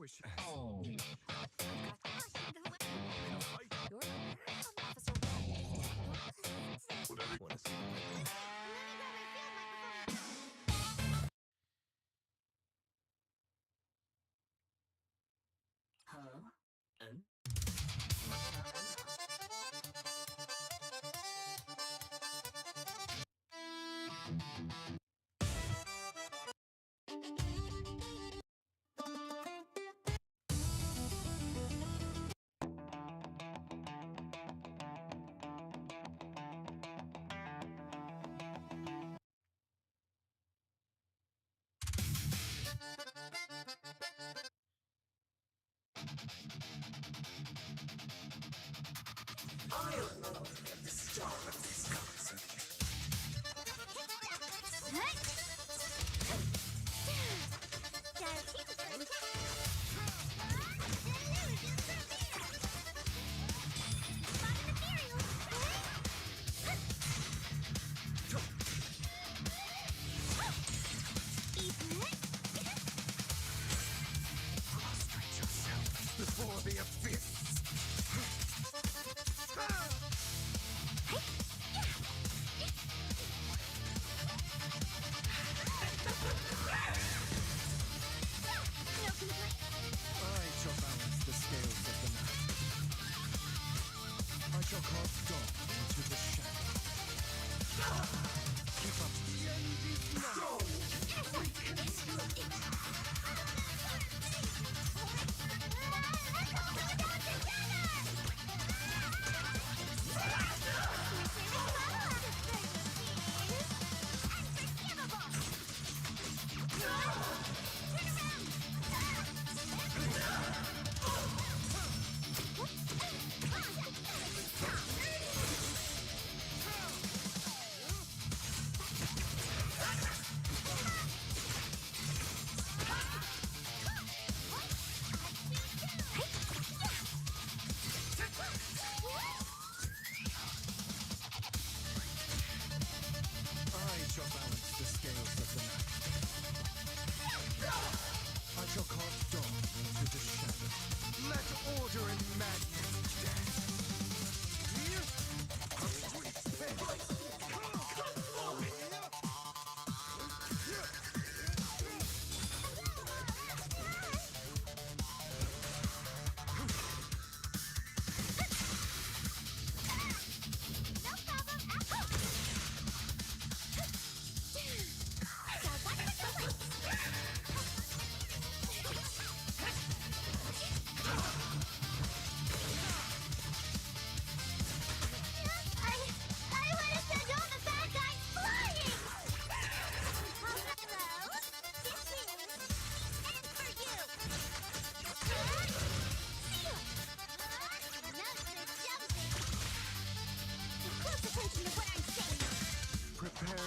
wish. Oh. Before the abyss. I shall balance the scales of the night. I shall cast dawn into the shadow. Keep up. The end is now.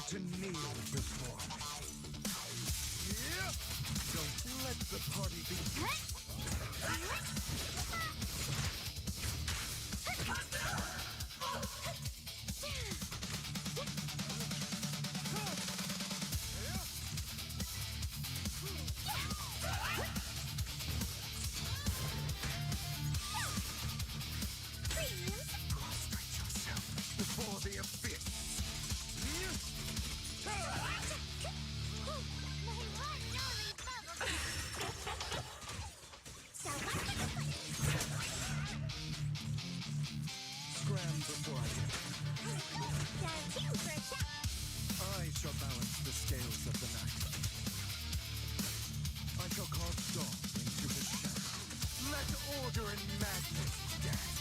To kneel before me. Don't let the party begin. Prostrate yourself before the abyss. Scram before I shall balance the scales of the night. I shall cast dawn into the shadow. Let order and madness dance.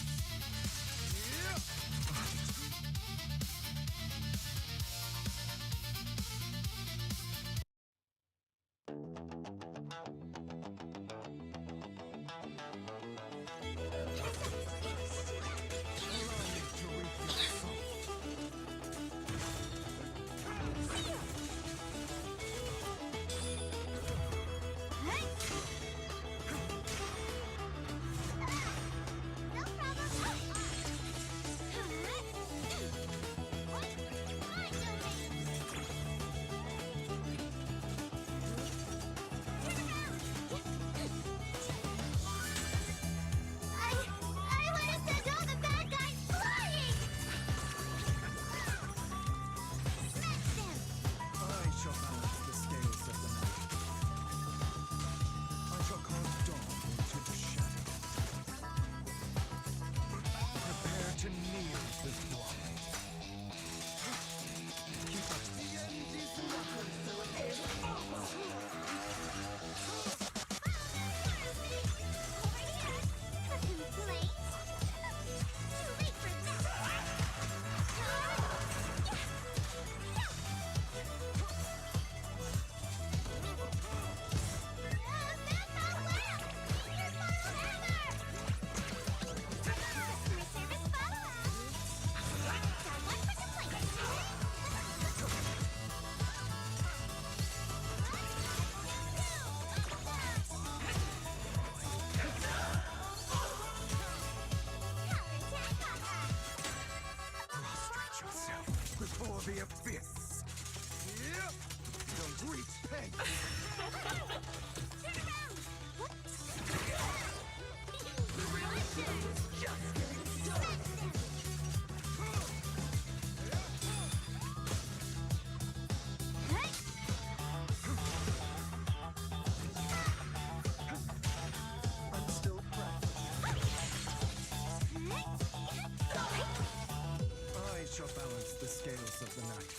of the night.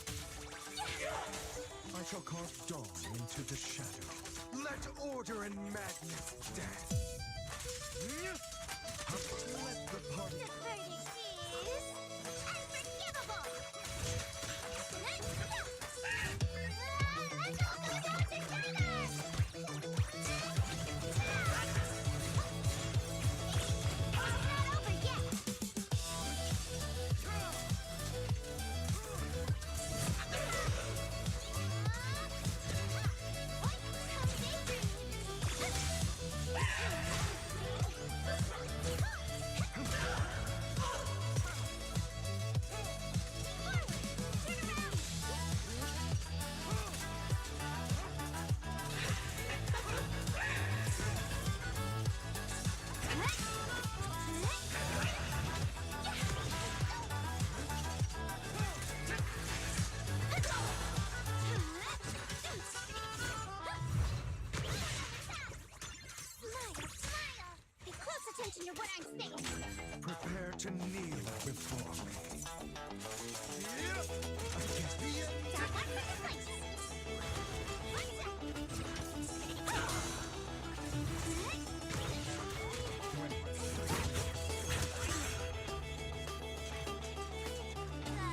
I shall carve dawn into the shadow. Let order and madness dance. Let the party... The verdict is unforgivable! Let's go! Let's all go down together! It's not over yet! Attention to what I'm saying. Prepare to kneel before me. Against the end. Down one for the place.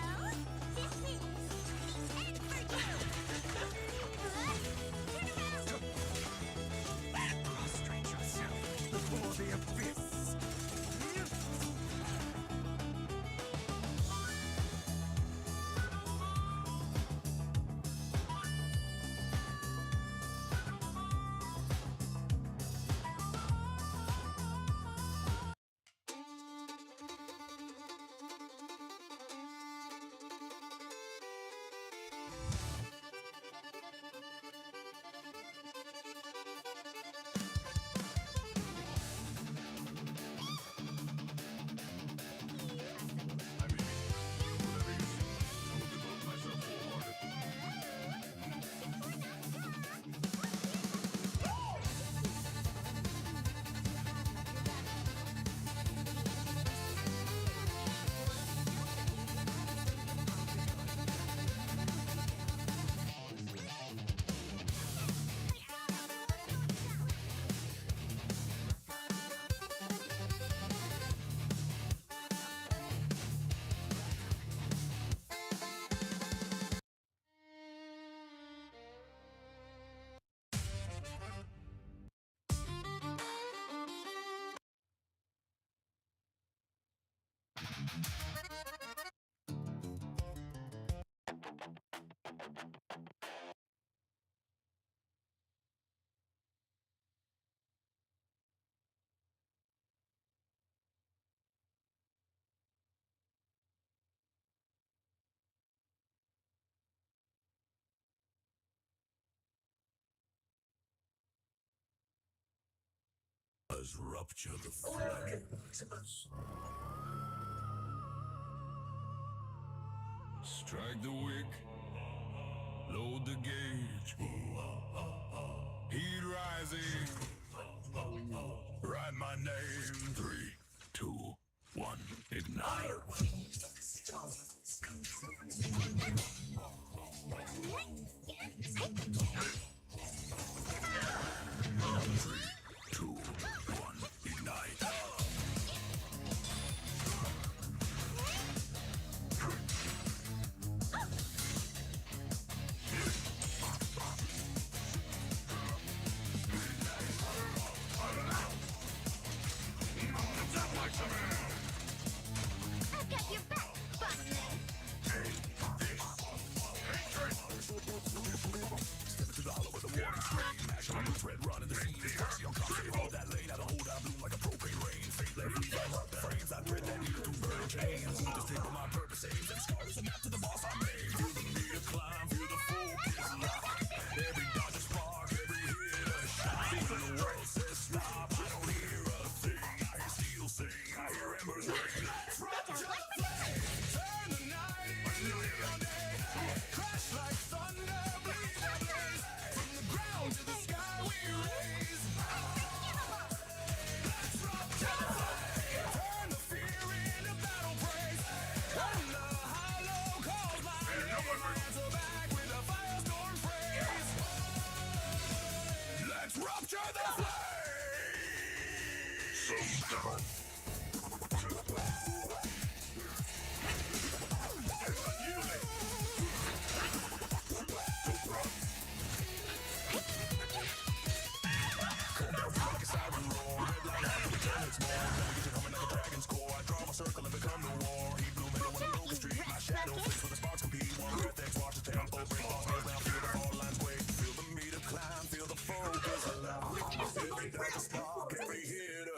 Well, this means the end for you. Turn around. Prostrate yourself before the abyss. Rupture the flames. Strike the wick, load the gauge. Heat rising. Write my name. 3, 2, 1, ignite. 3, 2, 1, ignite.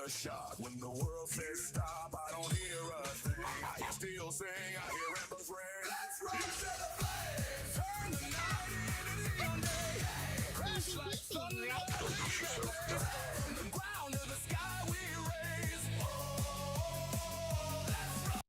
Shot. When the world says stop, I don't hear a thing. I still sing, I hear embers ring. Let's rise to the flames. Turn the night into neon day. Crash like thunder. From the ground to the sky we raise. Oh, let's rock.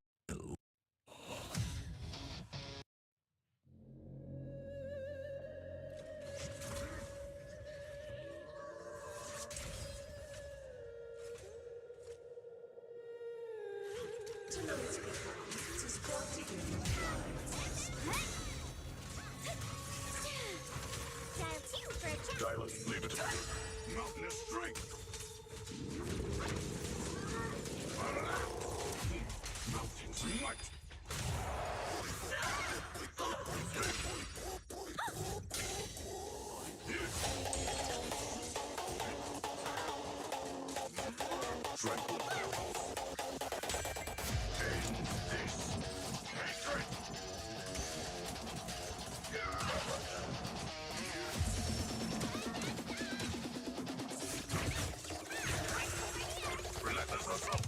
Dial 2 for a check. Dial it, leave it. Mountainous strength. Mountain's might. Tranquil. End this hatred. Relentless assault.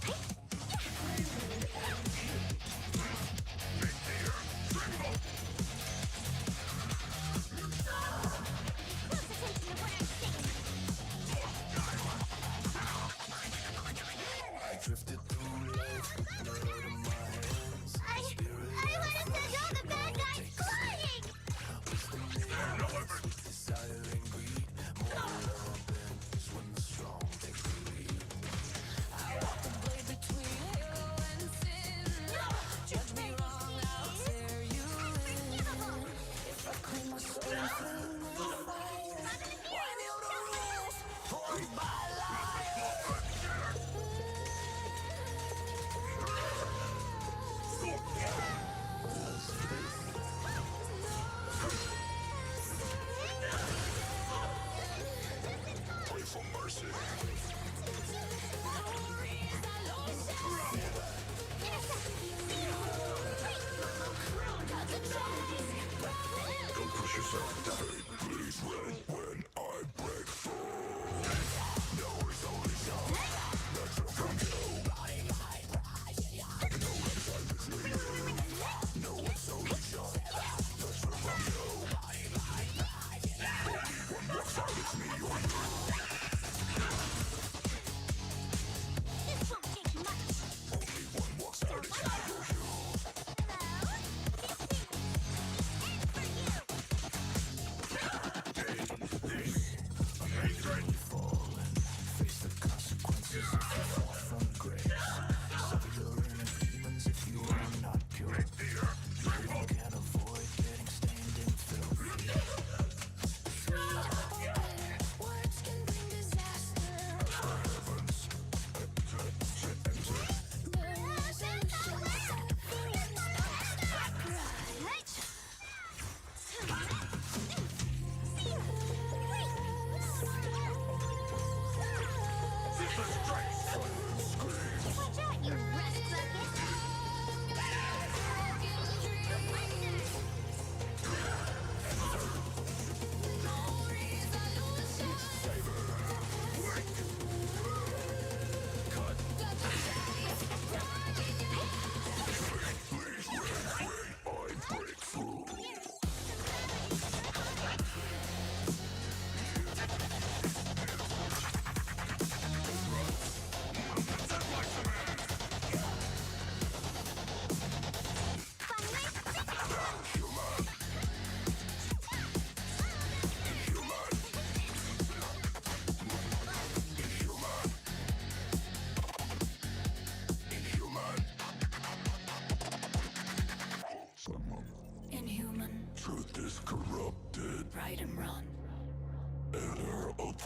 Mid-tier, triple. Close attention to what I'm saying.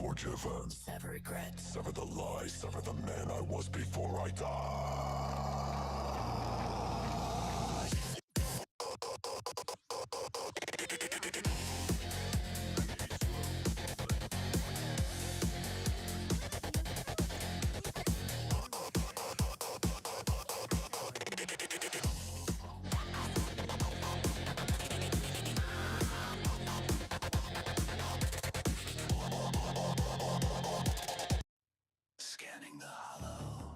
forgiven. Sever regrets. Sever the lies. Sever the man I was before I died. Scanning the hollow.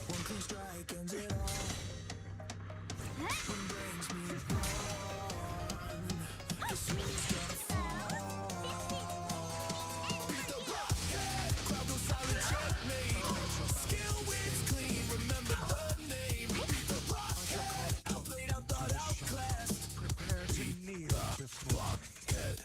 One clean strike ends it all. One brings me on. This who's gonna fall. Beat the blockhead. Crowd goes silent, checkmate. Skill wins clean, remember the name. Beat the blockhead. Outplayed, outthought, outclassed. Prepare to kneel the blockhead.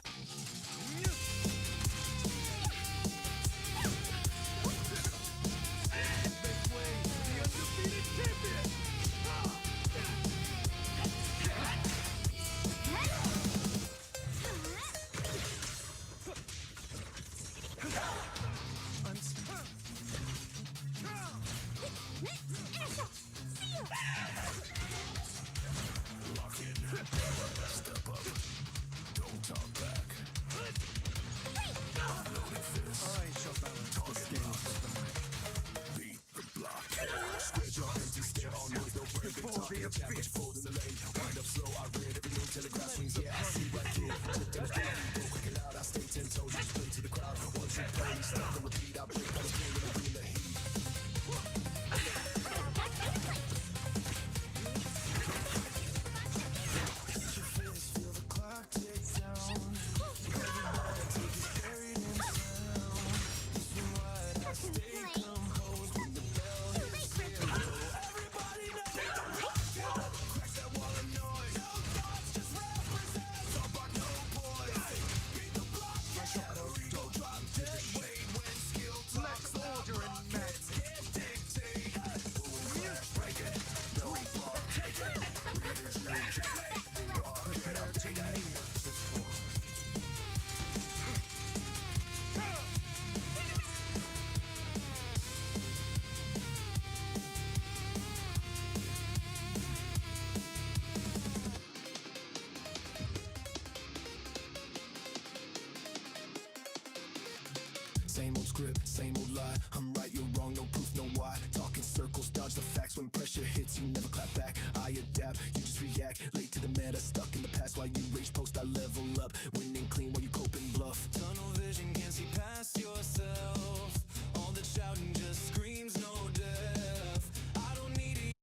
Lock in. Step up. Don't talk back. Loaded fist. Target locked. Beat the blockhead. Square jaw, empty stare, all noise, no break. Talking, challenge, fold in the lane. Wind up slow, I read every new telegraph swings. Yeah, I see right here. Flipped in the ground, go quick and loud. I stay 10 toes, just play to the crowd. Once you play, stop and repeat. I break on the screen when I feel the heat. Feel the clock tick down. Everybody take his buried in sound. This is why I stay composed when the bell hits zero. Everybody knows the blockhead. Crash that wall of noise. No thoughts, just represent. Talk about no boys. Beat the blockhead. Shadow, don't drop dead. Wait when skill talks. Order and meds can't dictate. Crash, break it. No block, take it. Readers, no checkmate. Blockhead, I'm taking it. Same old script, same old lie. I'm right, you're wrong, no proof, no why. Talking circles, dodge the facts. When pressure hits, you never clap back. I adapt, you just react. Late to the meta, stuck in the past. While you rage post, I level up. Winning clean while you cope and bluff. Tunnel vision, can't see past yourself. All that shouting just screams no death. I don't need it.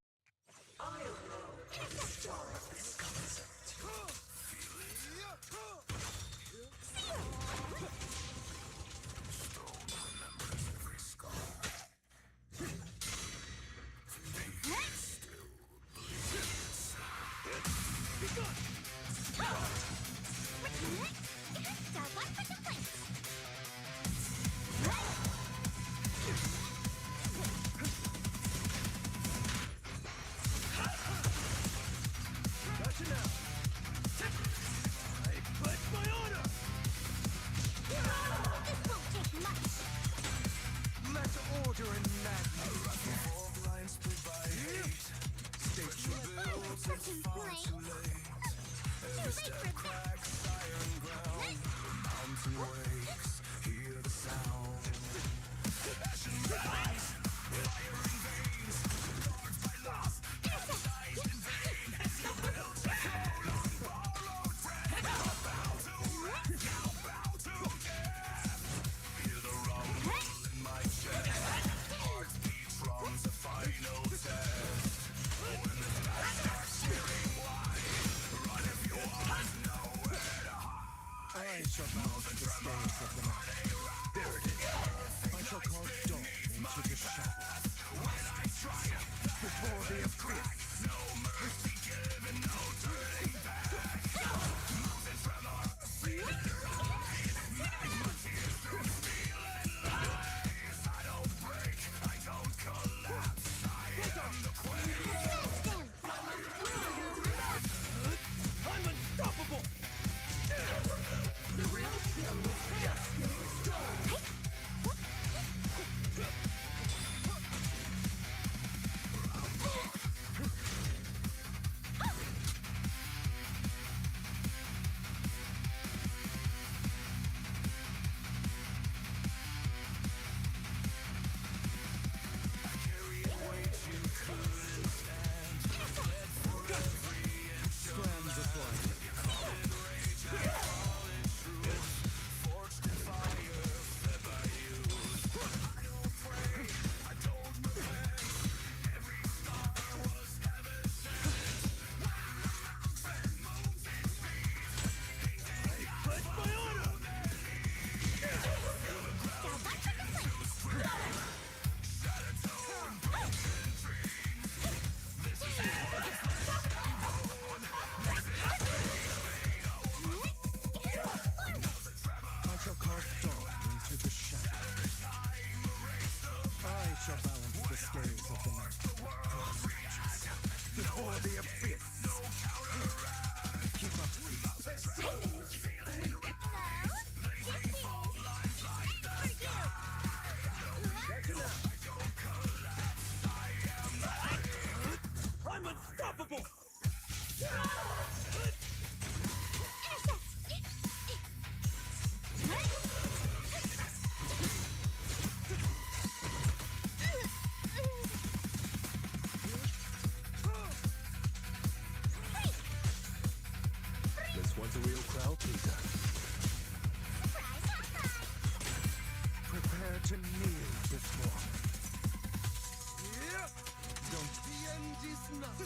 scales of the night. Before the abyss. Keep up. I'm unstoppable! This one's a real crowd pleaser. Prepare to kneel before me. Don't the end is not.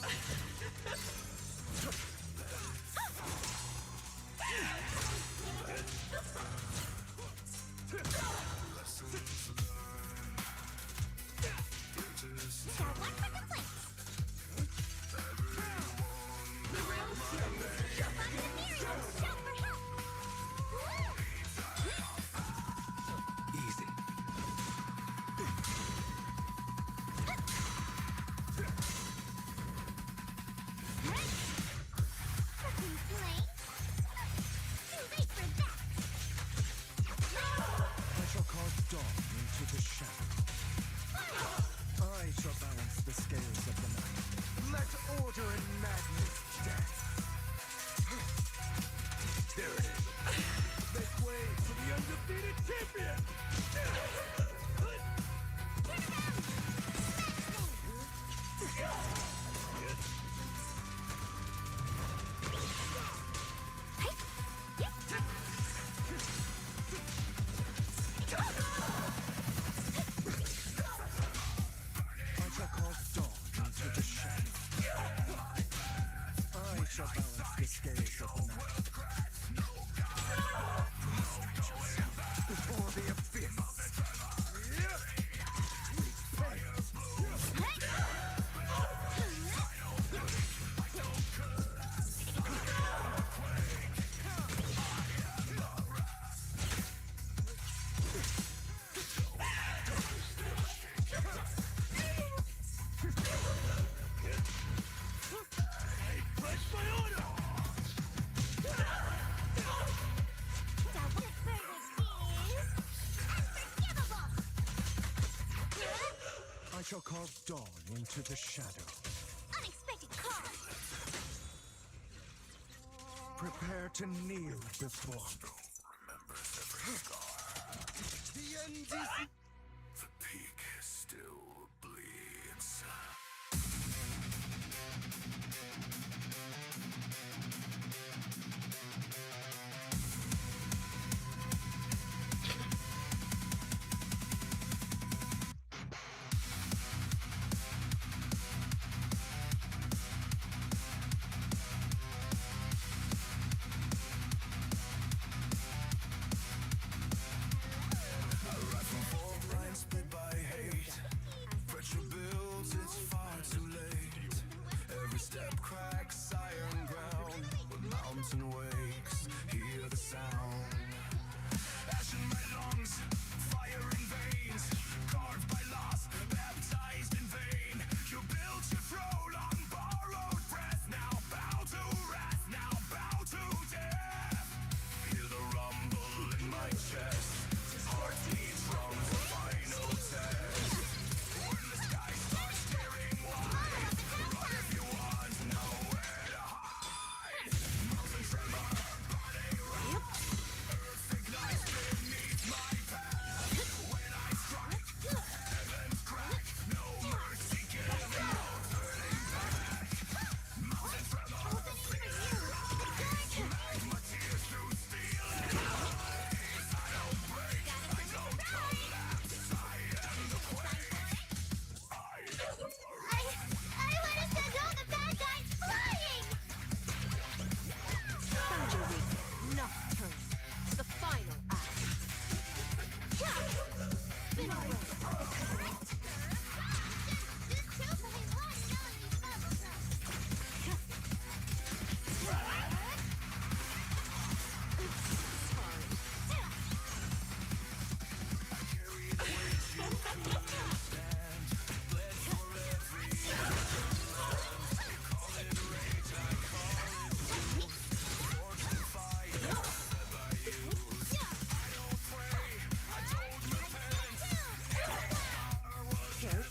Easy. I shall cause dawn into the shadow. I shall balance the scales of the night. Let order and madness dance. There it is. Make way for the undefeated champion! I shall cause dawn into the shadow. I shall balance the scales of the night. Before the abyss. I shall cause dawn into the shadow. Unexpected call. Prepare to kneel before me. Remembers every scar. The end is... The peak still bleeds.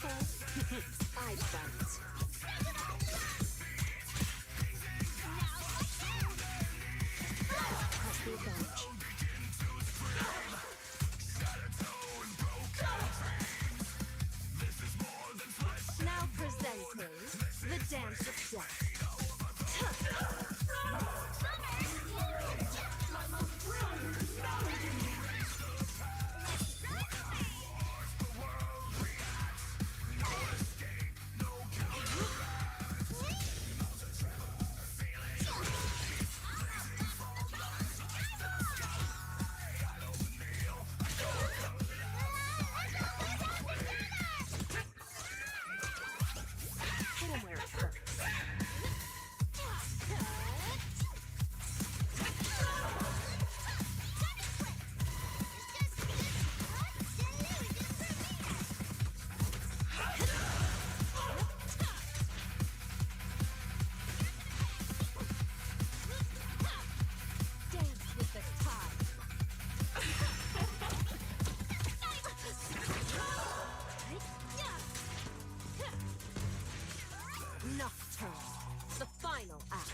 careful. I bite. Press the advantage. Now presenting the dance of death. Hit him where it hurts. Dance with the tide. Nocturne, the final act.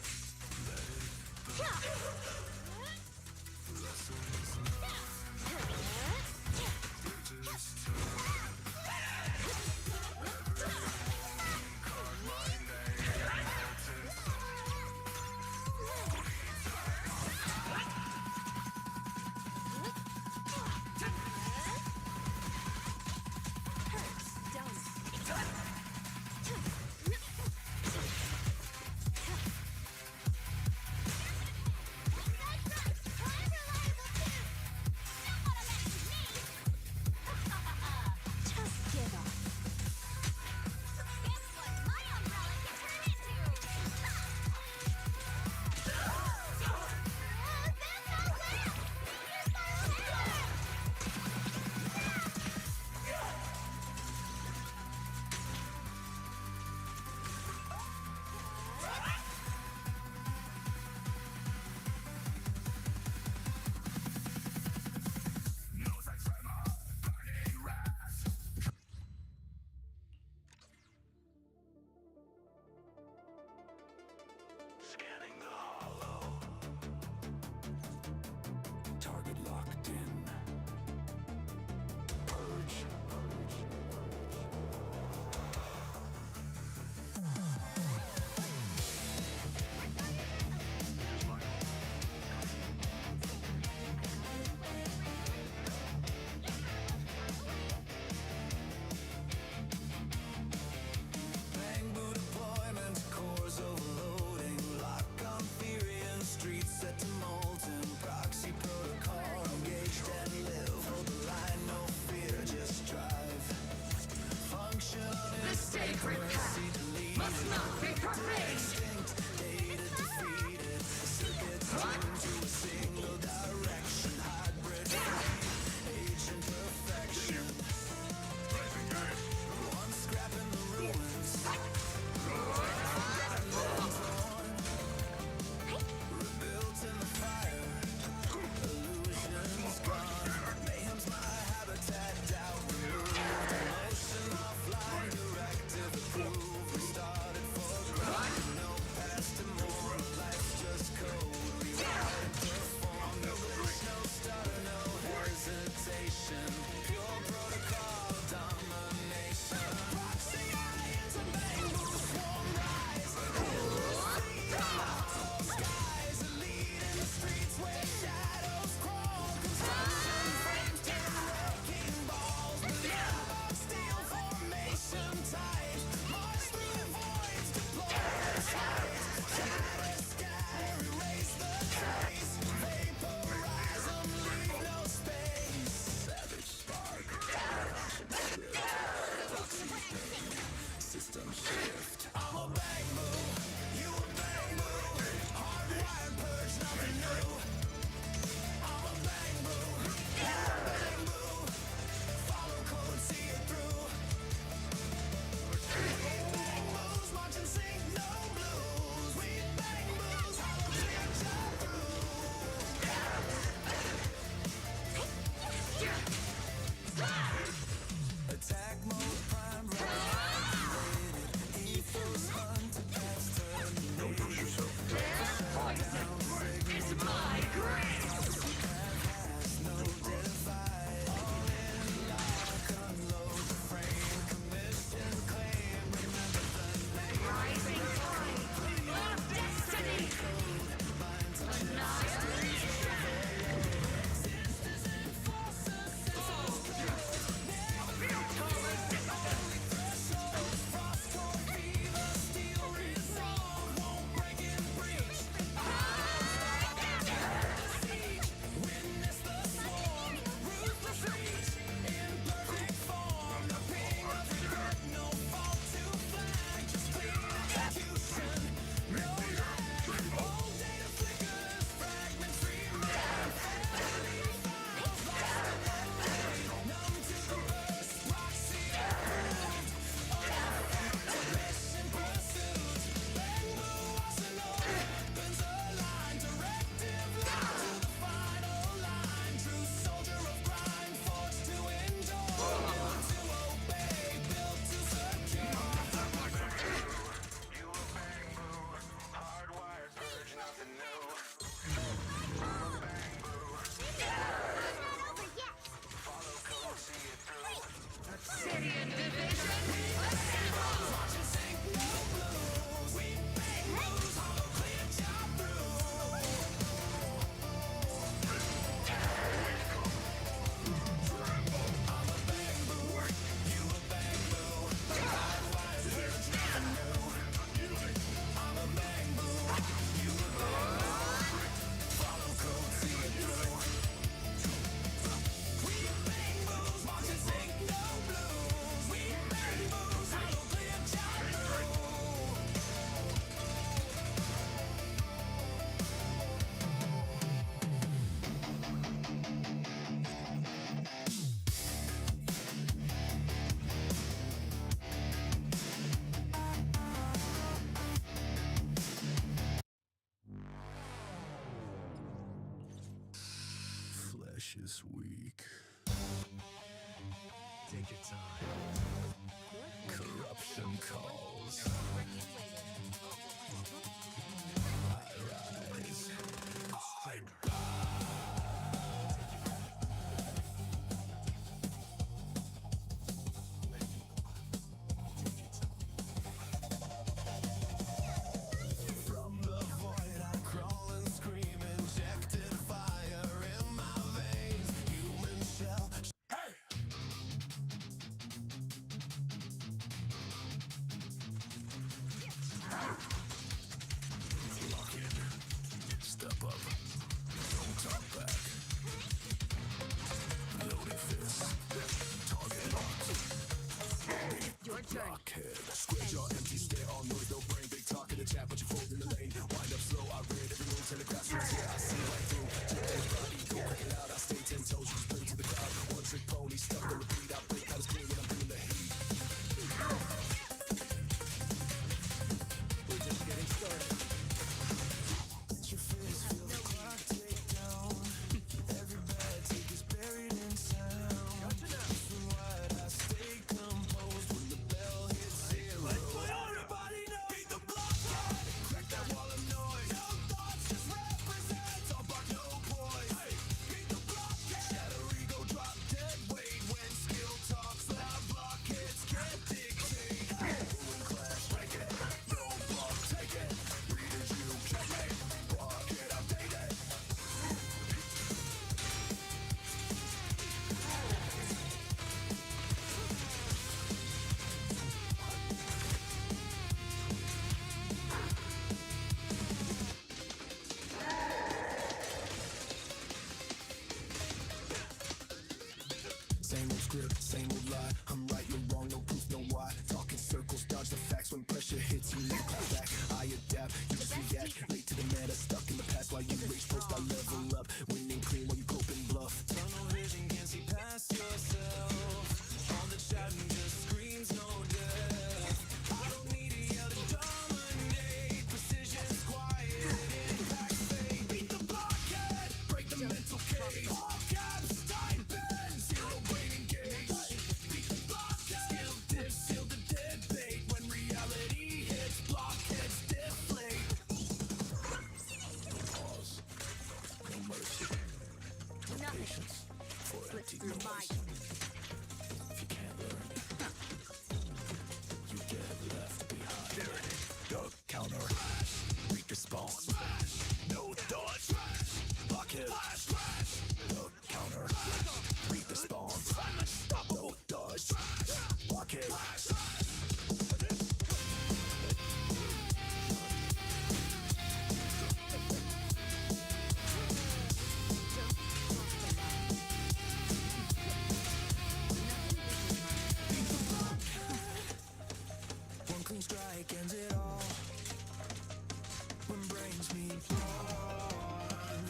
Just give up. Guess what my umbrella can turn into? That's not well! Scanning the hollow. Target locked in. Purge. Bangbo deployment, cores overloading. Lock on theory and streets set to molten. Proxy protocol engaged and live. Hold the line, no fear, just drive. Function The sacred path must not be profaned! instinct, data defeated. Circuits tuned to a single direction. Hybrid agent perfection. One scrap in the ruins. Rebuilt in the fire. Illusions gone. Mayhem's my habitat. Doubt removed. Emotion offline. Directive approved. Restarted for growth. No past tomorrow. Life's just code. Rewind. flesh is weak. Take your time. Corruption calls. I rise. I From the void I crawl and scream, injected fire in my veins. Human shell. Hey! Lock in. Step up. Don't talk back. Loaded fist. Target locked. Your turn. Blockhead. Square jaw, empty stare, all noise, no brain. Big talk in the chat, but you fold in the lane. Wind up slow, I read every move, telegraph strings, yeah, I see right through. Tip those body, go crack it out, I stay 10 toes, you just play to the crowd. One trick pony, stuck on repeat, I break out as clean when I'm bringing the heat. We're just getting started. Your fist, feel the clock tick down. Every bad take is buried in sound. So what, I stay composed when the bell hits zero. Everybody know, beat the blockhead. Crack that wall of noise. No thoughts, just represent. All bark, no poise. Beat the blockhead. Shatter ego, drop dead weight. When skill talks loud, blockheads can't dictate. Ruin clash, break it. No block, take it. Readers, you checkmate. Blockhead, updated. Same old script, same old lie. I'm right, you're wrong, no proof, no why. Talking circles, dodge the facts. When pressure hits, you never clap back. I adapt, you just react. Late to the meta, stuck in the past while you rage post. I level up, winning clean while you cope and bluff. Tunnel vision, can't see past yourself. All the shouting just screams no death. I don't need to yell to dominate. Precision's quiet, impact's fade. Beat the blockhead, break the mental cage. All caps, time bend, zero brain engage. Beat the blockhead, skill diff, seal the dead bait. When reality hits, blockheads deflate. No pause, no mercy, no patience for empty through noise. my- If you can't learn, you get left behind. There it is. Duck counter. Read respawn. No dodge. Blockhead. Duck counter. Read respawn. No dodge. Blockhead. One clean strike ends it all. When brains meet brawn,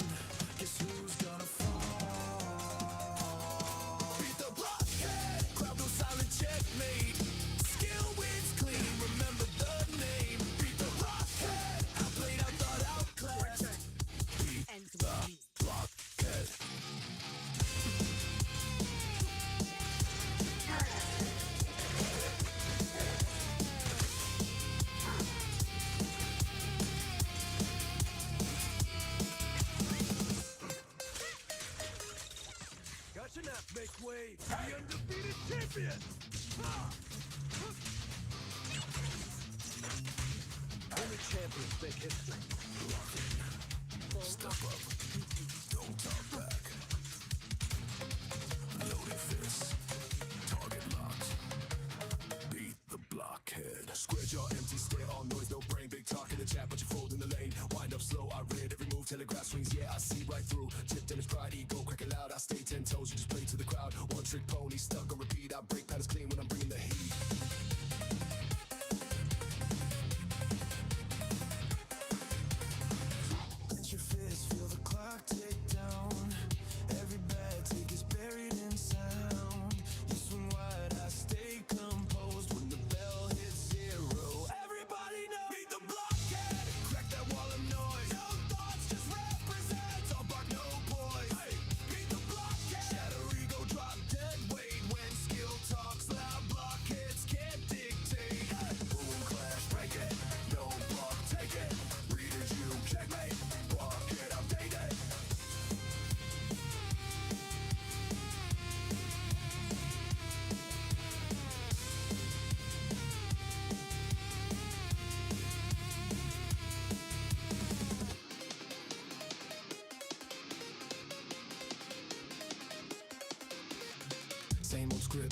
guess who's gonna fall? Beat the blockhead, crowd no silent checkmate. Skill wins clean, remember the name. Beat the blockhead, outplayed, outthought, outclassed. Beat And the blockhead. Gotcha now, make way. The undefeated champion. Only champions make history. Step up, don't talk back. Loaded fist, target locked. Beat the blockhead. Square jaw, empty stare, all noise, no brain. Big talk in the chat, but you fold in the lane. Wind up slow, I read every move, telegraph swings, yeah, I see right through. Tipped in his pride, ego, crack it loud. I stay 10 toes, you just play to the crowd. One trick pony, stuck on repeat. I break patterns clean when I'm bringing the heat. Your fist, feel the clock tick down.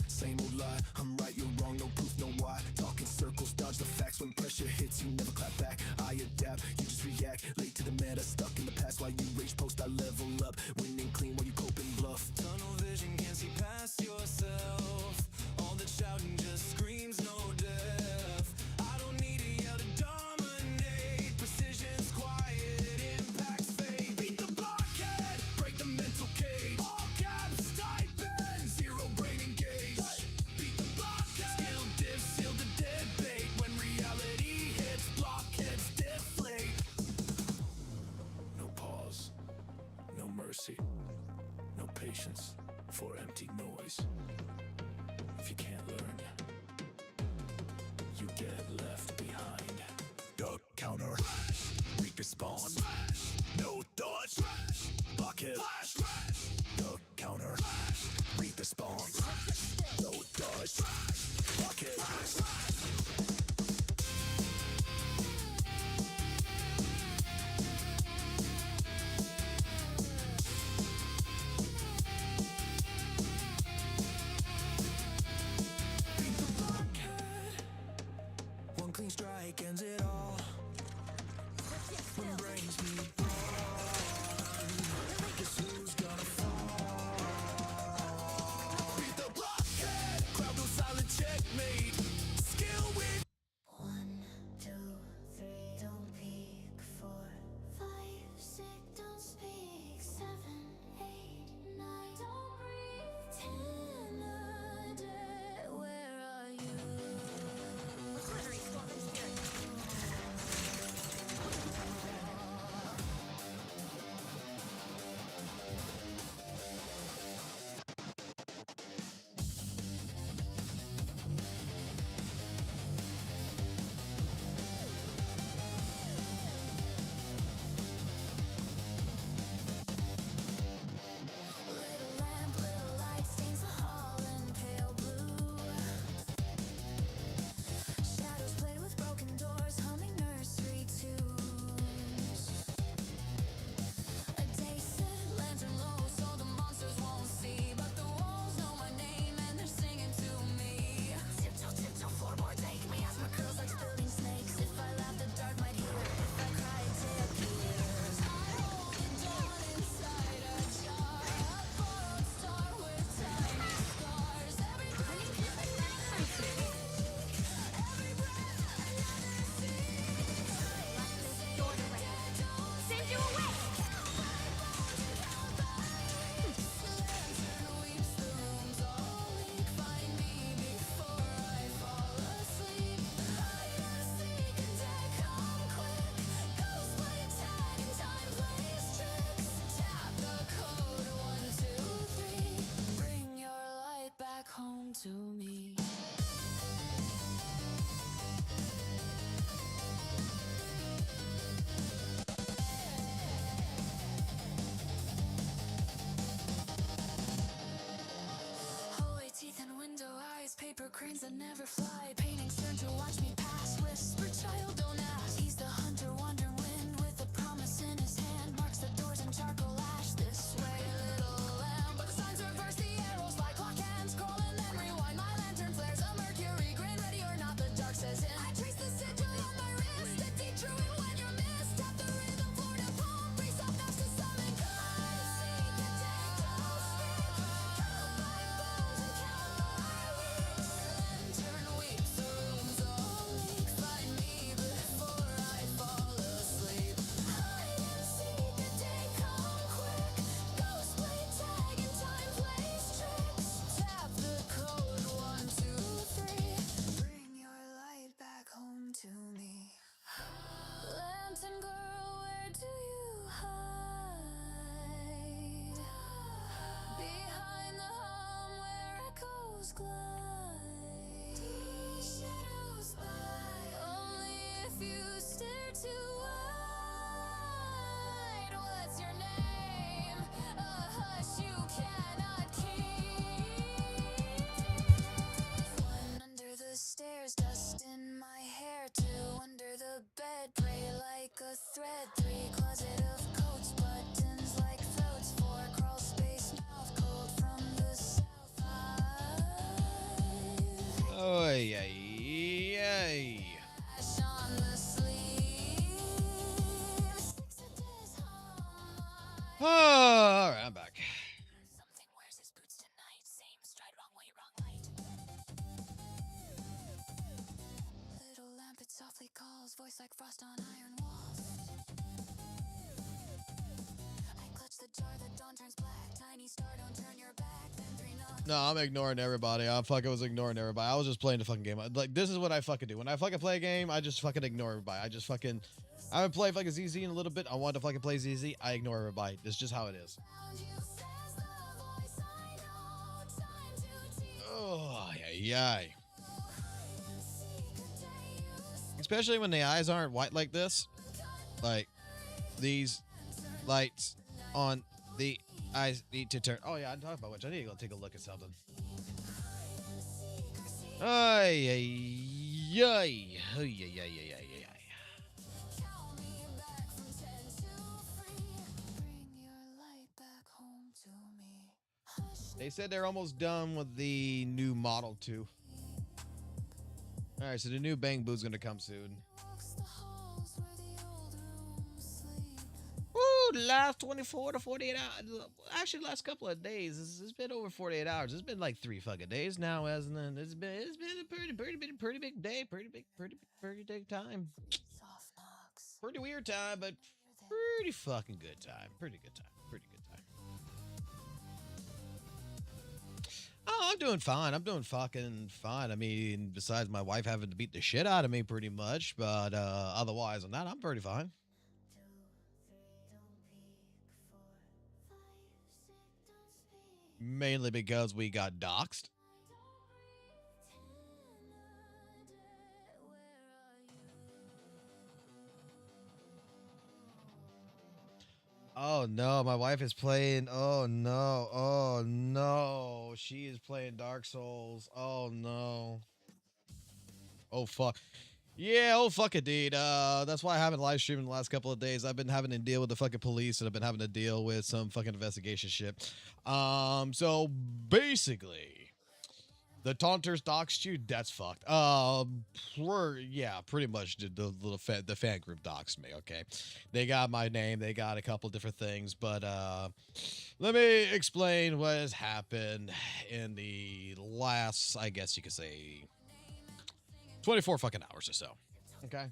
Same old lie, I'm right, you're wrong, no proof, no why. Talking circles, dodge the facts. When pressure hits, you never clap back. I adapt, you just react. Late to the meta, stuck in the past. While you rage post, I level up. Winning clean while you cope and bluff. Tunnel vision, can't see past yourself. All that shouting just screams no death. I don't need to yell to dominate. Precision's quiet, impact's fade. Beat the blockhead, break the mental cage. All caps, stipend, zero brain engaged. Beat the blockhead, skill diff, seal the debate. When reality hits, blockheads deflate. No pause, no mercy, no patience for empty noise. If you can't learn, you get left behind. Duck counter, respawn, no dodge, blockhead, duck counter, respawn, no dodge, blockhead. One clean strike ends it all. When brains meet brawn, guess who's gonna fall? Beat the blockhead, crowd goes silent, checkmate. Skill with 1, 2, 3, don't peek. 4, 5, 6, don't speak. 7, 8, 9, don't breathe. 10 a day, where are you? Glittery storm and spirit. Little lamp, little light stains the hall in pale blue. Shadows play with broken doors, humming nursery tunes. A day set, lantern low, so the monsters won't see. But the walls know my name and they're singing to me. Tiptoe, tiptoe, floorboard, take me as my curls like building snakes. If I laugh, the dark might hear. If I cry, it disappears. I hold the dawn inside a jar, a borrowed star with tiny scars. Every breath, another peak. Every breath, another seed. Door to red. Send you away! Lantern weeps, the room's all weak. Find me before I fall asleep. Hide and seek until I come quick. Ghost play tag and time plays tricks. Tap the code 1, 2, 3. Bring your light back home to me. Hallway teeth and window eyes, paper cranes that never fly. Paintings turn to watch me pass. Whisper, child, don't ask. He's the hunter, wandering wind with a promise in his hand. Marks the doors in charcoal ash. This way, little lamb. But the signs reverse, the arrows like clock hands. Scroll and then rewind. My lantern flares a mercury grin. Ready or not, the dark says in. I trace the sigil on my wrist. A deep druid when you're missed. Tap the rhythm, floor to palm. Brace up, notch to summon. I seek a dead don't speak. Count my bones and count my weeks. Lantern weeps, the room's all leak. Find me before I fall asleep. Hide and seek, a day come quick. Ghost play tag and time plays tricks. Tap the code 1, 2, 3. Bring your light back home to me. Lantern girl, where do you hide? Behind the hum where echoes glide. Deep shadows by. Only if you stare too wide. What's your name? A hush you cannot keep. 1 under the stairs, dust in my hair. 2 under the bed, pray like a thread. 3 closet of coats, buttons like throats. 4 crawl space, mouth cold from the south. 5 Ay, ay, ay. Ash on the sleeve. Six inches high. All right, I'm back. Something wears his boots tonight. Same stride, wrong way, wrong light. Little lamp, it softly calls. Voice like frost on iron walls. I clutch the jar, the dawn turns black. Tiny star, don't turn your back. Then three knocks. No, I'm ignoring everybody. I was ignoring everybody. I was just playing the fucking game. Like, this is what I fucking do. When I fucking play a game, I just fucking ignore everybody. I haven't played fucking ZZ in a little bit. I wanted to fucking play ZZ. I ignore everybody. That's just how it is. Found you, says the voice I know. Time to teach. Oh, yeah. Especially when the eyes aren't white like this. Like, these lights on the eyes need to turn. Oh, yeah, I'm talking about which. I need to go take a look at something. Ay, ay, ay. Ay, ay, ay, ay, ay. Call me back from 10 to 3. Bring your light back home to me. Hush, They said they're almost done with the new Model 2. All right, so the new Bang Boo's going to come soon. walks the halls where the old rooms sleep. Woo, the last 24 to 48 hours. Actually, last couple of days. It's been over 48 hours. It's been like 3 fucking days now, hasn't it? It's been a pretty big day. Pretty big time. Soft knocks. Pretty weird time, but pretty fucking good time. Pretty good time. Oh, I'm doing fine. I'm doing fucking fine. I mean, besides my wife having to beat the shit out of me pretty much, but otherwise on that, I'm pretty fine. 2, 3, don't peek. 4, 5, 6, don't speak. Mainly because we got doxxed. Oh no, my wife is playing. Oh no. She is playing Dark Souls. Oh no. Oh fuck. Yeah, oh fuck it, dude. That's why I haven't live streamed in the last couple of days. I've been having to deal with the fucking police and I've been having to deal with some fucking investigation shit. So basically, the Taunters doxed you. That's fucked. Yeah, pretty much the fan group doxed me. Okay, they got my name. They got a couple different things, but let me explain what has happened in the last, I guess you could say, 24 fucking hours or so. Okay.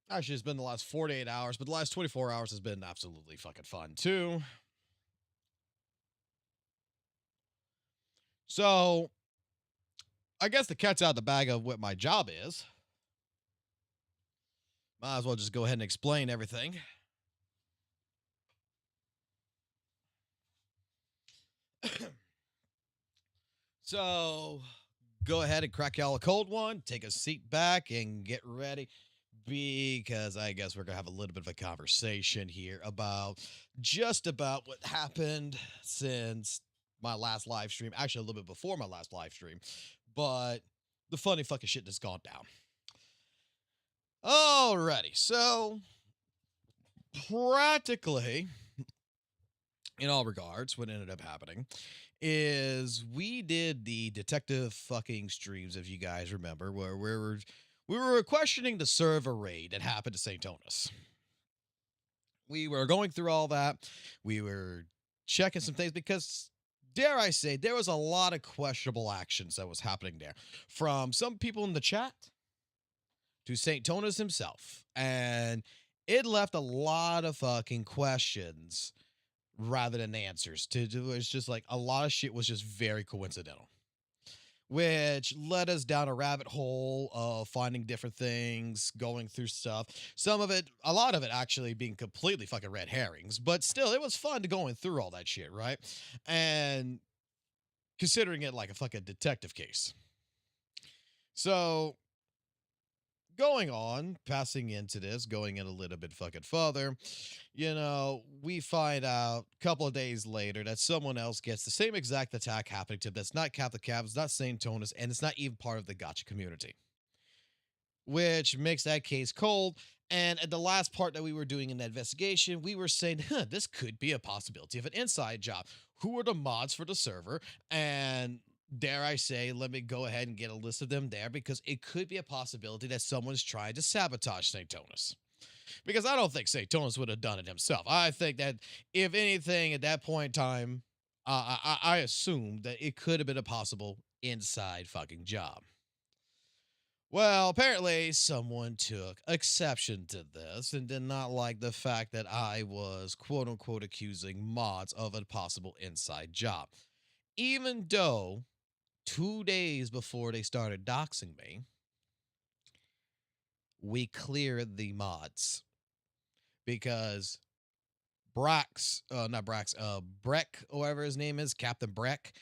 Actually, it's been the last 48 hours, but the last 24 hours has been absolutely fucking fun too. So, I guess the cat's out of the bag of what my job is. Might as well just go ahead and explain everything. So, go ahead and crack y'all a cold one, take a seat back, and get ready. Because I guess we're going to have a little bit of a conversation here about just about what happened since my last live stream. Actually, a little bit before my last live stream. But the funny fucking shit that's gone down. Alrighty, so practically, in all regards, what ended up happening is we did the detective fucking streams, if you guys remember, where we were questioning the server raid that happened to St. Thomas. We were going through all that. We were checking some things because, dare I say, there was a lot of questionable actions that was happening there. From some people in the chat to St. Thomas himself. And it left a lot of fucking questions rather than answers. It's just like a lot of shit was just very coincidental. Which led us down a rabbit hole of finding different things, going through stuff. Some of it, a lot of it actually being completely fucking red herrings. But still, it was fun to going through all that shit, right? And considering it like a fucking detective case. So, going on, passing into this, going in a little bit fucking further, you know, we find out a couple of days later that someone else gets the same exact attack happening to them. That's not Catholic Cab, it's not St. Thomas, and it's not even part of the gotcha community. which makes that case cold. And at the last part that we were doing in that investigation, we were saying, this could be a possibility of an inside job. Who are the mods for the server? And dare I say, let me go ahead and get a list of them there because it could be a possibility that someone's trying to sabotage St. Tonus. Because I don't think St. Tonus would have done it himself. I think that if anything at that point in time, I assumed that it could have been a possible inside fucking job. Well, apparently someone took exception to this and did not like the fact that I was quote unquote accusing mods of a possible inside job. Even though 2 days before they started doxing me, we cleared the mods because Breck, or whatever his name is, Captain Breck,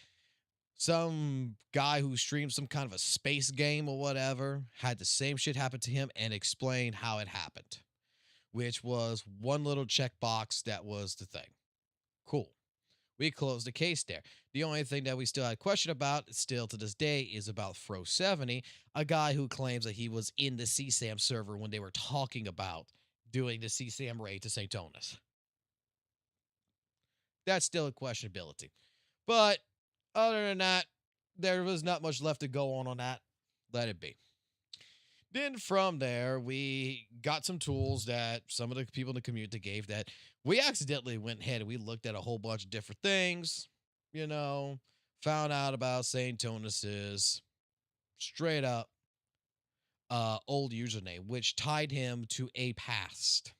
some guy who streamed some kind of a space game or whatever, had the same shit happen to him and explained how it happened, which was one little checkbox that was the thing. Cool. We closed the case there. The only thing that we still had a question about, still to this day, is about Fro70, a guy who claims that he was in the CSAM server when they were talking about doing the CSAM raid to St. Tonus. That's still a questionability. But other than that, there was not much left to go on that. Let it be. Then from there, we got some tools that some of the people in the community gave that we accidentally went ahead and we looked at a whole bunch of different things, found out about St. Tonus's straight up old username, which tied him to a past.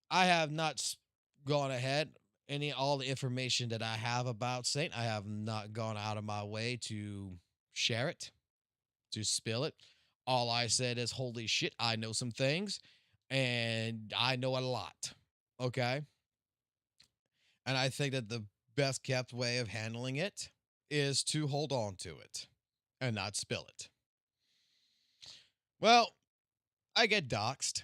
I have not gone ahead. All the information that I have about Saint, I have not gone out of my way to share it, to spill it. All I said is, holy shit, I know some things, and I know a lot. Okay? And I think that the best kept way of handling it is to hold on to it and not spill it. Well, I get doxxed.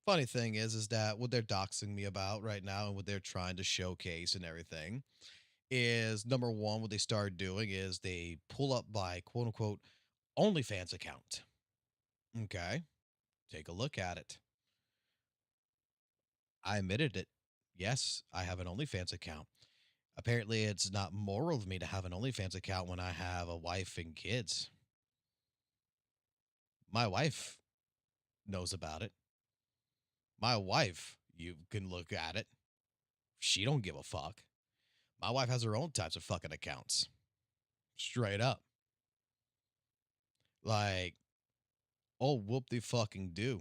Funny thing is that what they're doxing me about right now and what they're trying to showcase and everything is, number one, what they started doing is they pull up my quote unquote OnlyFans account. Okay. Take a look at it. I admitted it. Yes, I have an OnlyFans account. Apparently, it's not moral of me to have an OnlyFans account when I have a wife and kids. My wife knows about it. My wife, you can look at it. She don't give a fuck. My wife has her own types of fucking accounts. Straight up. Like, oh, whoop de fucking do.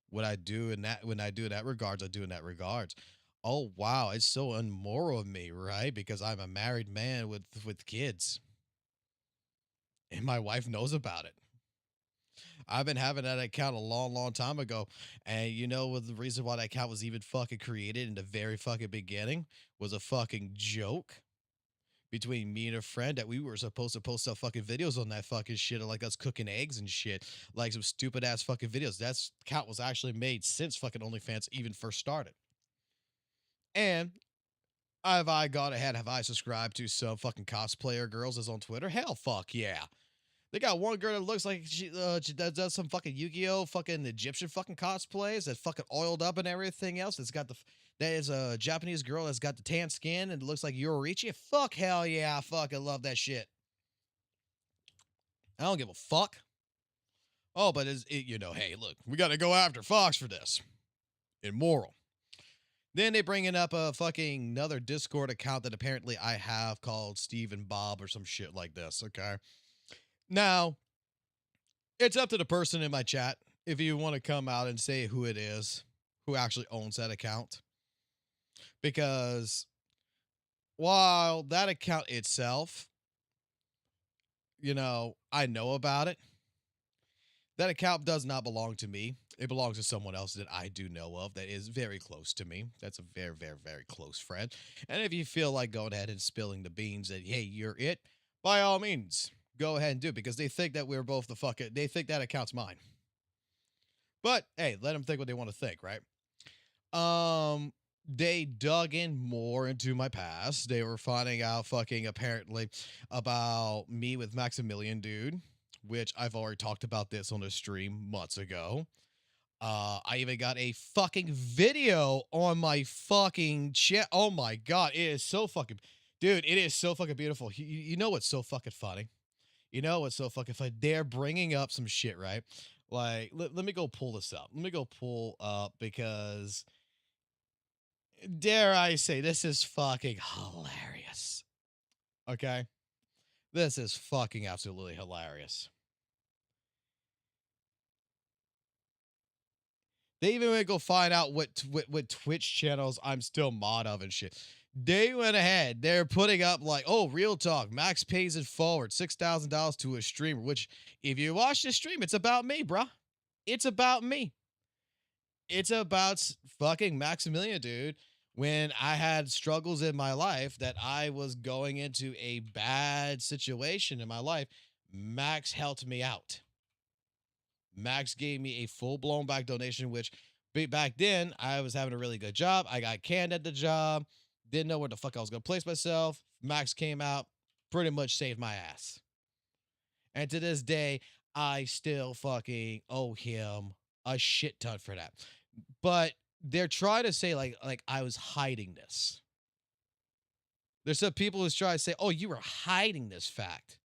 What I do in that, when I do in that regards, I do in that regards. Oh, wow, it's so immoral of me, right? Because I'm a married man with kids. And my wife knows about it. I've been having that account a long, long time ago. And what the reason why that account was even fucking created in the very fucking beginning was a fucking joke between me and a friend that we were supposed to post up fucking videos on that fucking shit, of like us cooking eggs and shit, like some stupid ass fucking videos. That account was actually made since fucking OnlyFans even first started. And have I gone ahead? Have I subscribed to some fucking cosplayer girls that's on Twitter? Hell, fuck yeah. They got one girl that looks like she does some fucking Yu-Gi-Oh! Fucking Egyptian fucking cosplays that's fucking oiled up and everything else. That is a Japanese girl that's got the tan skin and looks like Yorichi. Fuck hell yeah, I fucking love that shit. I don't give a fuck. Oh, but hey, look, we got to go after Fox for this. Immoral. Then they bringing up a fucking another Discord account that apparently I have called Steve and Bob or some shit like this, okay? Now, it's up to the person in my chat if you want to come out and say who it is, who actually owns that account. Because while that account itself, I know about it, that account does not belong to me. It belongs to someone else that I do know of that is very close to me. That's a very, very, very close friend. And if you feel like going ahead and spilling the beans that, hey, you're it, by all means, go ahead and do it, because they think that we're both they think that account's mine. But, hey, let them think what they want to think, right? they dug in more into my past. They were finding out fucking apparently about me with Maximilian dude, which I've already talked about this on the stream months ago. I even got a fucking video on my fucking chat. Oh my god, it is so fucking, dude, it is so fucking beautiful. You know what's so fucking funny? You know what's so fucking funny? They're bringing up some shit, right? Like, let me go pull this up. Let me go pull up because, dare I say, this is fucking hilarious. Okay? This is fucking absolutely hilarious. They even went to go find out what Twitch channels I'm still mod of and shit. They went ahead. They're putting up like, oh, real talk. Max pays it forward $6,000 to a streamer. Which, if you watch the stream, it's about me, bruh. It's about me. It's about fucking Maximilian, dude. When I had struggles in my life that I was going into a bad situation in my life, Max helped me out. Max gave me a full blown back donation, which back then I was having a really good job. I got canned at the job, didn't know where the fuck I was going to place myself. Max came out, pretty much saved my ass. And to this day, I still fucking owe him a shit ton for that. But they're trying to say like I was hiding this. There's some people who's trying to say, "Oh, you were hiding this fact."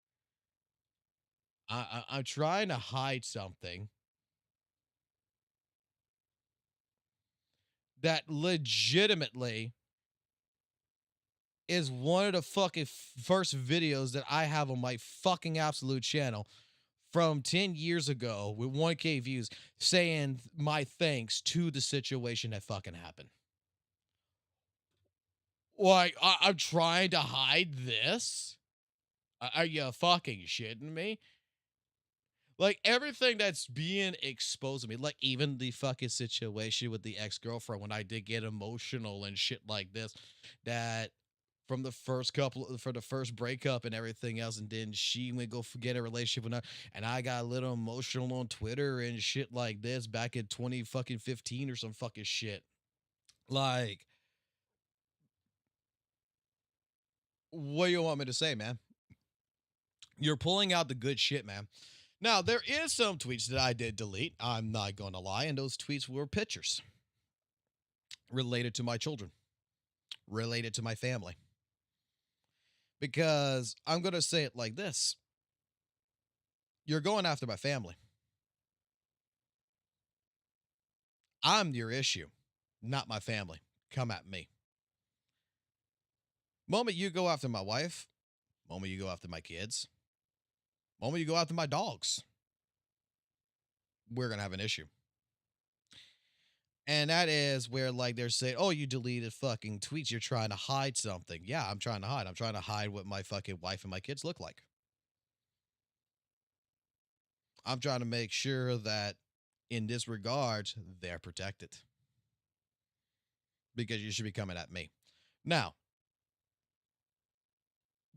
I'm trying to hide something that legitimately is one of the fucking first videos that I have on my fucking absolute channel from 10 years ago with 1K views saying my thanks to the situation that fucking happened. Like, I'm trying to hide this? Are you fucking shitting me? Like, everything that's being exposed to me, like even the fucking situation with the ex-girlfriend when I did get emotional and shit like this, that from the first for the first breakup and everything else, and then she went go forget a relationship with her, and I got a little emotional on Twitter and shit like this back in 20 fucking 15 or some fucking shit. Like, what do you want me to say, man? You're pulling out the good shit, man. Now, there is some tweets that I did delete. I'm not going to lie. And those tweets were pictures related to my children, related to my family. Because I'm going to say it like this. You're going after my family. I'm your issue, not my family. Come at me. Moment you go after my wife, moment you go after my kids, moment you go after my dogs, we're going to have an issue. And that is where, like, they're saying, oh, you deleted fucking tweets. You're trying to hide something. Yeah, I'm trying to hide. I'm trying to hide what my fucking wife and my kids look like. I'm trying to make sure that in this regard, they're protected. Because you should be coming at me. Now,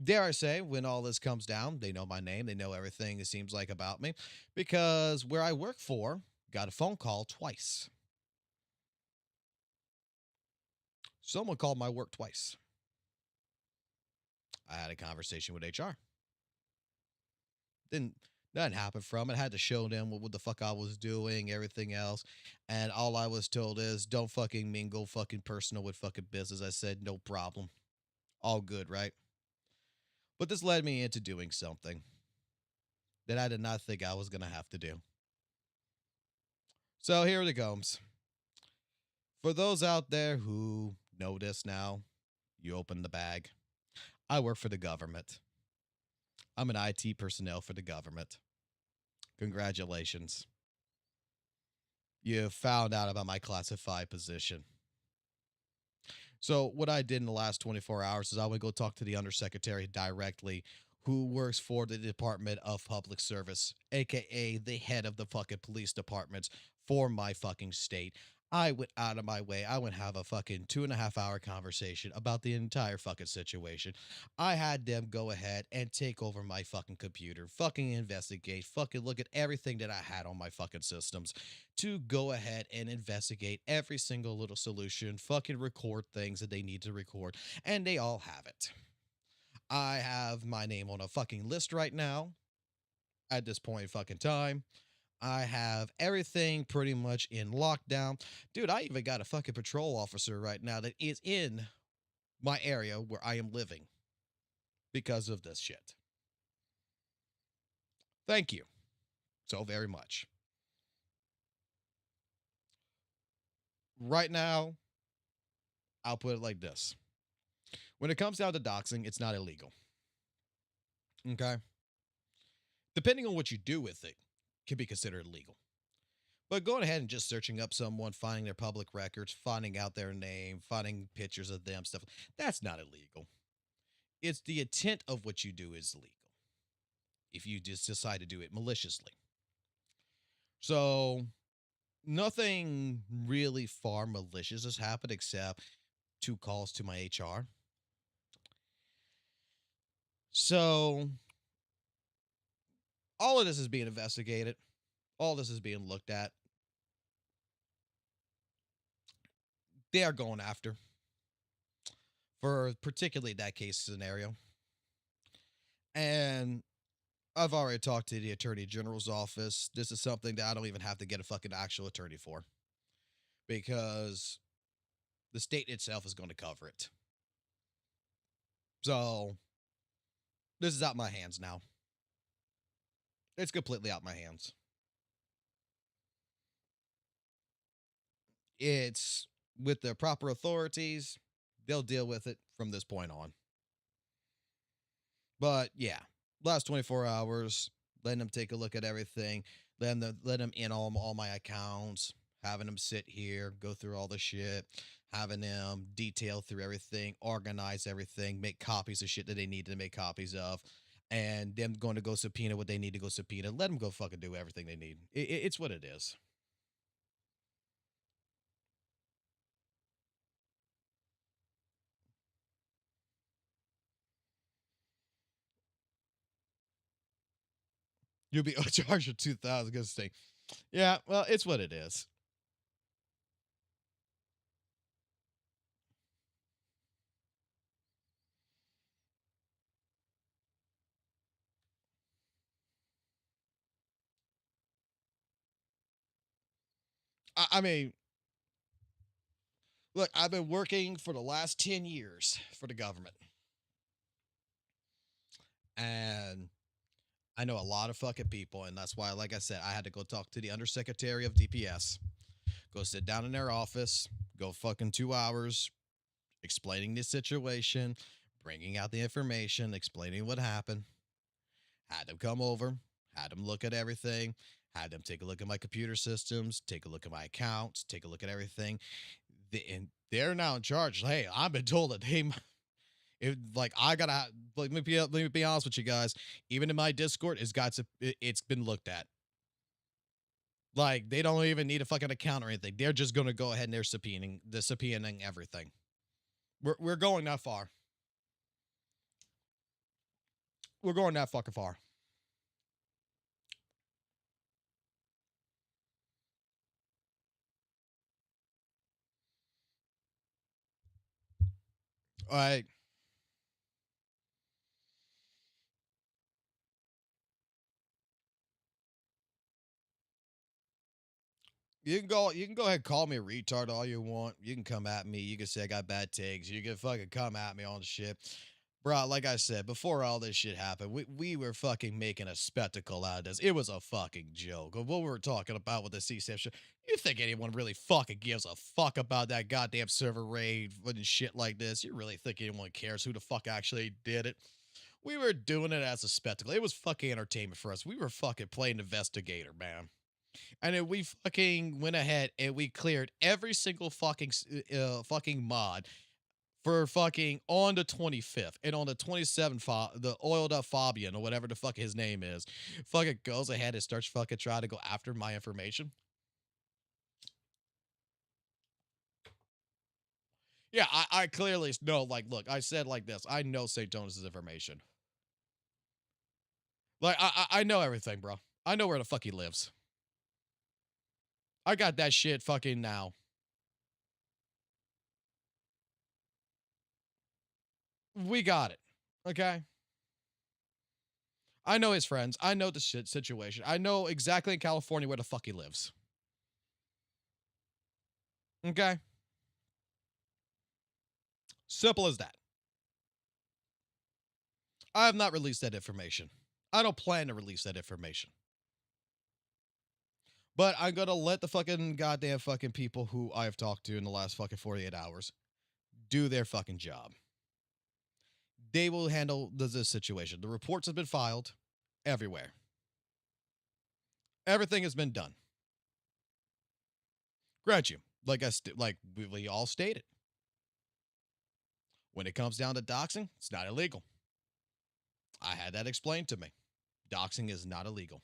dare I say, when all this comes down, they know my name. They know everything it seems like about me. Because where I work for got a phone call twice. Someone called my work twice. I had a conversation with HR. Didn't nothing happened from it. I had to show them what the fuck I was doing, everything else. And all I was told is don't fucking mingle fucking personal with fucking business. I said, no problem. All good, right? But this led me into doing something that I did not think I was going to have to do. So here it comes. For those out there who know this now, you open the bag. I work for the government. I'm an IT personnel for the government. Congratulations. You found out about my classified position. So what I did in the last 24 hours is I would go talk to the undersecretary directly who works for the Department of Public Service, aka the head of the fucking police departments for my fucking state. I went out of my way. I went have a fucking 2.5 hour conversation about the entire fucking situation. I had them go ahead and take over my fucking computer, fucking investigate, fucking look at everything that I had on my fucking systems to go ahead and investigate every single little solution, fucking record things that they need to record, and they all have it. I have my name on a fucking list right now at this point in fucking time. I have everything pretty much in lockdown. Dude, I even got a fucking patrol officer right now that is in my area where I am living because of this shit. Thank you so very much. Right now, I'll put it like this. When it comes down to doxing, it's not illegal. Okay? Depending on what you do with it, can be considered illegal. But going ahead and just searching up someone, finding their public records, finding out their name, finding pictures of them, stuff, that's not illegal. It's the intent of what you do is illegal if you just decide to do it maliciously. So nothing really far malicious has happened except 2 calls to my HR. So all of this is being investigated. All this is being looked at. They are going after for particularly that case scenario. And I've already talked to the Attorney General's office. This is something that I don't even have to get a fucking actual attorney for because the state itself is going to cover it. So this is out my hands now. It's completely out my hands. It's with the proper authorities, they'll deal with it from this point on. But yeah, last 24 hours, letting them take a look at everything, letting them in all my accounts, having them sit here, go through all the shit, having them detail through everything, organize everything, make copies of shit that they need to make copies of, and them going to go subpoena what they need to go subpoena. Let them go fucking do everything they need. It's what it is. You'll be charged for 2,000. Gonna say, yeah, well, it's what it is. I mean, look, I've been working for the last 10 years for the government. And I know a lot of fucking people. And that's why, like I said, I had to go talk to the undersecretary of DPS, go sit down in their office, go fucking 2 hours explaining the situation, bringing out the information, explaining what happened. Had them come over, had them look at everything, had them take a look at my computer systems, take a look at my accounts, take a look at everything. And they're now in charge. Hey, I've been told that like I gotta like let me be honest with you guys. Even in my Discord, it's been looked at. Like they don't even need a fucking account or anything. They're just gonna go ahead and they're subpoenaing everything. We're going that far. We're going that fucking far. All right. You can go ahead and call me a retard all you want. You can come at me. You can say I got bad takes. You can fucking come at me on shit. Bro, like I said, before all this shit happened, we were fucking making a spectacle out of this. It was a fucking joke of what we were talking about with the C-section. You think anyone really fucking gives a fuck about that goddamn server raid and shit like this? You really think anyone cares who the fuck actually did it? We were doing it as a spectacle. It was fucking entertainment for us. We were fucking playing investigator, man. And then we fucking went ahead and we cleared every single fucking mod for fucking on the 25th. And on the 27th, the oiled up Fabian or whatever the fuck his name is, fucking goes ahead and starts fucking trying to go after my information. Yeah, I clearly know. Like, look, I said like this. I know St. Jonas' information. Like, I know everything, bro. I know where the fuck he lives. I got that shit fucking now. We got it. Okay. I know his friends. I know the shit situation. I know exactly in California where the fuck he lives. Okay. Simple as that. I have not released that information. I don't plan to release that information. But I'm gonna let the fucking goddamn fucking people who I have talked to in the last fucking 48 hours do their fucking job. They will handle this situation. The reports have been filed everywhere. Everything has been done. Grant you, like we all stated, when it comes down to doxing, it's not illegal. I had that explained to me. Doxing is not illegal.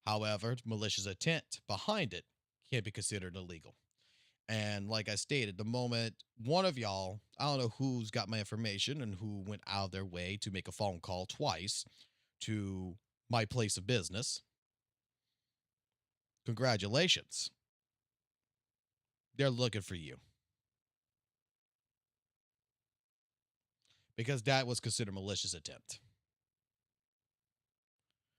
However, malicious intent behind it can be considered illegal. And like I stated, the moment one of y'all, I don't know who's got my information and who went out of their way to make a phone call twice to my place of business, congratulations. They're looking for you. Because that was considered malicious intent.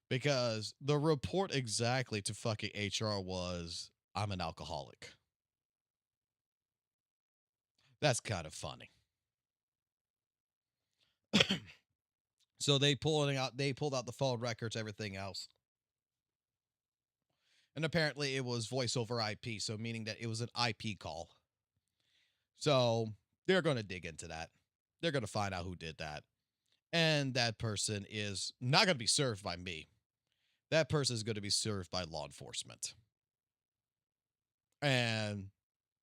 Because the report exactly to fucking HR was, I'm an alcoholic. That's kind of funny. So they pulled out the phone records, everything else. And apparently it was voice over IP, so meaning that it was an IP call. So they're going to dig into that. They're going to find out who did that. And that person is not going to be served by me. That person is going to be served by law enforcement. And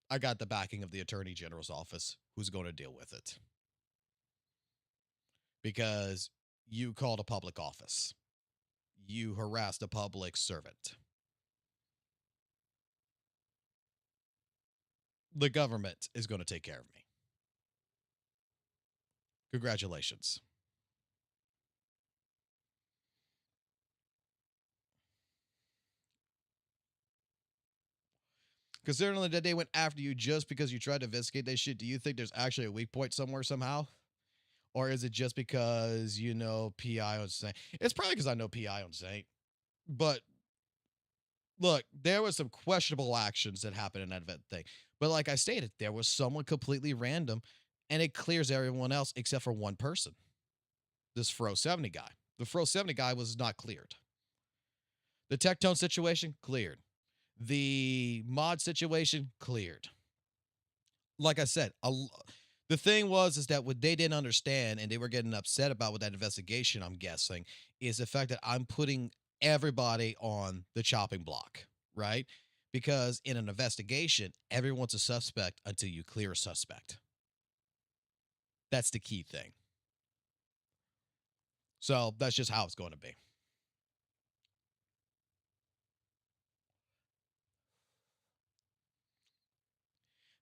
I got the backing of the Attorney General's office who's going to deal with it. Because you called a public office. You harassed a public servant. The government is going to take care of me. Congratulations. Considering that they went after you just because you tried to investigate that shit, do you think there's actually a weak point somewhere somehow? Or is it just because you know PI on Saint? It's probably because I know PI on Saint. But look, there was some questionable actions that happened in that event thing. But like I stated, there was someone completely random, and it clears everyone else except for one person. This Fro 70 guy. The Fro 70 guy was not cleared. The Tectone situation, cleared. The mod situation, cleared. Like I said, the thing was is that what they didn't understand and they were getting upset about with that investigation, I'm guessing, is the fact that I'm putting everybody on the chopping block, right? Because in an investigation, everyone's a suspect until you clear a suspect. That's the key thing. So that's just how it's going to be.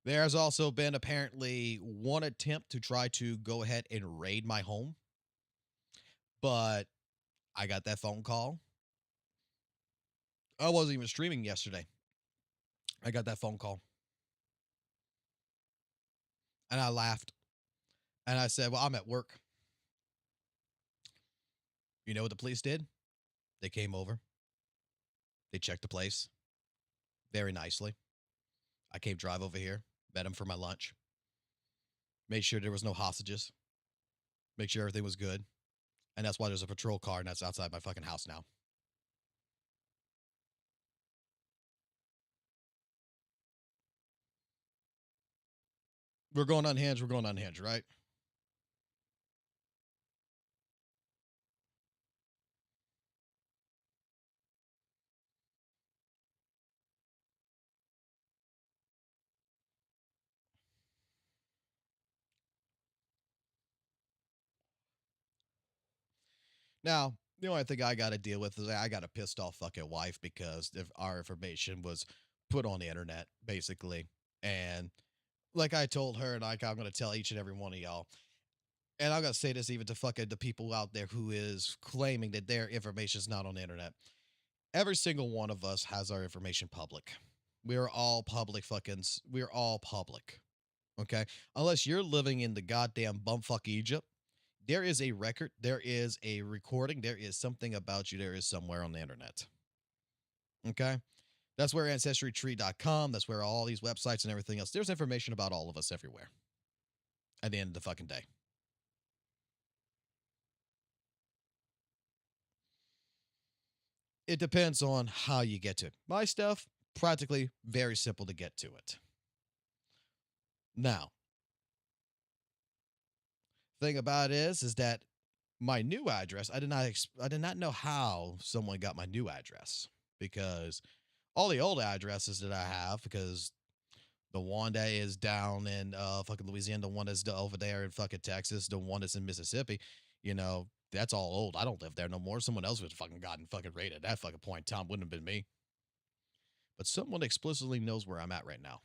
There's also been apparently one attempt to try to go ahead and raid my home, but I got that phone call. I wasn't even streaming yesterday. I got that phone call. And I laughed. And I said, well, I'm at work. You know what the police did? They came over. They checked the place very nicely. I came drive over here, met them for my lunch, made sure there was no hostages, make sure everything was good. And that's why there's a patrol car and that's outside my fucking house now. We're going unhinged, right? Now, the only thing I got to deal with is I got a pissed off fucking wife because if our information was put on the internet, basically. And like I told her, and like I'm gonna tell each and every one of y'all, and I'm gonna say this even to fucking the people out there who is claiming that their information is not on the internet. Every single one of us has our information public. We are all public we're all public. Okay? Unless you're living in the goddamn bumfuck Egypt, there is a record, there is a recording, there is something about you, there is somewhere on the internet. Okay? That's where ancestrytree.com, that's where all these websites and everything else, there's information about all of us everywhere at the end of the fucking day. It depends on how you get to it. My stuff, practically very simple to get to it. Now, thing about it is that my new address, I did not know how someone got my new address because all the old addresses that I have, because the one that is down in fucking Louisiana, the one that's over there in fucking Texas, the one that's in Mississippi, you know, that's all old. I don't live there no more. Someone else would have fucking gotten fucking raided at that fucking point in time. Wouldn't have been me. But someone explicitly knows where I'm at right now.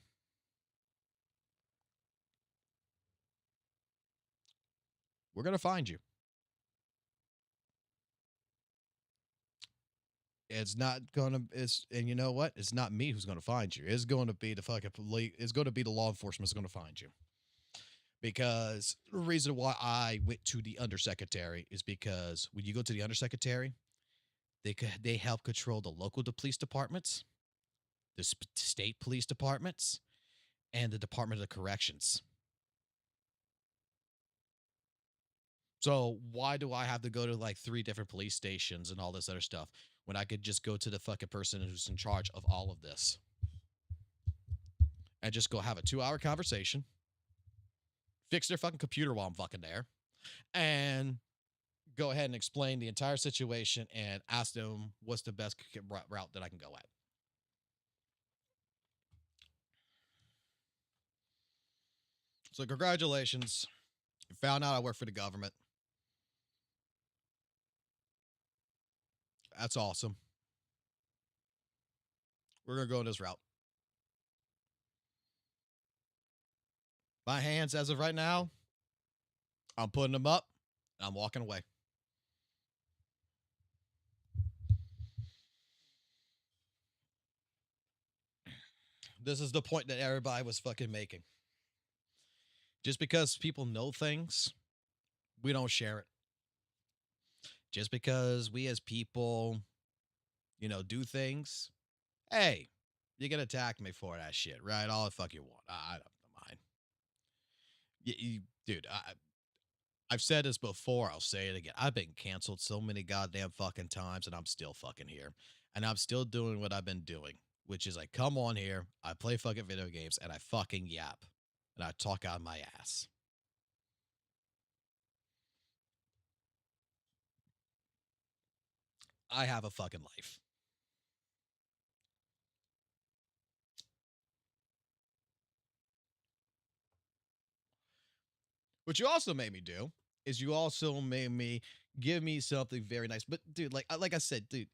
We're gonna find you. It's not gonna. It's and you know what? It's not me who's gonna find you. It's going to be the fucking police. It's going to be the law enforcement is going to find you. Because the reason why I went to the undersecretary is because when you go to the undersecretary, they help control the local police departments, the state police departments, and the Department of Corrections. So why do I have to go to like 3 different police stations and all this other stuff when I could just go to the fucking person who's in charge of all of this and just go have a 2-hour conversation, fix their fucking computer while I'm fucking there, and go ahead and explain the entire situation and ask them what's the best route that I can go at. So congratulations. You found out I work for the government. That's awesome. We're going to go this route. My hands, as of right now, I'm putting them up and I'm walking away. This is the point that everybody was fucking making. Just because people know things, we don't share it. Just because we as people, you know, do things, hey, you can attack me for that shit, right? All the fuck you want. I don't mind. Dude, I've said this before. I'll say it again. I've been canceled so many goddamn fucking times, and I'm still fucking here. And I'm still doing what I've been doing, which is I come on here, I play fucking video games, and I fucking yap. And I talk out my ass. I have a fucking life. What you also made me do is you also made me give me something very nice. But dude, like I said, dude,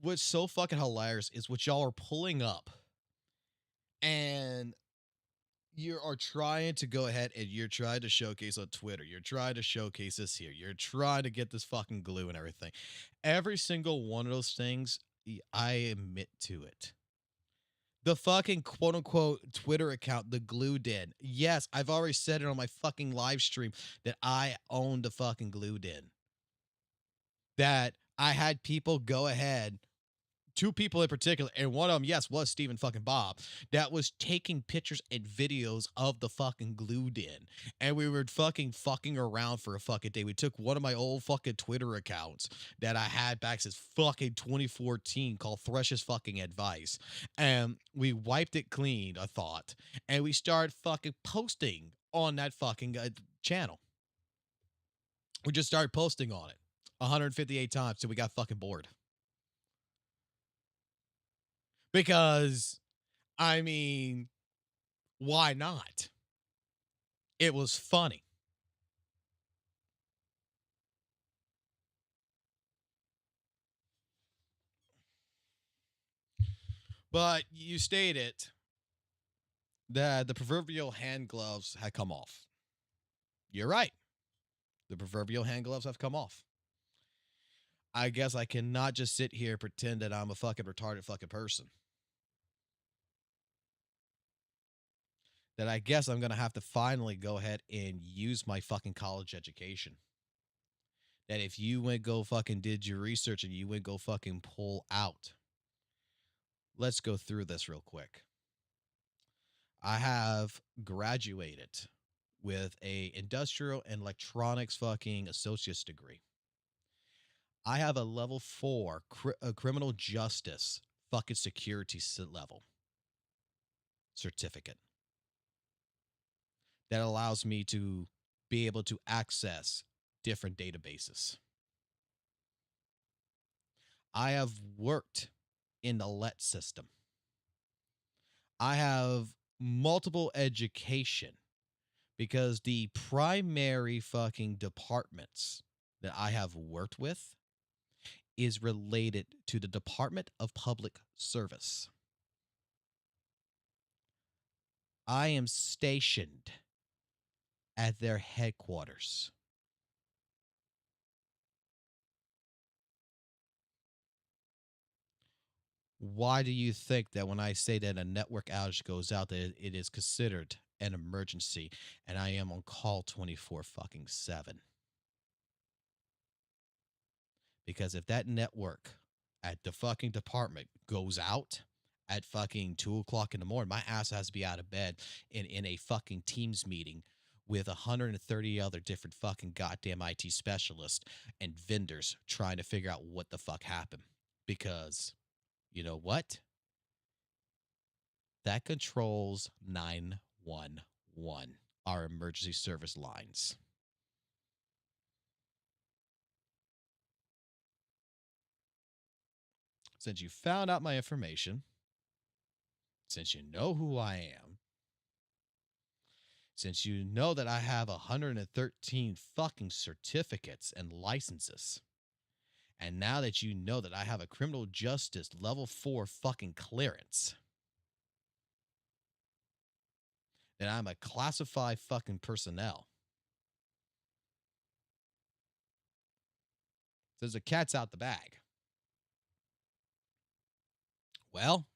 what's so fucking hilarious is what y'all are pulling up, and you are trying to go ahead and you're trying to showcase on Twitter. You're trying to showcase this here. You're trying to get this fucking glue and everything. Every single one of those things, I admit to it. The fucking quote unquote Twitter account, the Glue Den. Yes, I've already said it on my fucking live stream that I own the fucking Glue Den. That I had people go ahead, 2 people in particular, and one of them, yes, was Stephen fucking Bob, that was taking pictures and videos of the fucking Glue Den. And we were fucking around for a fucking day. We took one of my old fucking Twitter accounts that I had back since fucking 2014 called Thresh's fucking Advice. And we wiped it clean, I thought. And we started fucking posting on that fucking channel. We just started posting on it 158 times till we got fucking bored. Because, I mean, why not? It was funny. But you stated that the proverbial hand gloves had come off. You're right. The proverbial hand gloves have come off. I guess I cannot just sit here and pretend that I'm a fucking retarded fucking person. That I guess I'm going to have to finally go ahead and use my fucking college education. That if you went go fucking did your research and you went go fucking pull out. Let's go through this real quick. I have graduated with a industrial and electronics fucking associate's degree. I have a level 4 criminal justice fucking security level certificate that allows me to be able to access different databases. I have worked in the LET system. I have multiple education because the primary fucking departments that I have worked with is related to the Department of Public Service. I am stationed at their headquarters. Why do you think that when I say that a network outage goes out, that it is considered an emergency and I am on call 24 fucking 7? Because if that network at the fucking department goes out at fucking 2 o'clock in the morning, my ass has to be out of bed in a fucking Teams meeting with 130 other different fucking goddamn IT specialists and vendors trying to figure out what the fuck happened. Because you know what? That controls 911, our emergency service lines. Since you found out my information, since you know who I am, since you know that I have 113 fucking certificates and licenses, and now that you know that I have a criminal justice level 4 fucking clearance, that I'm a classified fucking personnel. Says the cat's out the bag. Well,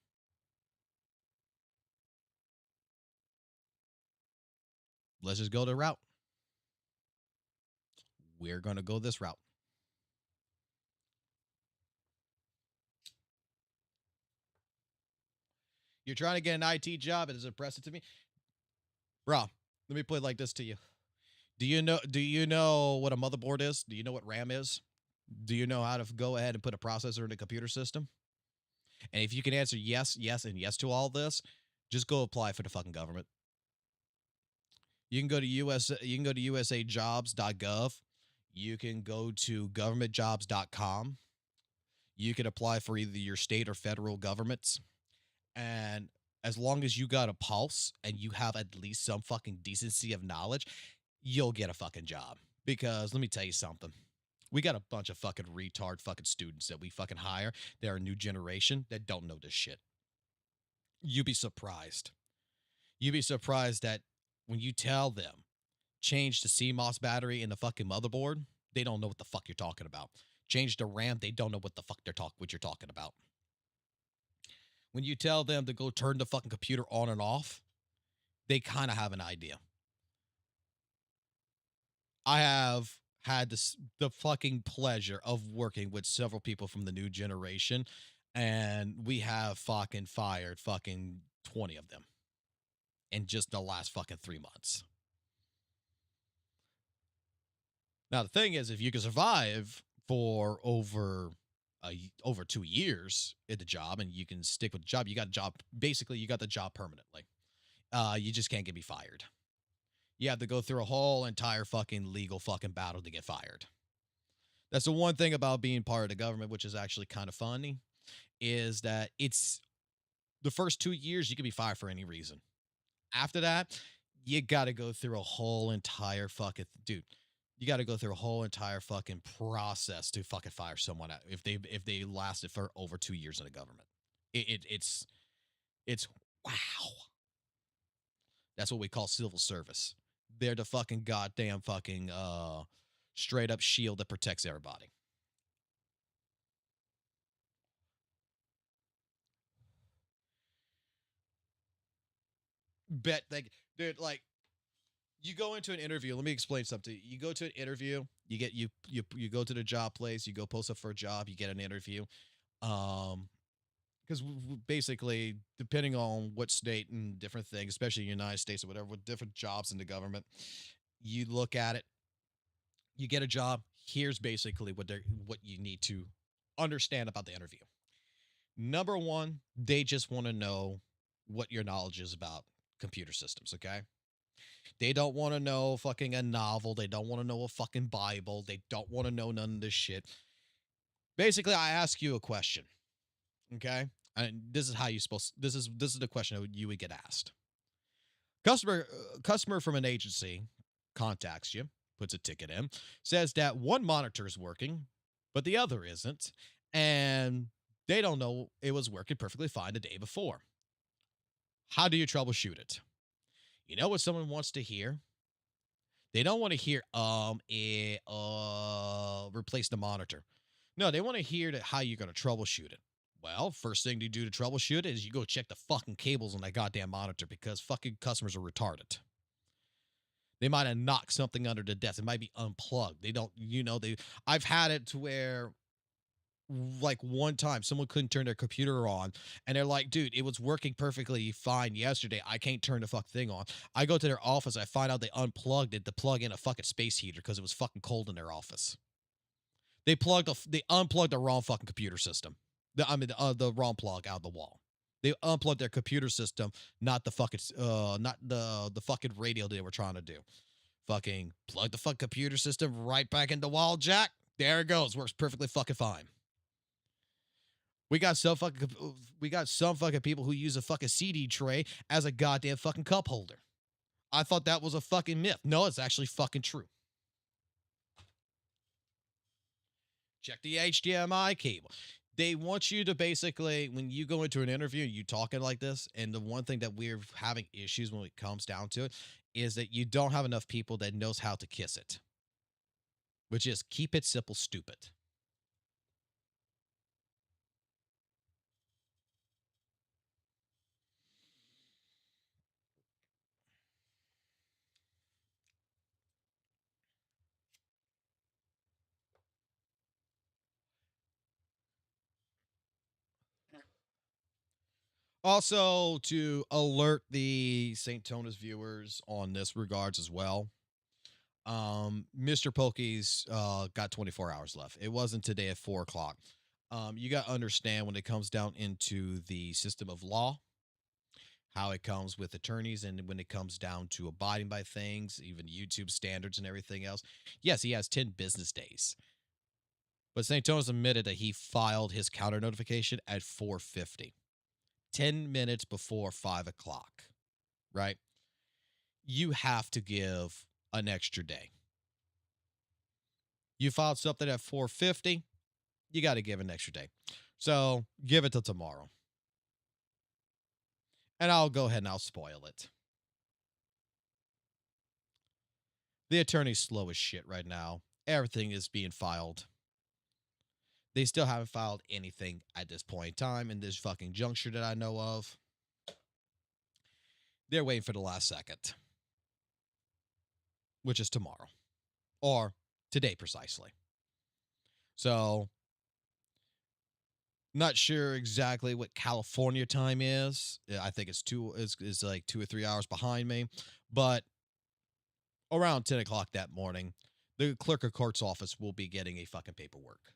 let's just go the route. We're going to go this route. You're trying to get an IT job. It is impressive to me. Bro, let me put it like this to you. Do you know what a motherboard is? Do you know what RAM is? Do you know how to go ahead and put a processor in a computer system? And if you can answer yes, yes, and yes to all this, just go apply for the fucking government. You can go to usajobs.gov. You can go to governmentjobs.com. You can apply for either your state or federal governments. And as long as you got a pulse and you have at least some fucking decency of knowledge, you'll get a fucking job. Because let me tell you something. We got a bunch of fucking retard fucking students that we fucking hire. They're a new generation that don't know this shit. You'd be surprised. You'd be surprised that when you tell them change the CMOS battery in the fucking motherboard, they don't know what the fuck you're talking about. Change the RAM, they don't know what the fuck what you're talking about. When you tell them to go turn the fucking computer on and off, they kind of have an idea. I have had the fucking pleasure of working with several people from the new generation, and we have fucking fired fucking 20 of them in just the last fucking 3 months. Now, the thing is, if you can survive for over 2 years at the job and you can stick with the job, you got a job. Basically, you got the job permanently. You just can't get me fired. You have to go through a whole entire fucking legal fucking battle to get fired. That's the one thing about being part of the government, which is actually kind of funny, is that it's the first 2 years you can be fired for any reason. After that, you got to go through a whole entire fucking dude. You got to go through a whole entire fucking process to fucking fire someone out if they lasted for over 2 years in the government. It's wow. That's what we call civil service. They're the fucking goddamn fucking straight up shield that protects everybody. Bet they, dude, like, you go into an interview. Let me explain something. You go to an interview, you get you go to the job place, you go post up for a job, you get an interview. Because basically, depending on what state and different things, especially in the United States or whatever, with different jobs in the government, you look at it, you get a job. Here's basically what you need to understand about the interview. Number one, they just want to know what your knowledge is about computer systems. Okay. They don't want to know fucking a novel. They don't want to know a fucking Bible. They don't want to know none of this shit. Basically, I ask you a question. Okay. And this is how you supposed. This is the question that you would get asked. Customer from an agency contacts you, puts a ticket in, says that one monitor is working, but the other isn't, and they don't know it was working perfectly fine the day before. How do you troubleshoot it? You know what someone wants to hear? They don't want to hear replace the monitor. No, they want to hear how you're going to troubleshoot it. Well, first thing to do to troubleshoot it is you go check the fucking cables on that goddamn monitor, because fucking customers are retarded. They might have knocked something under the desk. It might be unplugged. They don't, I've had it to where, like, one time someone couldn't turn their computer on, and they're like, dude, it was working perfectly fine yesterday. I can't turn the fuck thing on. I go to their office. I find out they unplugged it to plug in a fucking space heater because it was fucking cold in their office. They unplugged the wrong fucking computer system. The wrong plug out of the wall. They unplugged their computer system, not the fucking not the fucking radio they were trying to do. Fucking plug the fucking computer system right back in the wall jack. There it goes. Works perfectly fucking fine. We got some fucking people who use a fucking CD tray as a goddamn fucking cup holder. I thought that was a fucking myth. No, it's actually fucking true. Check the HDMI cable. They want you to basically, when you go into an interview, you talking like this, and the one thing that we're having issues when it comes down to it is that you don't have enough people that knows how to kiss it, which is keep it simple, stupid. Also, to alert the St. Tonas viewers on this regards as well, Mr. Pokey's got 24 hours left. It wasn't today at 4 o'clock. You got to understand when it comes down into the system of law, how it comes with attorneys, and when it comes down to abiding by things, even YouTube standards and everything else. Yes, he has 10 business days. But St. Tonas admitted that he filed his counter notification at 4:50. 10 minutes before 5 o'clock, right? You have to give an extra day. You filed something at 4:50, you got to give an extra day. So give it till tomorrow. And I'll go ahead and I'll spoil it. The attorney's slow as shit right now. Everything is being filed. They still haven't filed anything at this point in time in this fucking juncture that I know of. They're waiting for the last second, which is tomorrow, or today precisely. So, not sure exactly what California time is. I think it's like 2 or 3 hours behind me, but around 10 o'clock that morning, the clerk of court's office will be getting a fucking paperwork.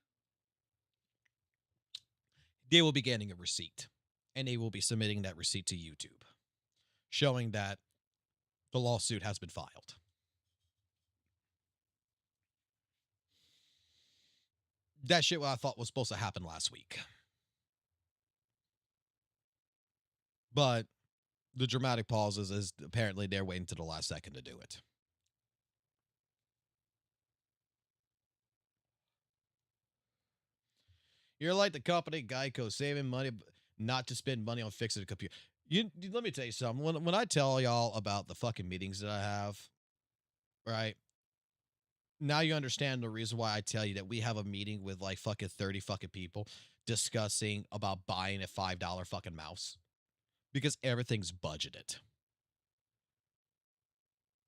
They will be getting a receipt, and they will be submitting that receipt to YouTube, showing that the lawsuit has been filed. That shit what I thought was supposed to happen last week. But the dramatic pause is apparently they're waiting to the last second to do it. You're like the company Geico, saving money not to spend money on fixing the computer. Let me tell you something. When I tell y'all about the fucking meetings that I have, right? Now you understand the reason why I tell you that we have a meeting with like fucking 30 fucking people discussing about buying a $5 fucking mouse because everything's budgeted.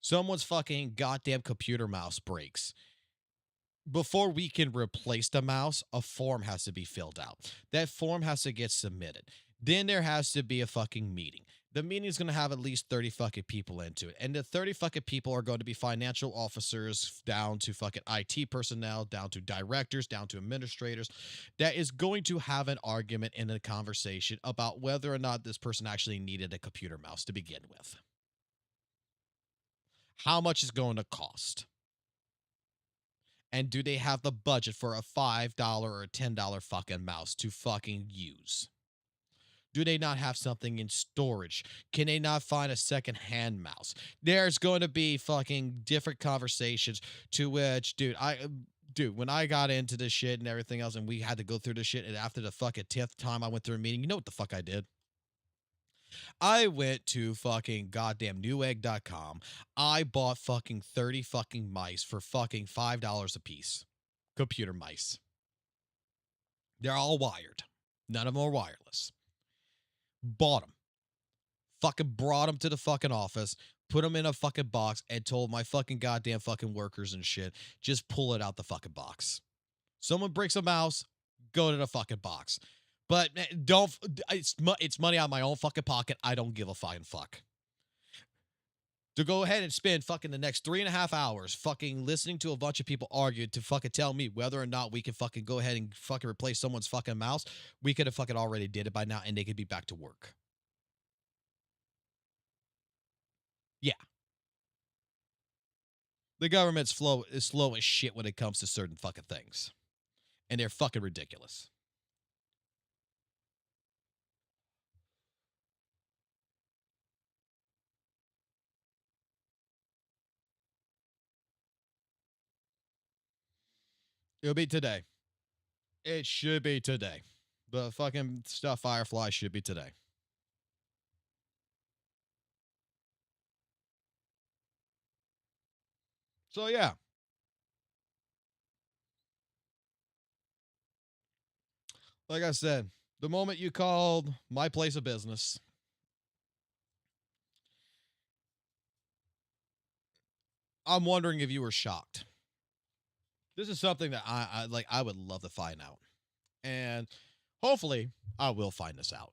Someone's fucking goddamn computer mouse breaks. Before we can replace the mouse, a form has to be filled out. That form has to get submitted. Then there has to be a fucking meeting. The meeting is going to have at least 30 fucking people into it. And the 30 fucking people are going to be financial officers down to fucking IT personnel, down to directors, down to administrators. That is going to have an argument and a conversation about whether or not this person actually needed a computer mouse to begin with. How much is going to cost? And do they have the budget for a $5 or a $10 fucking mouse to fucking use? Do they not have something in storage? Can they not find a second-hand mouse? There's going to be fucking different conversations to which, dude, when I got into this shit and everything else and we had to go through this shit, and after the fucking 10th time I went through a meeting, you know what the fuck I did? I went to fucking goddamn newegg.com. I bought fucking 30 fucking mice for fucking $5 a piece. Computer mice. They're all wired. None of them are wireless. Bought them. Fucking brought them to the fucking office, put them in a fucking box, and told my fucking goddamn fucking workers and shit, just pull it out the fucking box. Someone breaks a mouse, go to the fucking box. But don't, it's money out of my own fucking pocket. I don't give a fucking fuck. To go ahead and spend fucking the next 3.5 hours fucking listening to a bunch of people argue to fucking tell me whether or not we can fucking go ahead and fucking replace someone's fucking mouse, we could have fucking already did it by now and they could be back to work. Yeah. The government's slow as shit when it comes to certain fucking things. And they're fucking ridiculous. It'll be today. It should be today. The fucking stuff Firefly should be today. So yeah. Like I said, the moment you called my place of business, I'm wondering if you were shocked. This is something that I would love to find out. And hopefully I will find this out.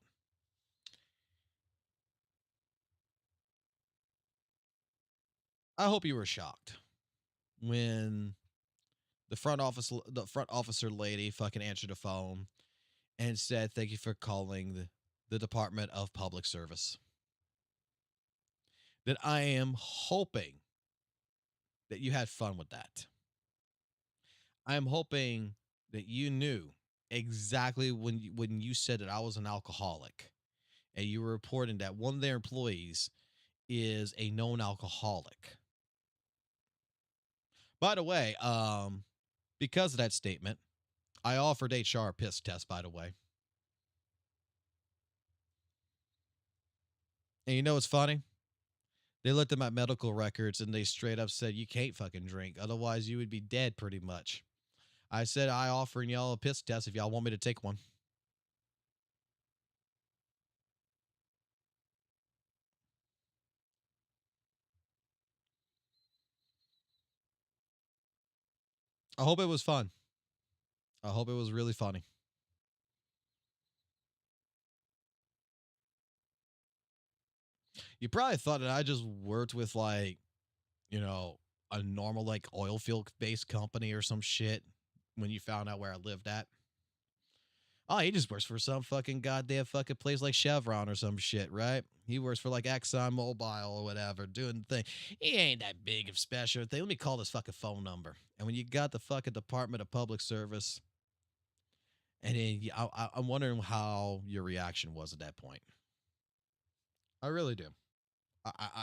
I hope you were shocked when the front officer lady fucking answered the phone and said, "Thank you for calling the Department of Public Service." That I am hoping that you had fun with that. I am hoping that you knew exactly when you said that I was an alcoholic and you were reporting that one of their employees is a known alcoholic. By the way, because of that statement, I offered HR a piss test, by the way. And you know what's funny? They looked at my medical records and they straight up said, you can't fucking drink. Otherwise, you would be dead pretty much. I said, I offering y'all a piss test if y'all want me to take one. I hope it was fun. I hope it was really funny. You probably thought that I just worked with like, you know, a normal like oil field based company or some shit when you found out where I lived at. Oh, he just works for some fucking goddamn fucking place like Chevron or some shit, right? He works for like Exxon Mobil or whatever, doing the thing. He ain't that big of special thing. Let me call this fucking phone number. And when you got the fucking Department of Public Service, and then I'm wondering how your reaction was at that point. I really do.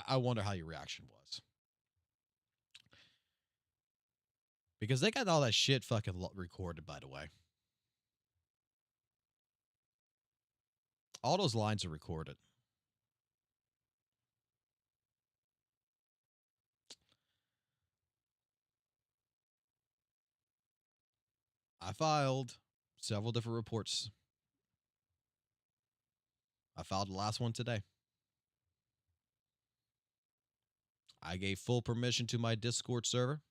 I wonder how your reaction was. Because they got all that shit fucking recorded, by the way. All those lines are recorded. I filed several different reports. I filed the last one today. I gave full permission to my Discord server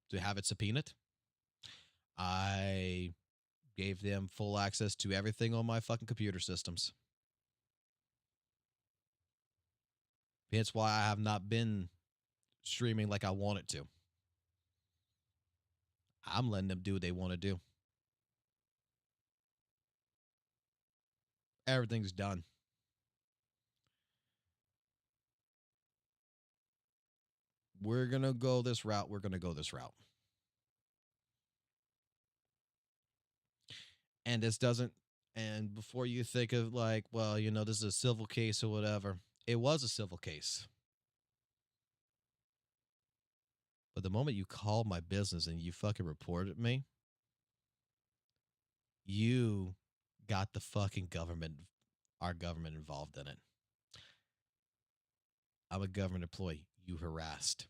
to have it subpoenaed. I gave them full access to everything on my fucking computer systems. Hence why I have not been streaming like I wanted to. I'm letting them do what they want to do. Everything's done. We're going to go this route. We're going to go this route. And this doesn't, and before you think of like, well, you know, this is a civil case or whatever, it was a civil case. But the moment you called my business and you fucking reported me, you got the fucking government, our government involved in it. I'm a government employee. You harassed.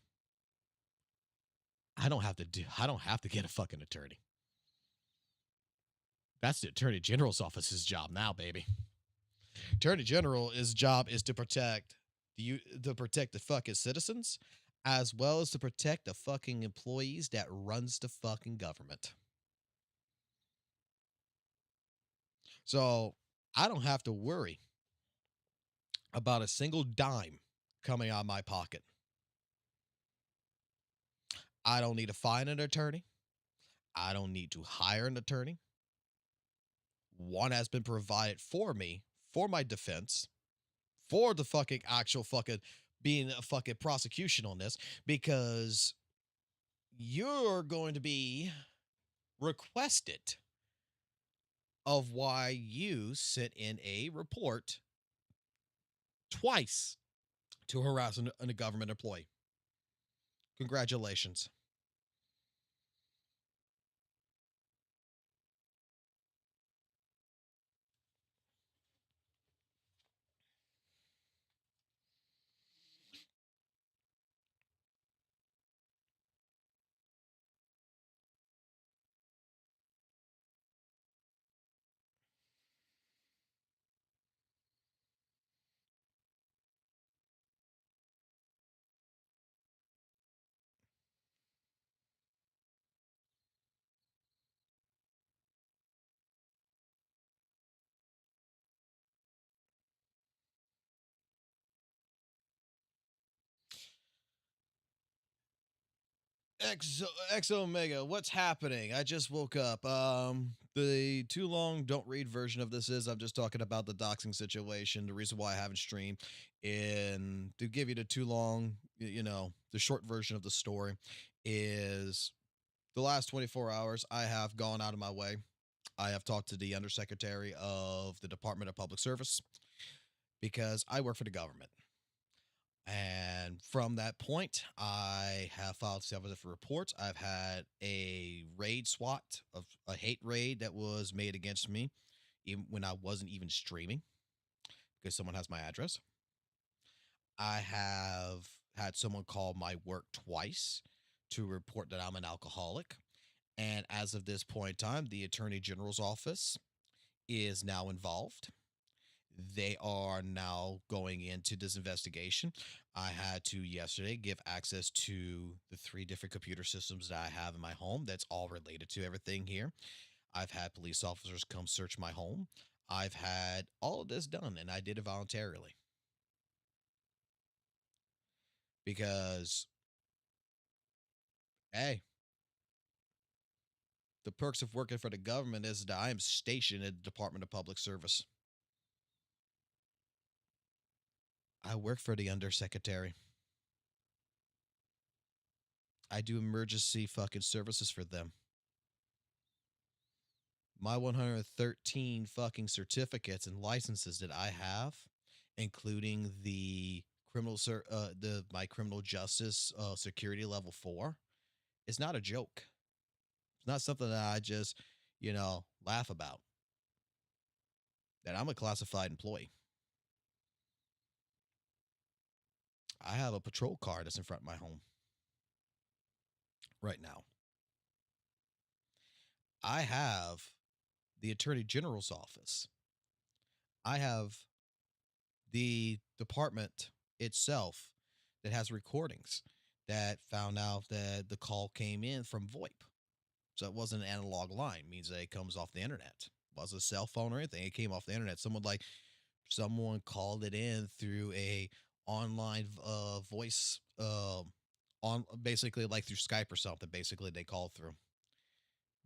I don't have to get a fucking attorney. That's the Attorney General's office's job now, baby. Attorney General's job is to protect the fucking citizens, as well as to protect the fucking employees that runs the fucking government. So I don't have to worry about a single dime coming out of my pocket. I don't need to find an attorney. I don't need to hire an attorney. One has been provided for me, for my defense, for the fucking actual fucking being a fucking prosecution on this, because you're going to be requested of why you sent in a report twice to harass a government employee. Congratulations. X Omega, what's happening? I just woke up. The too long don't read version of this is I'm just talking about the doxing situation. The reason why I haven't streamed, and to give you the too long, you know, the short version of the story is the last 24 hours I have gone out of my way. I have talked to the undersecretary of the Department of Public Service because I work for the government. And from that point, I have filed several different reports. I've had a raid SWAT, of a hate raid that was made against me, even when I wasn't even streaming, because someone has my address. I have had someone call my work twice to report that I'm an alcoholic. And as of this point in time, the Attorney General's office is now involved. They are now going into this investigation. I had to yesterday give access to the 3 different computer systems that I have in my home. That's all related to everything here. I've had police officers come search my home. I've had all of this done, and I did it voluntarily. Because, hey, the perks of working for the government is that I am stationed at the Department of Public Service. I work for the undersecretary. I do emergency fucking services for them. My 113 fucking certificates and licenses that I have, including the my criminal justice security level 4, is not a joke. It's not something that I just, you know, laugh about. That I'm a classified employee. I have a patrol car that's in front of my home right now. I have the Attorney General's office. I have the department itself that has recordings that found out that the call came in from VoIP. So it wasn't an analog line, means that it comes off the internet. It wasn't a cell phone or anything. It came off the internet. Someone called it in through a online voice on basically like through Skype or something. Basically, they called through.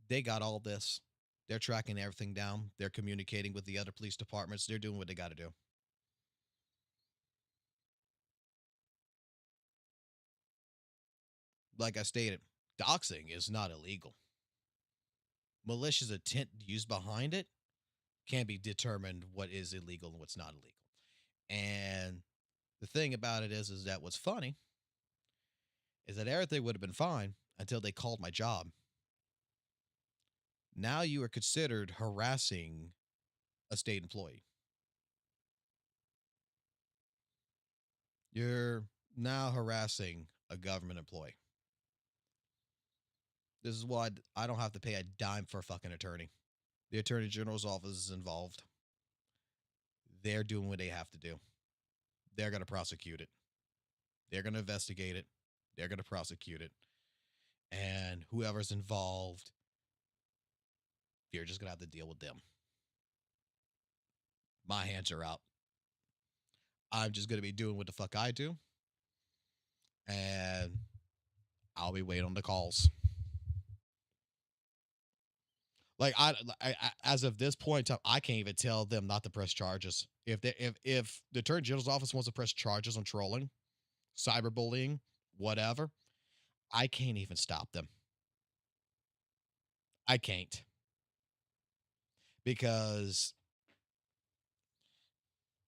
They got all this. They're tracking everything down. They're communicating with the other police departments. They're doing what they got to do. Like I stated, doxing is not illegal. Malicious intent used behind it can be determined what is illegal and what's not illegal. And the thing about it is that what's funny is that everything would have been fine until they called my job. Now you are considered harassing a state employee. You're now harassing a government employee. This is why I don't have to pay a dime for a fucking attorney. The Attorney General's office is involved. They're doing what they have to do. They're going to prosecute it. They're going to investigate it. They're going to prosecute it. And whoever's involved, you're just going to have to deal with them. My hands are out. I'm just going to be doing what the fuck I do. And I'll be waiting on the calls. Like as of this point in time, I can't even tell them not to press charges. If the Attorney General's office wants to press charges on trolling, cyberbullying, whatever, I can't even stop them. I can't. Because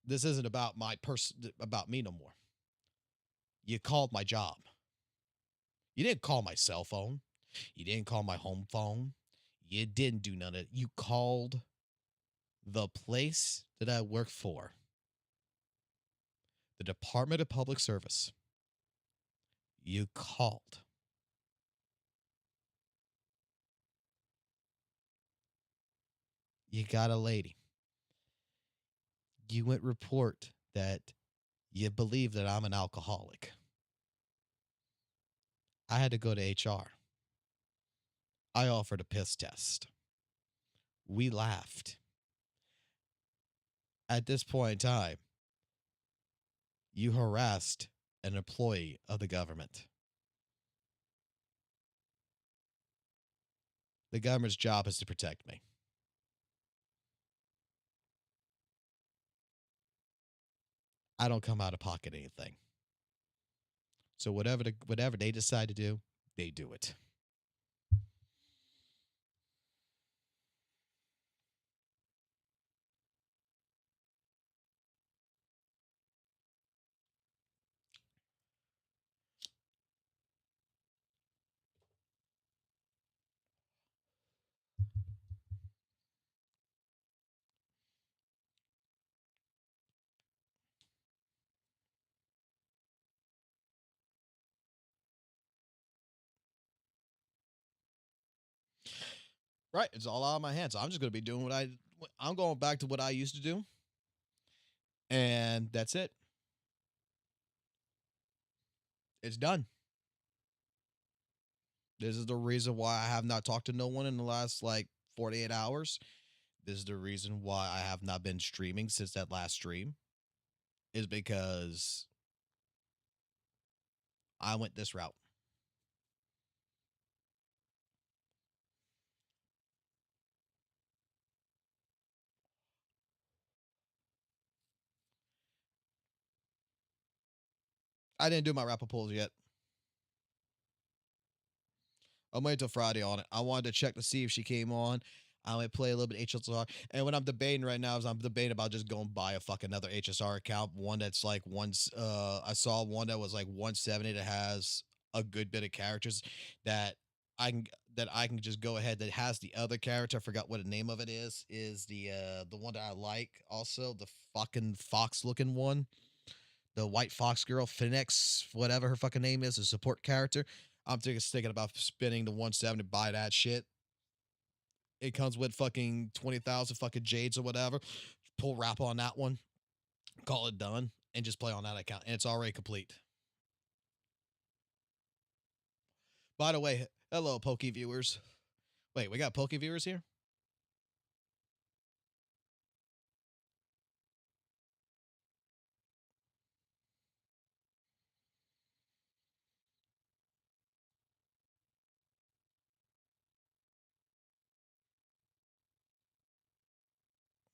this isn't about about me no more. You called my job. You didn't call my cell phone. You didn't call my home phone. You didn't do none of it. You called the place that I work for, the Department of Public Service. You called. You got a lady. You went report that you believe that I'm an alcoholic. I had to go to HR. I offered a piss test. We laughed. At this point in time, you harassed an employee of the government. The government's job is to protect me. I don't come out of pocket anything. So whatever they decide to do, they do it. Right, it's all out of my hands. I'm just going to be doing I'm going back to what I used to do. And that's it. It's done. This is the reason why I have not talked to no one in the last 48 hours. This is the reason why I have not been streaming since that last stream. Is because I went this route. I didn't do my rapper pulls yet. I'm waiting till Friday on it. I wanted to check to see if she came on. I might play a little bit HSR. And what I'm debating right now is I'm debating about just going buy a fucking another HSR account. One that's I saw one that was like 170 that has a good bit of characters that I can just go ahead that has the other character. I forgot what the name of it is the one that I like also, the fucking fox looking one. The white fox girl, Phoenix, whatever her fucking name is, a support character. I'm thinking about spending the 170 to buy that shit. It comes with fucking 20,000 fucking jades or whatever. Pull wrap on that one, call it done, and just play on that account. And it's already complete. By the way, hello, Poke viewers. Wait, we got Poke viewers here?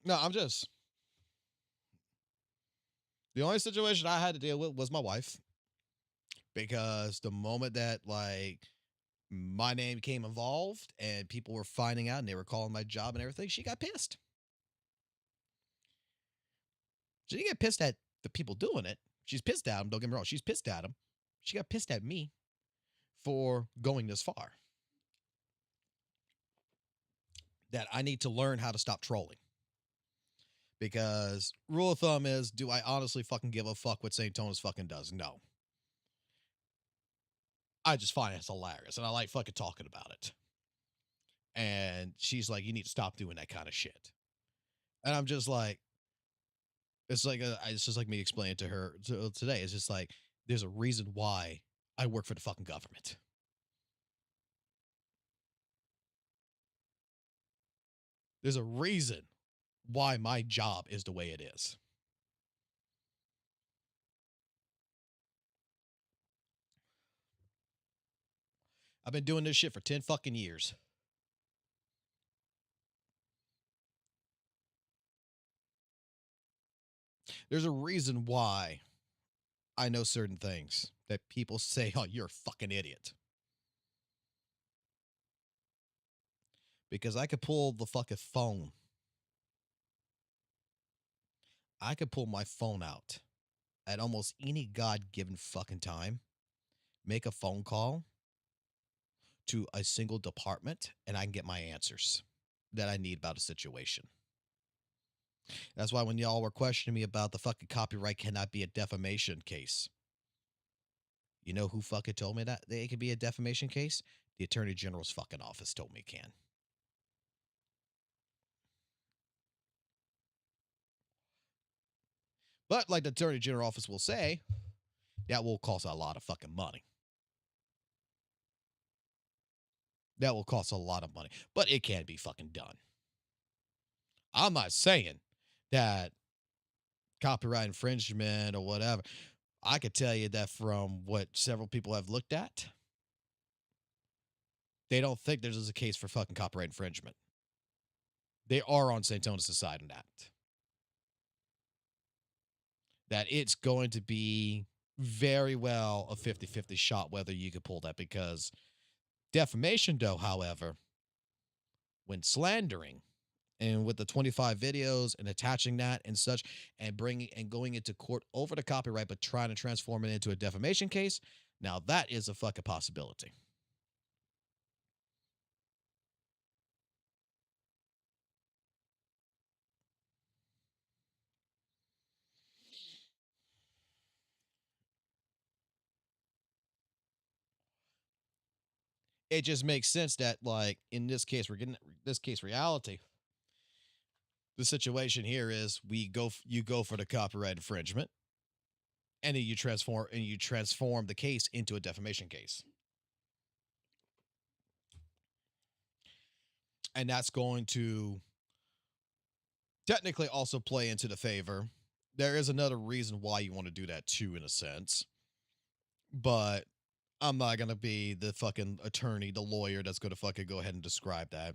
No, I'm just. The only situation I had to deal with was my wife. Because the moment that, like, my name became involved and people were finding out and they were calling my job and everything, she got pissed. She didn't get pissed at the people doing it. She's pissed at them. Don't get me wrong. She's pissed at them. She got pissed at me for going this far. That I need to learn how to stop trolling. Because rule of thumb is, do I honestly fucking give a fuck what St. Tonus fucking does? No. I just find it's hilarious and I like fucking talking about it. And she's like, you need to stop doing that kind of shit. And I'm just like, it's just like me explaining to her today. It's just like, there's a reason why I work for the fucking government. There's a reason why my job is the way it is. I've been doing this shit for 10 fucking years. There's a reason why I know certain things that people say, oh, you're a fucking idiot. Because I could pull the fucking phone. I could pull my phone out at almost any god-given fucking time, make a phone call to a single department, and I can get my answers that I need about a situation. That's why when y'all were questioning me about the fucking copyright cannot be a defamation case, you know who fucking told me that it could be a defamation case? The Attorney General's fucking office told me it can. But like the Attorney General office will say, that will cost a lot of fucking money. That will cost a lot of money, but it can be fucking done. I'm not saying that copyright infringement or whatever. I could tell you that from what several people have looked at, they don't think there's a case for fucking copyright infringement. They are on St. Tonus' side in that. That it's going to be very well a 50-50 shot whether you could pull that, because defamation, though, however, when slandering and with the 25 videos and attaching that and such and bringing and going into court over the copyright but trying to transform it into a defamation case, now that is a fucking possibility. It just makes sense that, like, in this case, we're getting this case reality. The situation here is you go for the copyright infringement, and then you transform the case into a defamation case. And that's going to technically also play into the favor. There is another reason why you want to do that too, in a sense. But I'm not going to be the fucking attorney, the lawyer that's going to fucking go ahead and describe that.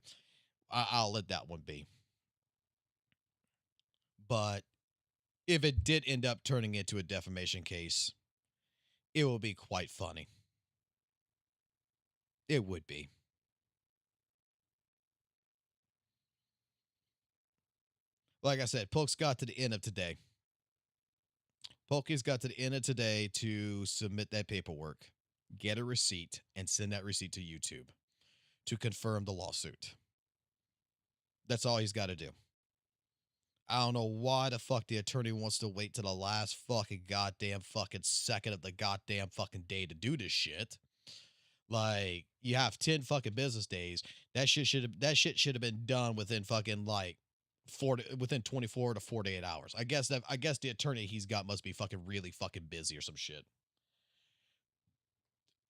I'll let that one be. But if it did end up turning into a defamation case, it will be quite funny. It would be. Like I said, Poke's got to the end of today. Poke's got to the end of today to submit that paperwork, get a receipt, and send that receipt to YouTube to confirm the lawsuit. That's all he's got to do. I don't know why the fuck the attorney wants to wait to the last fucking goddamn fucking second of the goddamn fucking day to do this shit. Like, you have 10 fucking business days. That shit should have been done within fucking like within 24 to 48 hours. I guess the attorney he's got must be fucking really fucking busy or some shit.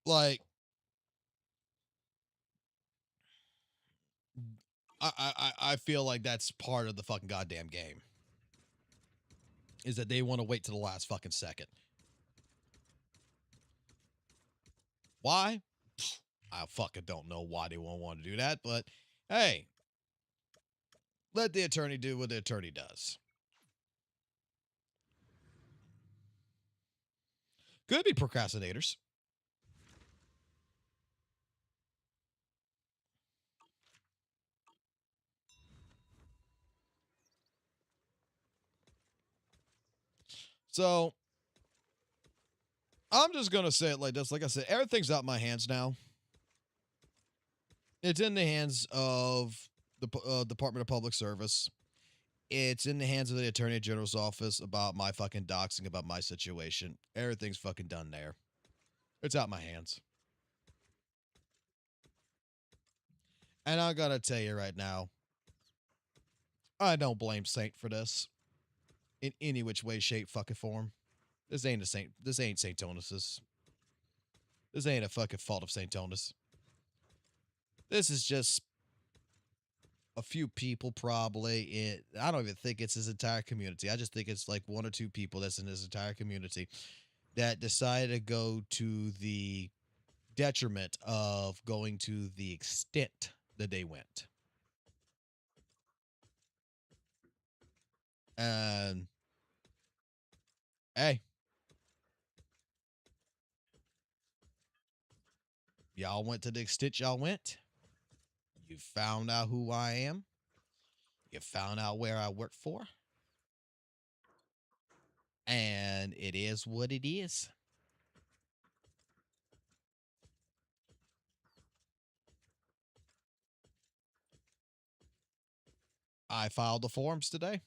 Like, I feel like that's part of the fucking goddamn game. Is that they want to wait to the last fucking second. Why? I fucking don't know why they won't want to do that, but hey, let the attorney do what the attorney does. Could be procrastinators. So, I'm just going to say it like this. Like I said, everything's out of my hands now. It's in the hands of the Department of Public Service. It's in the hands of the Attorney General's office about my fucking doxing, about my situation. Everything's fucking done there. It's out my hands. And I gotta tell you right now, I don't blame Saint for this. In any which way, shape, fucking form. This ain't St. Tonus's. This ain't a fucking fault of St. Tonus. This is just a few people probably. I don't even think it's his entire community. I just think it's like one or two people that's in his entire community that decided to go to the detriment of going to the extent that they went. And hey, y'all went to the extent y'all went. You found out who I am. You found out where I work for. And it is what it is. I filed the forms today.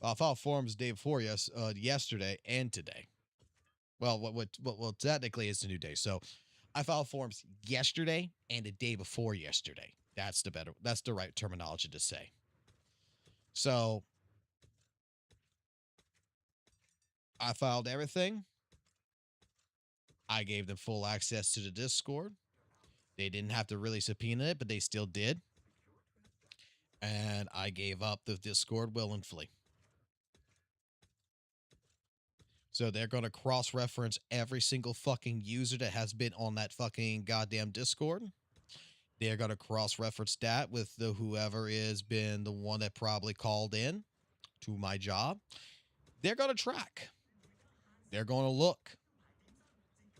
I filed forms the day before yesterday and today. Well, technically it's a new day. So I filed forms yesterday and the day before yesterday. That's the right terminology to say. So I filed everything. I gave them full access to the Discord. They didn't have to really subpoena it, but they still did. And I gave up the Discord willingly. So they're going to cross-reference every single fucking user that has been on that fucking goddamn Discord. They're going to cross-reference that with whoever has been the one that probably called in to my job. They're going to track. They're going to look.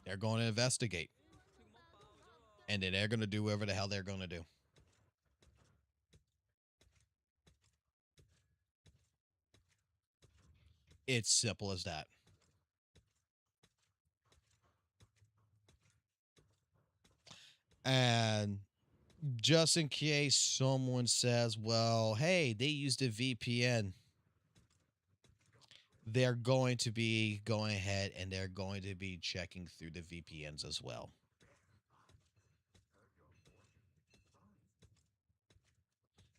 They're going to investigate. And then they're going to do whatever the hell they're going to do. It's simple as that. And just in case someone says, well, hey, they used a VPN, they're going to be going ahead and they're going to be checking through the VPNs as well.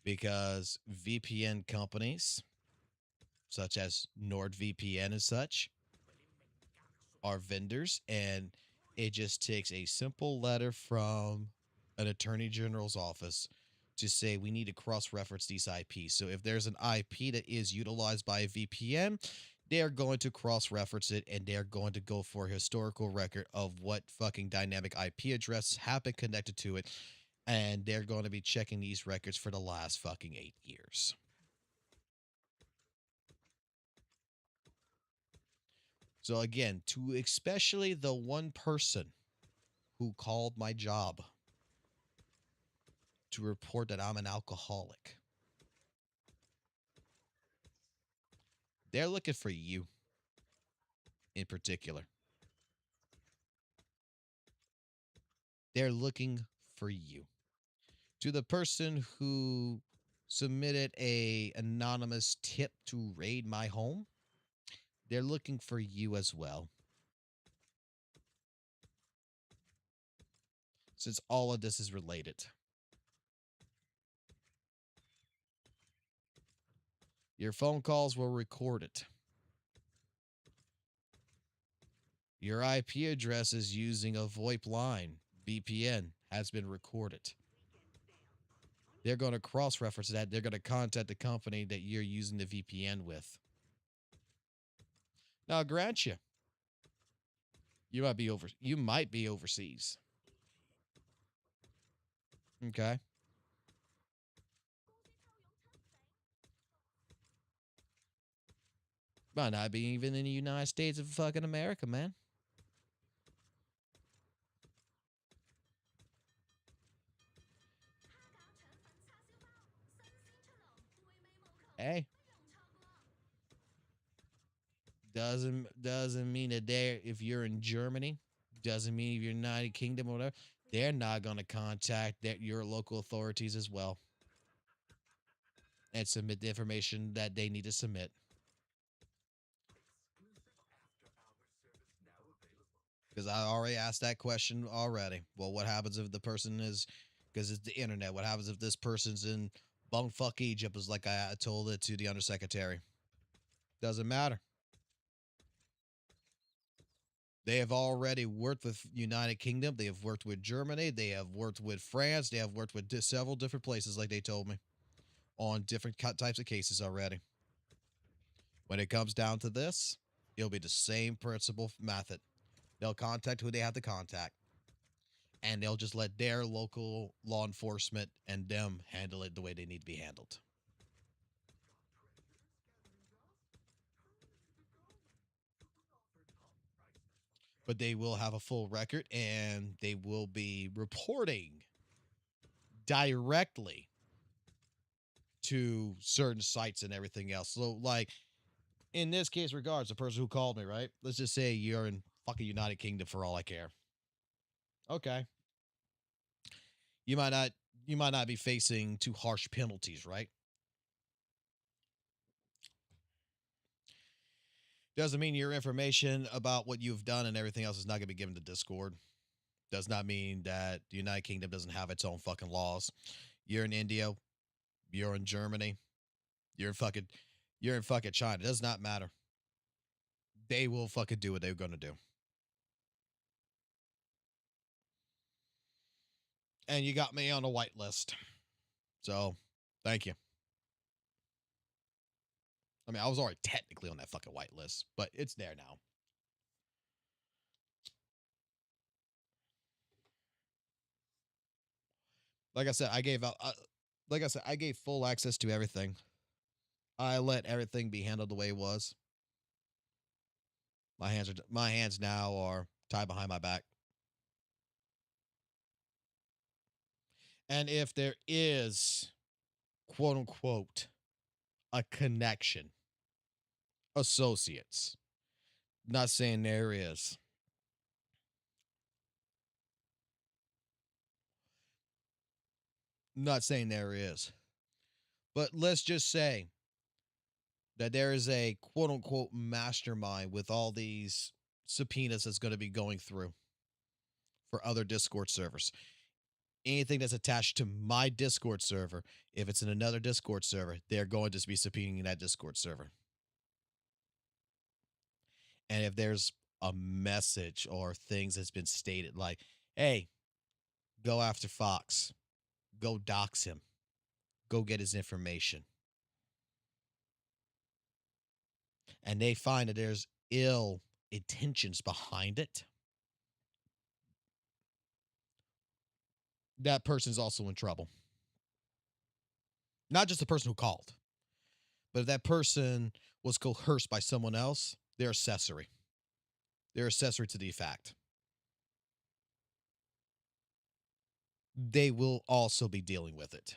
Because VPN companies, such as NordVPN and such, are vendors, and it just takes a simple letter from an attorney general's office to say we need to cross-reference these IPs. So if there's an IP that is utilized by a VPN, they're going to cross-reference it, and they're going to go for a historical record of what fucking dynamic IP addresses have been connected to it, and they're going to be checking these records for the last fucking 8 years. So again, to especially the one person who called my job to report that I'm an alcoholic, they're looking for you in particular. They're looking for you. To the person who submitted a anonymous tip to raid my home, they're looking for you as well. since all of this is related. Your phone calls were recorded. Your IP address is using a VoIP line, VPN, has been recorded. They're going to cross-reference that. They're going to contact the company that you're using the VPN with. Now, I'll grant you, you might be overseas. Okay. Might not be even in the United States of fucking America, man. Hey. Doesn't mean that if you're in Germany, doesn't mean if you're United Kingdom or whatever, they're not going to contact your local authorities as well and submit the information that they need to submit. Because I already asked that question already. Well, what happens if the person is, because it's the internet, what happens if this person's in bumfuck Egypt, is like I told it to the undersecretary. Doesn't matter. They have already worked with United Kingdom. They have worked with Germany. They have worked with France. They have worked with several different places, like they told me, on different types of cases already. When it comes down to this, it'll be the same principle method. They'll contact who they have to contact, and they'll just let their local law enforcement and them handle it the way they need to be handled. But they will have a full record, and they will be reporting directly to certain sites and everything else. So, like, in this case, regards the person who called me, right? Let's just say you're in fucking United Kingdom for all I care. Okay. You might not be facing too harsh penalties, right? Doesn't mean your information about what you've done and everything else is not going to be given to Discord. Does not mean that the United Kingdom doesn't have its own fucking laws. You're in India, you're in Germany, you're in fucking China. It does not matter. They will fucking do what they're going to do. And you got me on a whitelist. So, thank you. I mean, I was already technically on that fucking whitelist, but it's there now. Like I said, I gave full access to everything. I let everything be handled the way it was. My hands now are tied behind my back. And if there is, quote unquote, a connection, associates, not saying there is. Not saying there is. But let's just say that there is a quote unquote mastermind with all these subpoenas that's going to be going through for other Discord servers. Anything that's attached to my Discord server, if it's in another Discord server, they're going to be subpoenaing that Discord server. And if there's a message or things that's been stated like, hey, go after Fox, go dox him, go get his information, and they find that there's ill intentions behind it, that person's also in trouble. Not just the person who called, but if that person was coerced by someone else, they're accessory. They're accessory to the fact. They will also be dealing with it.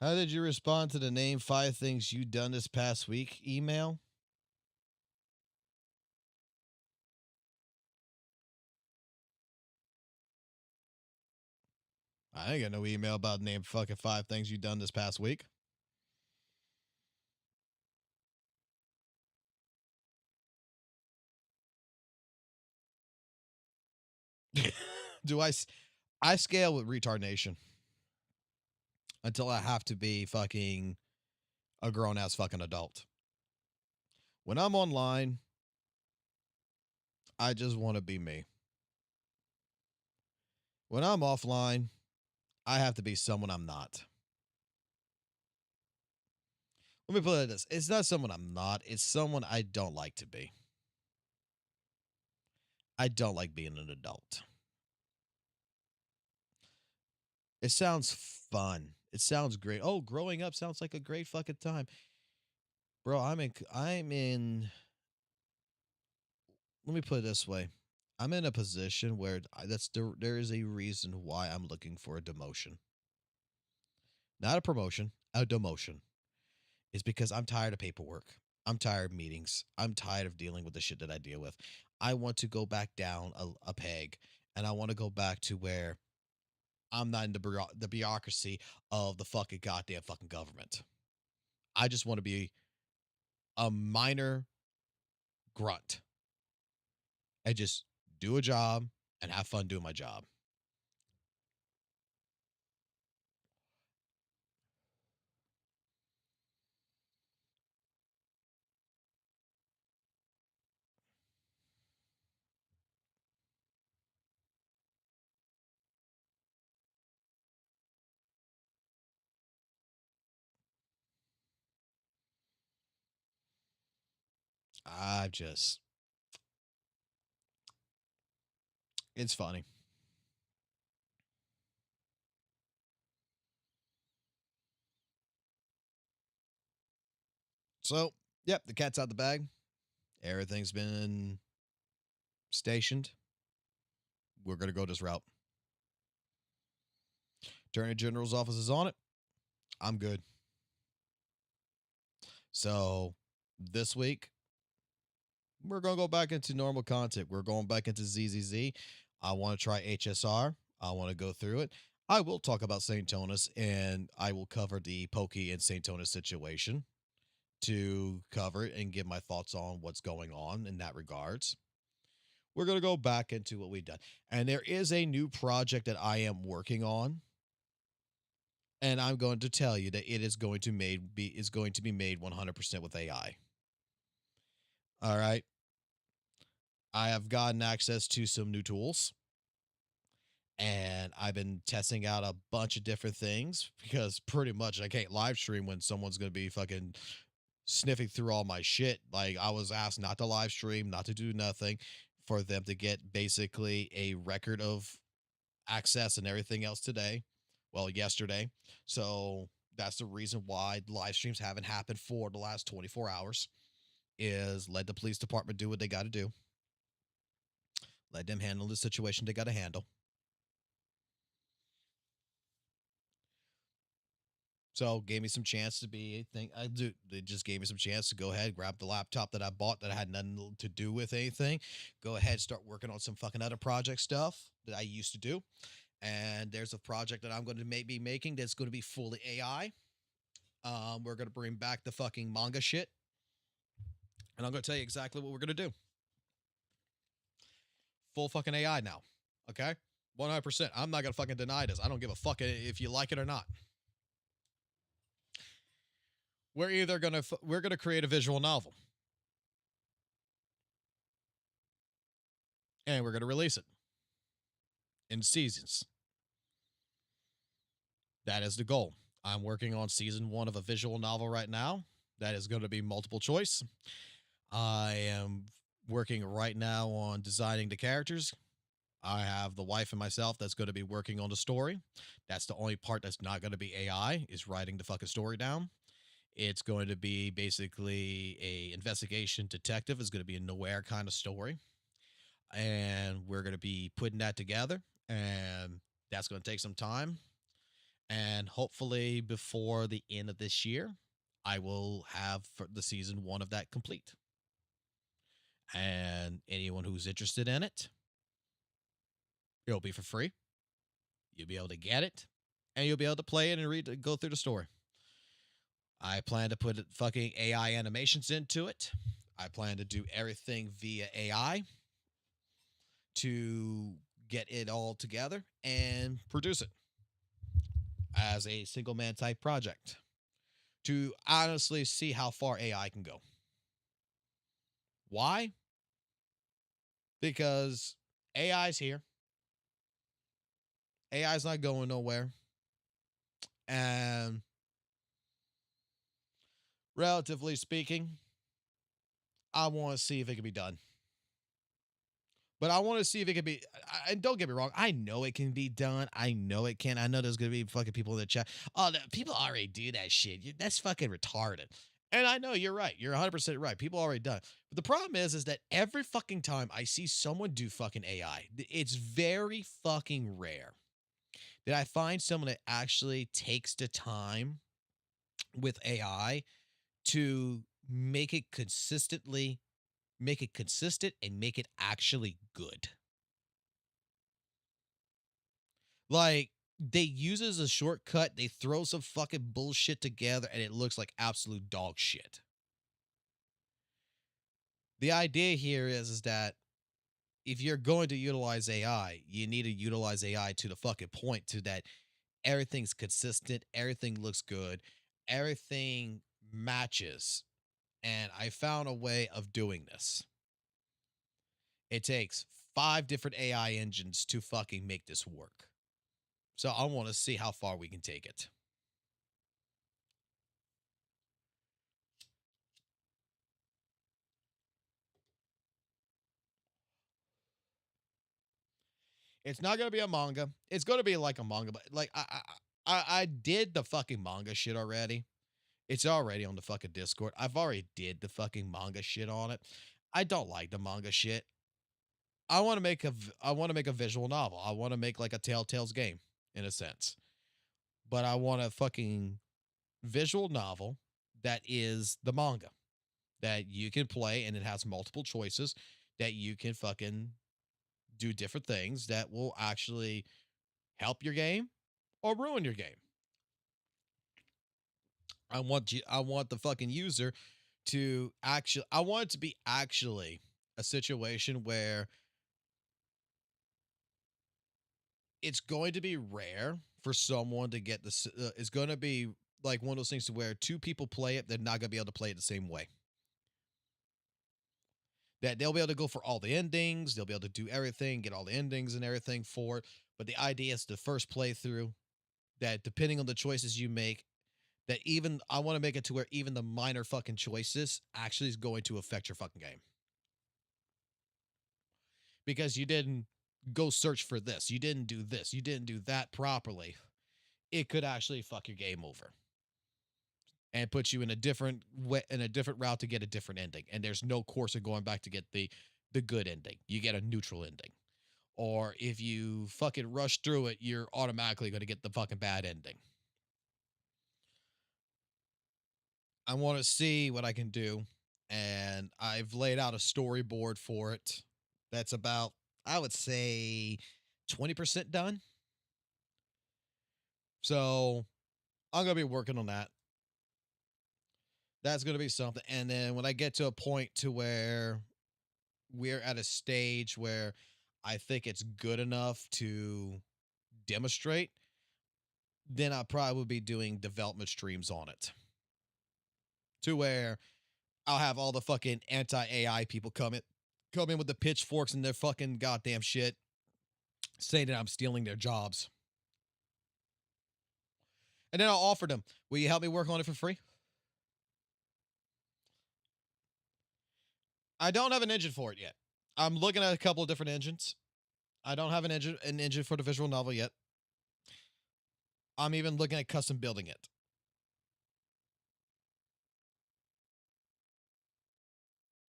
How did you respond to the name 5 things you done this past week email? I ain't got no email about name fucking 5 things you done this past week. Do I scale with retard nation until I have to be fucking a grown ass fucking adult. When I'm online, I just want to be me. When I'm offline, I have to be someone I'm not. Let me put it like this. It's not someone I'm not, it's someone I don't like to be. I don't like being an adult. It sounds fun. It sounds great. Oh, growing up sounds like a great fucking time. Bro, I'm in let me put it this way. I'm in a position where there is a reason why I'm looking for a demotion. Not a promotion, a demotion. It's because I'm tired of paperwork. I'm tired of meetings. I'm tired of dealing with the shit that I deal with. I want to go back down a peg, and I want to go back to where I'm not in the bureaucracy of the fucking goddamn fucking government. I just want to be a minor grunt and just do a job and have fun doing my job. I just, it's funny. So, yep, the cat's out the bag. Everything's been stationed. We're going to go this route. Attorney General's office is on it. I'm good. So, this week, we're going to go back into normal content. We're going back into ZZZ. I want to try HSR. I want to go through it. I will talk about St. Tonis, and I will cover the Pokey and St. Tonis situation to cover it and give my thoughts on what's going on in that regards. We're going to go back into what we've done. And there is a new project that I am working on. And I'm going to tell you that it is going to be made 100% with AI. All right. I have gotten access to some new tools, and I've been testing out a bunch of different things because pretty much I can't live stream when someone's going to be fucking sniffing through all my shit. Like, I was asked not to live stream, not to do nothing, for them to get basically a record of access and everything else today. Well, yesterday. So that's the reason why live streams haven't happened for the last 24 hours, is let the police department do what they got to do. Let them handle the situation they got to handle. So gave me some chance to be a thing. They just gave me some chance to go ahead, grab the laptop that I bought that I had nothing to do with anything. Go ahead, start working on some fucking other project stuff that I used to do. And there's a project that I'm going to be making that's going to be fully AI. We're going to bring back the fucking manga shit. And I'm going to tell you exactly what we're going to do. Full fucking AI now. Okay? 100%. I'm not going to fucking deny this. I don't give a fuck if you like it or not. We're going to create a visual novel. And we're going to release it in seasons. That is the goal. I'm working on season 1 of a visual novel right now. That is going to be multiple choice. I am working right now on designing the characters. I have the wife and myself that's going to be working on the story. That's the only part that's not going to be AI, is writing the fucking story down. It's going to be basically a investigation detective. It's going to be a noir kind of story. And we're going to be putting that together. And that's going to take some time. And hopefully before the end of this year, I will have the season 1 of that complete. And anyone who's interested in it, it'll be for free. You'll be able to get it, and you'll be able to play it and go through the story. I plan to put fucking AI animations into it. I plan to do everything via AI to get it all together and produce it as a single man type project to honestly see how far AI can go. Why? Because AI's here. AI's not going nowhere. And relatively speaking, I want to see if it can be done. But I want to see if it can be. And don't get me wrong, I know it can be done. I know it can. I know there's gonna be fucking people in the chat. Oh, people already do that shit. That's fucking retarded. And I know you're right. You're 100% right. People already done it. But the problem is that every fucking time I see someone do fucking AI, it's very fucking rare that I find someone that actually takes the time with AI to make it consistent and make it actually good. Like, they use it as a shortcut, they throw some fucking bullshit together, and it looks like absolute dog shit. The idea here is that if you're going to utilize AI, you need to utilize AI to the fucking point to that everything's consistent, everything looks good, everything matches. And I found a way of doing this. It takes 5 different AI engines to fucking make this work. So I want to see how far we can take it. It's not gonna be a manga. It's gonna be like a manga, but like I did the fucking manga shit already. It's already on the fucking Discord. I've already did the fucking manga shit on it. I don't like the manga shit. I want to make a visual novel. I want to make like a Telltale's game in a sense. But I want a fucking visual novel that is the manga that you can play and it has multiple choices that you can fucking do different things that will actually help your game or ruin your game. I want the fucking user to actually I want it to be actually a situation where it's going to be rare for someone to get this it's going to be like one of those things to where 2 people play it, they're not going to be able to play it the same way. That they'll be able to go for all the endings, they'll be able to do everything, get all the endings and everything for it. But the idea is the first playthrough that depending on the choices you make, that even I want to make it to where even the minor fucking choices actually is going to affect your fucking game. Because you didn't go search for this, you didn't do this, you didn't do that properly. It could actually fuck your game over and put you in a different way, in a different route to get a different ending. And there's no course of going back to get the good ending. You get a neutral ending. Or if you fucking rush through it, you're automatically going to get the fucking bad ending. I want to see what I can do. And I've laid out a storyboard for it that's about, I would say, 20% done. So I'm going to be working on that. That's going to be something. And then when I get to a point to where we're at a stage where I think it's good enough to demonstrate, then I probably will be doing development streams on it. To where I'll have all the fucking anti-AI people come in with the pitchforks and their fucking goddamn shit, saying that I'm stealing their jobs. And then I'll offer them, will you help me work on it for free? I don't have an engine for it yet. I'm looking at a couple of different engines. I don't have an engine for the visual novel yet. I'm even looking at custom building it.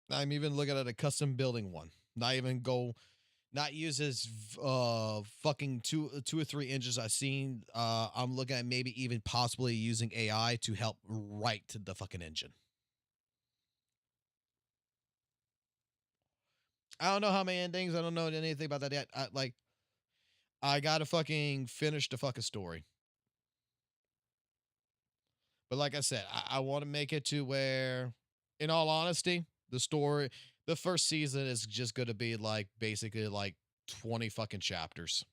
I'm even looking at a custom building one. Not use as fucking two or 3 engines I've seen. I'm looking at maybe even possibly using AI to help write the fucking engine. I don't know how many endings. I don't know anything about that yet. I gotta fucking finish the fucking story. But like I said, I want to make it to where, in all honesty, the story, the first season is just going to be like basically like 20 fucking chapters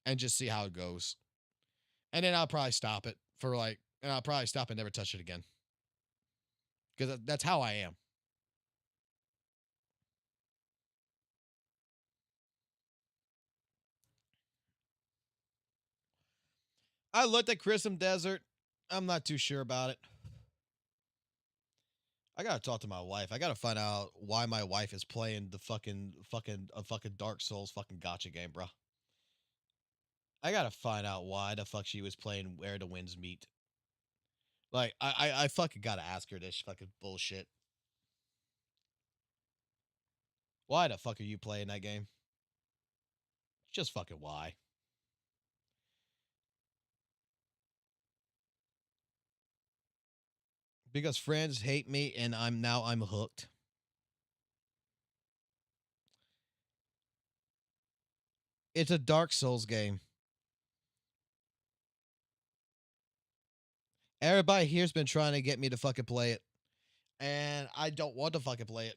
and just see how it goes. And then I'll probably stop it for like, and I'll probably stop and never touch it again. Because that's how I am. I looked at Chrism Desert. I'm not too sure about it. I gotta talk to my wife. I gotta find out why my wife is playing the fucking Dark Souls fucking gotcha game, bro. I gotta find out why the fuck she was playing Where the Winds Meet. Like, I fucking gotta ask her this fucking bullshit. Why the fuck are you playing that game? Just fucking why? Because friends hate me and I'm hooked. It's a Dark Souls game. Everybody here's been trying to get me to fucking play it. And I don't want to fucking play it.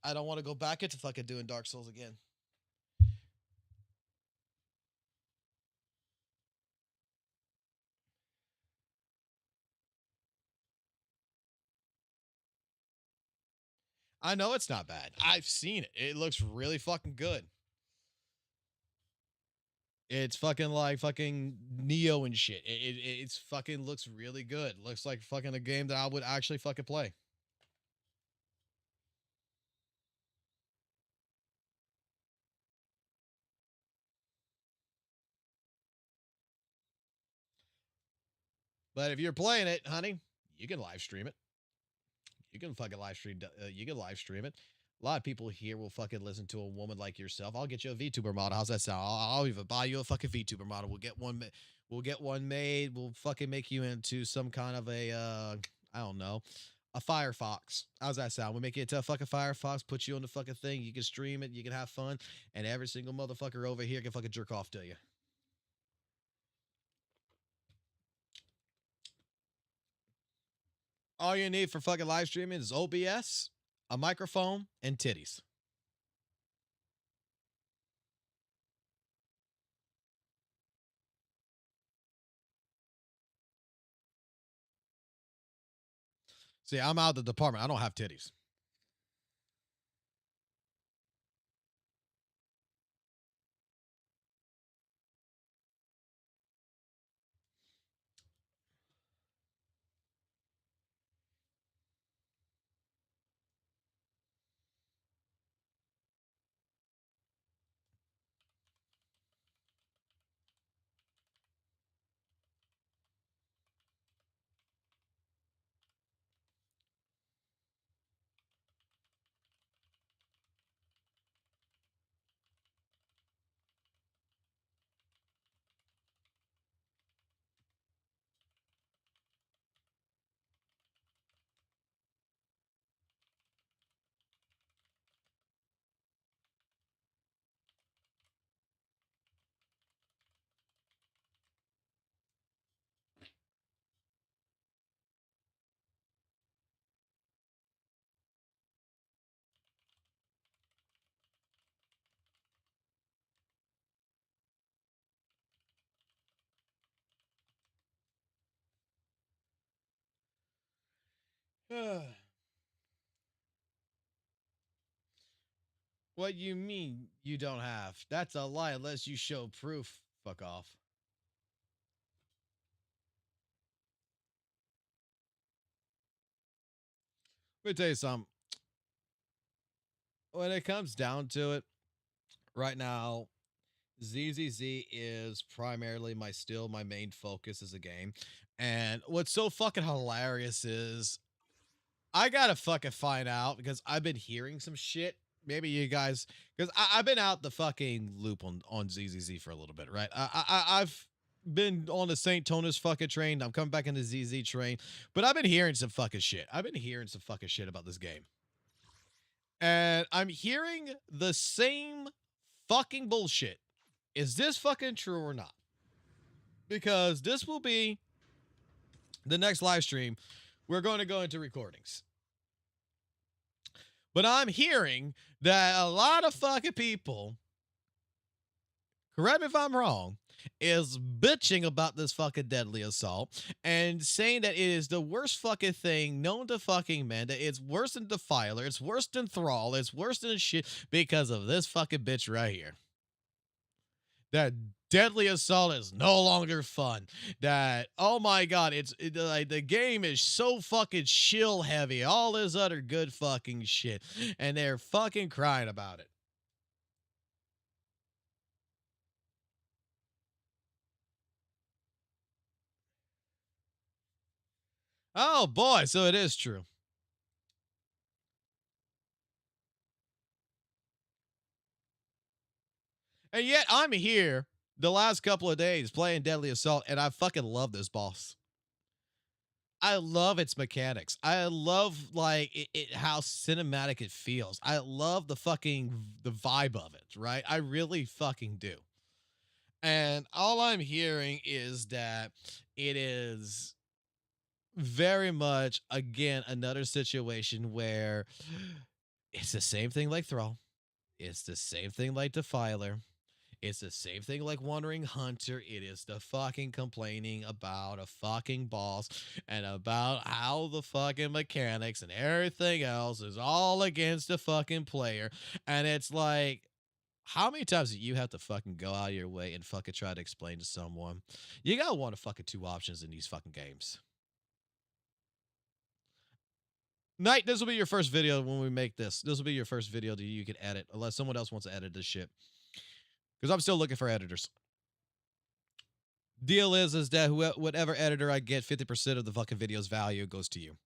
I don't want to go back into fucking doing Dark Souls again. I know it's not bad. I've seen it. It looks really fucking good. It's fucking like fucking Neo and shit. It's fucking looks really good. Looks like fucking a game that I would actually fucking play. But if you're playing it, honey, you can live stream it. You can fucking live stream. You can live stream it. A lot of people here will fucking listen to a woman like yourself. I'll get you a VTuber model. How's that sound? I'll even buy you a fucking VTuber model. We'll get one. We'll get one made. We'll fucking make you into some kind of a I don't know, a Firefox. How's that sound? We'll make you into a fucking Firefox. Put you on the fucking thing. You can stream it. You can have fun, and every single motherfucker over here can fucking jerk off to you. All you need for fucking live streaming is OBS, a microphone, and titties. See, I'm out of the department. I don't have titties. What you mean you don't have? That's a lie unless you show proof. Fuck off. Let me tell you something. When it comes down to it, right now, ZZZ is primarily my main focus as a game. And what's so fucking hilarious is I gotta fucking find out because I've been hearing some shit. Maybe you guys, because I've been out the fucking loop on ZZZ for a little bit, right? I've been on the St. Tonus fucking train. I'm coming back in the ZZ train, but I've been hearing some fucking shit. I've been hearing some fucking shit about this game. And I'm hearing the same fucking bullshit. Is this fucking true or not? Because this will be the next live stream. We're going to go into recordings. But I'm hearing that a lot of fucking people, correct me if I'm wrong, is bitching about this fucking deadly assault and saying that it is the worst fucking thing known to fucking men, that it's worse than Defiler, it's worse than Thrall, it's worse than shit because of this fucking bitch right here. That deadly assault is no longer fun. That, oh my god, like the game is so fucking shill heavy, all this other good fucking shit, and they're fucking crying about it. Oh boy, so it is true. And yet I'm here the last couple of days playing Deadly Assault, and I fucking love this boss. I love its mechanics. I love like how cinematic it feels. I love the vibe of it, right? I really fucking do. And all I'm hearing is that it is very much, again, another situation where it's the same thing like Thrall. It's the same thing like Defiler. It's the same thing like Wandering Hunter. It is the fucking complaining about a fucking boss and about how the fucking mechanics and everything else is all against the fucking player. And it's like, how many times do you have to fucking go out of your way and fucking try to explain to someone? You got one of fucking two options in these fucking games. Knight, this will be your first video when we make this. This will be your first video that you can edit, unless someone else wants to edit this shit. Because I'm still looking for editors. Deal is that whatever editor I get, 50% of the fucking video's value goes to you.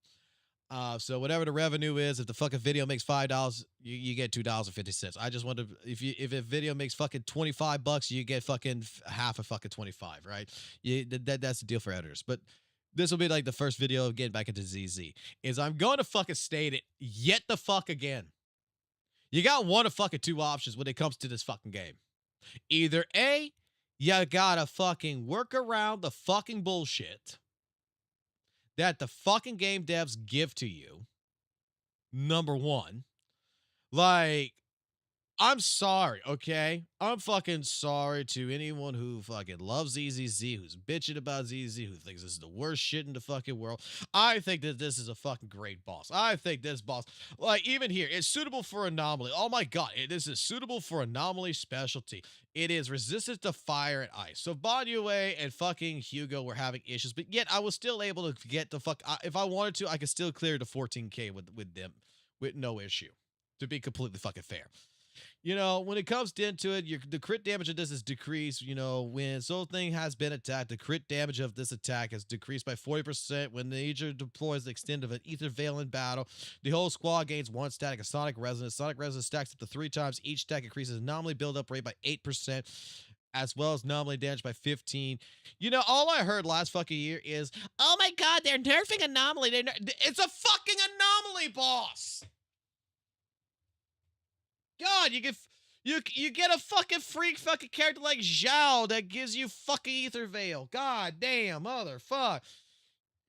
So whatever the revenue is, if the fucking video makes $5, you get $2.50. I just want to, if a video makes fucking $25, you get fucking half of fucking 25, right? That's the deal for editors. But this will be like the first video of getting back into ZZ. Is I'm going to fucking state it yet the fuck again. You got one of fucking two options when it comes to this fucking game. Either A, you gotta fucking work around the fucking bullshit that the fucking game devs give to you. Number one. Like, I'm sorry, okay? I'm fucking sorry to anyone who fucking loves ZZZ, who's bitching about ZZ, who thinks this is the worst shit in the fucking world. I think that this is a fucking great boss. I think this boss, like, even here, it's suitable for Anomaly. Oh my god, this is suitable for Anomaly specialty. It is resistant to fire and ice. So WUWA and fucking Hugo were having issues, but yet I was still able to get the fuck, if I wanted to, I could still clear the 14k with them with no issue, to be completely fucking fair. You know, when it comes into it, the crit damage of this is decreased. You know, when Soul Thing has been attacked, the crit damage of this attack has decreased by 40%. When the Aegir deploys the extent of an Ether Veil in battle, the whole squad gains 1 static of Sonic Resonance. Sonic Resonance stacks up to 3 times. Each stack increases anomaly build-up rate by 8%, as well as anomaly damage by 15. You know, all I heard last fucking year is, oh my god, they're nerfing anomaly. It's a fucking anomaly boss! God, you get a fucking freak fucking character like Zhao that gives you fucking Ether Veil. God damn, motherfuck.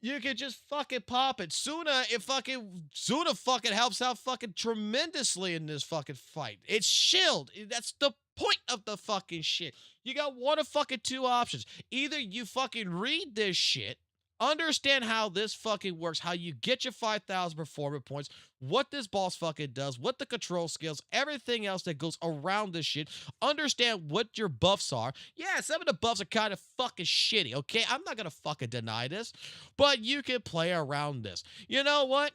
You can just fucking pop it. Suna fucking helps out fucking tremendously in this fucking fight. It's shield. That's the point of the fucking shit. You got one of fucking two options. Either you fucking read this shit, understand how this fucking works, how you get your 5,000 performance points, what this boss fucking does, what the control skills, everything else that goes around this shit. Understand what your buffs are. Yeah, some of the buffs are kind of fucking shitty, okay? I'm not gonna fucking deny this, but you can play around this. You know what?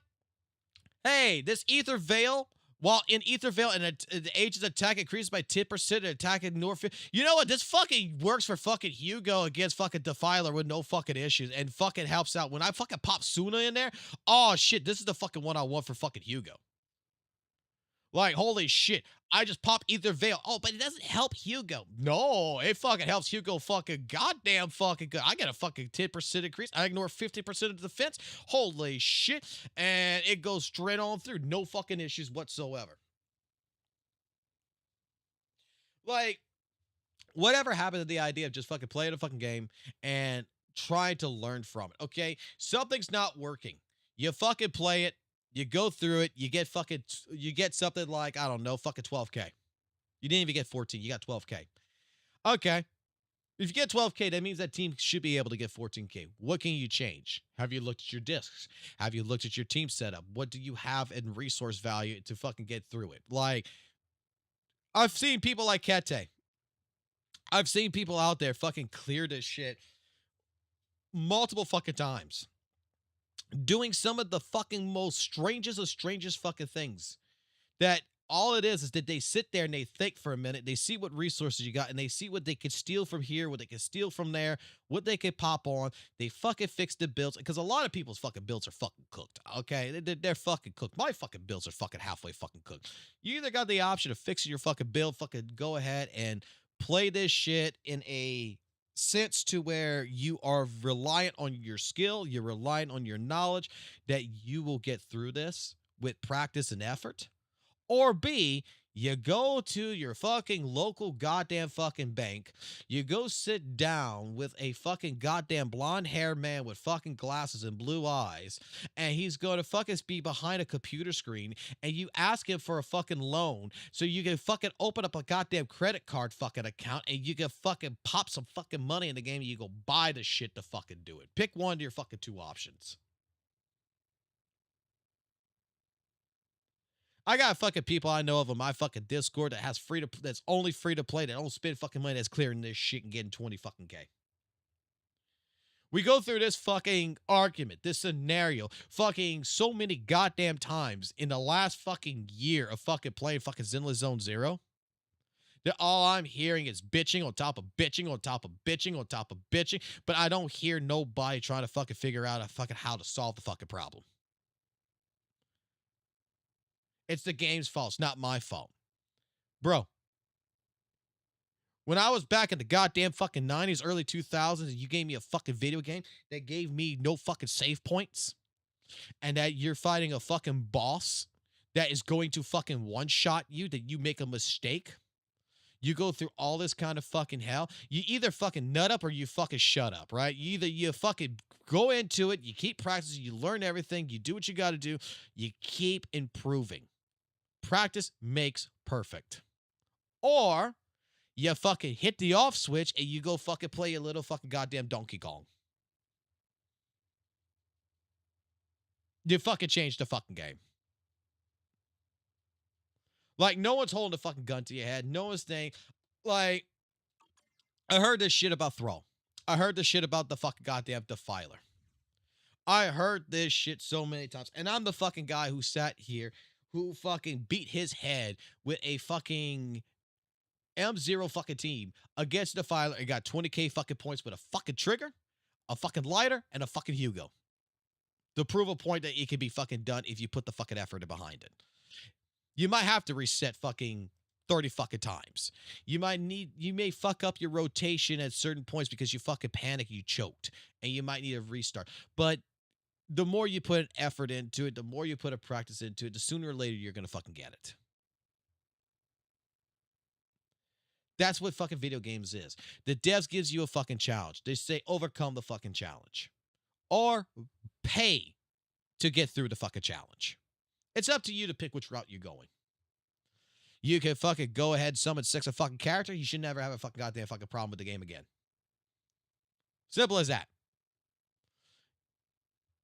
Hey, this Ether Veil, while in Ether Veil and the Aegis attack increases by 10% and attack in North. You know what? This fucking works for fucking Hugo against fucking Defiler with no fucking issues and fucking helps out. When I fucking pop Suna in there, oh shit, this is the fucking one I want for fucking Hugo. Like, holy shit, I just pop either veil. Oh, but it doesn't help Hugo. No, it fucking helps Hugo fucking goddamn fucking good. I get a fucking 10% increase. I ignore 50% of the defense. Holy shit. And it goes straight on through. No fucking issues whatsoever. Like, whatever happened to the idea of just fucking playing a fucking game and trying to learn from it, okay? Something's not working. You fucking play it, you go through it, you get something like, I don't know, fucking 12K. You didn't even get 14, you got 12K. Okay. If you get 12K, that means that team should be able to get 14K. What can you change? Have you looked at your discs? Have you looked at your team setup? What do you have in resource value to fucking get through it? Like, I've seen people like Kete. I've seen people out there fucking clear this shit multiple fucking times. Doing some of the fucking most strangest of strangest fucking things. That all it is that they sit there and they think for a minute. They see what resources you got and they see what they could steal from here, what they could steal from there, what they could pop on. They fucking fix the builds because a lot of people's fucking builds are fucking cooked. Okay, they're fucking cooked. My fucking builds are fucking halfway fucking cooked. You either got the option of fixing your fucking build, fucking go ahead and play this shit in a sense to where you are reliant on your skill, you're reliant on your knowledge that you will get through this with practice and effort. Or B, you go to your fucking local goddamn fucking bank. You go sit down with a fucking goddamn blonde haired man with fucking glasses and blue eyes. And he's going to fucking be behind a computer screen. And you ask him for a fucking loan so you can fucking open up a goddamn credit card fucking account. And you can fucking pop some fucking money in the game. And you go buy the shit to fucking do it. Pick one of your fucking two options. I got fucking people I know of on my fucking Discord that has that's only free to play, that don't spend fucking money, that's clearing this shit and getting 20 fucking K. We go through this fucking argument, this scenario, fucking so many goddamn times in the last fucking year of fucking playing fucking Zenless Zone Zero that all I'm hearing is bitching on top of bitching on top of bitching on top of bitching, but I don't hear nobody trying to fucking figure out how to solve the fucking problem. It's the game's fault. It's not my fault. Bro, when I was back in the goddamn fucking 90s, early 2000s, and you gave me a fucking video game that gave me no fucking save points, and that you're fighting a fucking boss that is going to fucking one-shot you, that you make a mistake, you go through all this kind of fucking hell, you either fucking nut up or you fucking shut up, right? You fucking go into it, you keep practicing, you learn everything, you do what you got to do, you keep improving. Practice makes perfect. Or you fucking hit the off switch and you go fucking play a little fucking goddamn Donkey Kong. You fucking change the fucking game. Like, no one's holding a fucking gun to your head. No one's saying, like, I heard this shit about Throw. I heard this shit about the fucking goddamn Defiler. I heard this shit so many times. And I'm the fucking guy who sat here who fucking beat his head with a fucking M0 fucking team against the Defiler and got 20K fucking points with a fucking trigger, a fucking lighter, and a fucking Hugo. To prove a point that it can be fucking done if you put the fucking effort behind it. You might have to reset fucking 30 fucking times. You may fuck up your rotation at certain points because you fucking panic, you choked, and you might need a restart. But the more you put an effort into it, the more you put a practice into it, the sooner or later you're going to fucking get it. That's what fucking video games is. The devs gives you a fucking challenge. They say overcome the fucking challenge. Or pay to get through the fucking challenge. It's up to you to pick which route you're going. You can fucking go ahead, summon 6 a fucking character. You should never have a fucking goddamn fucking problem with the game again. Simple as that.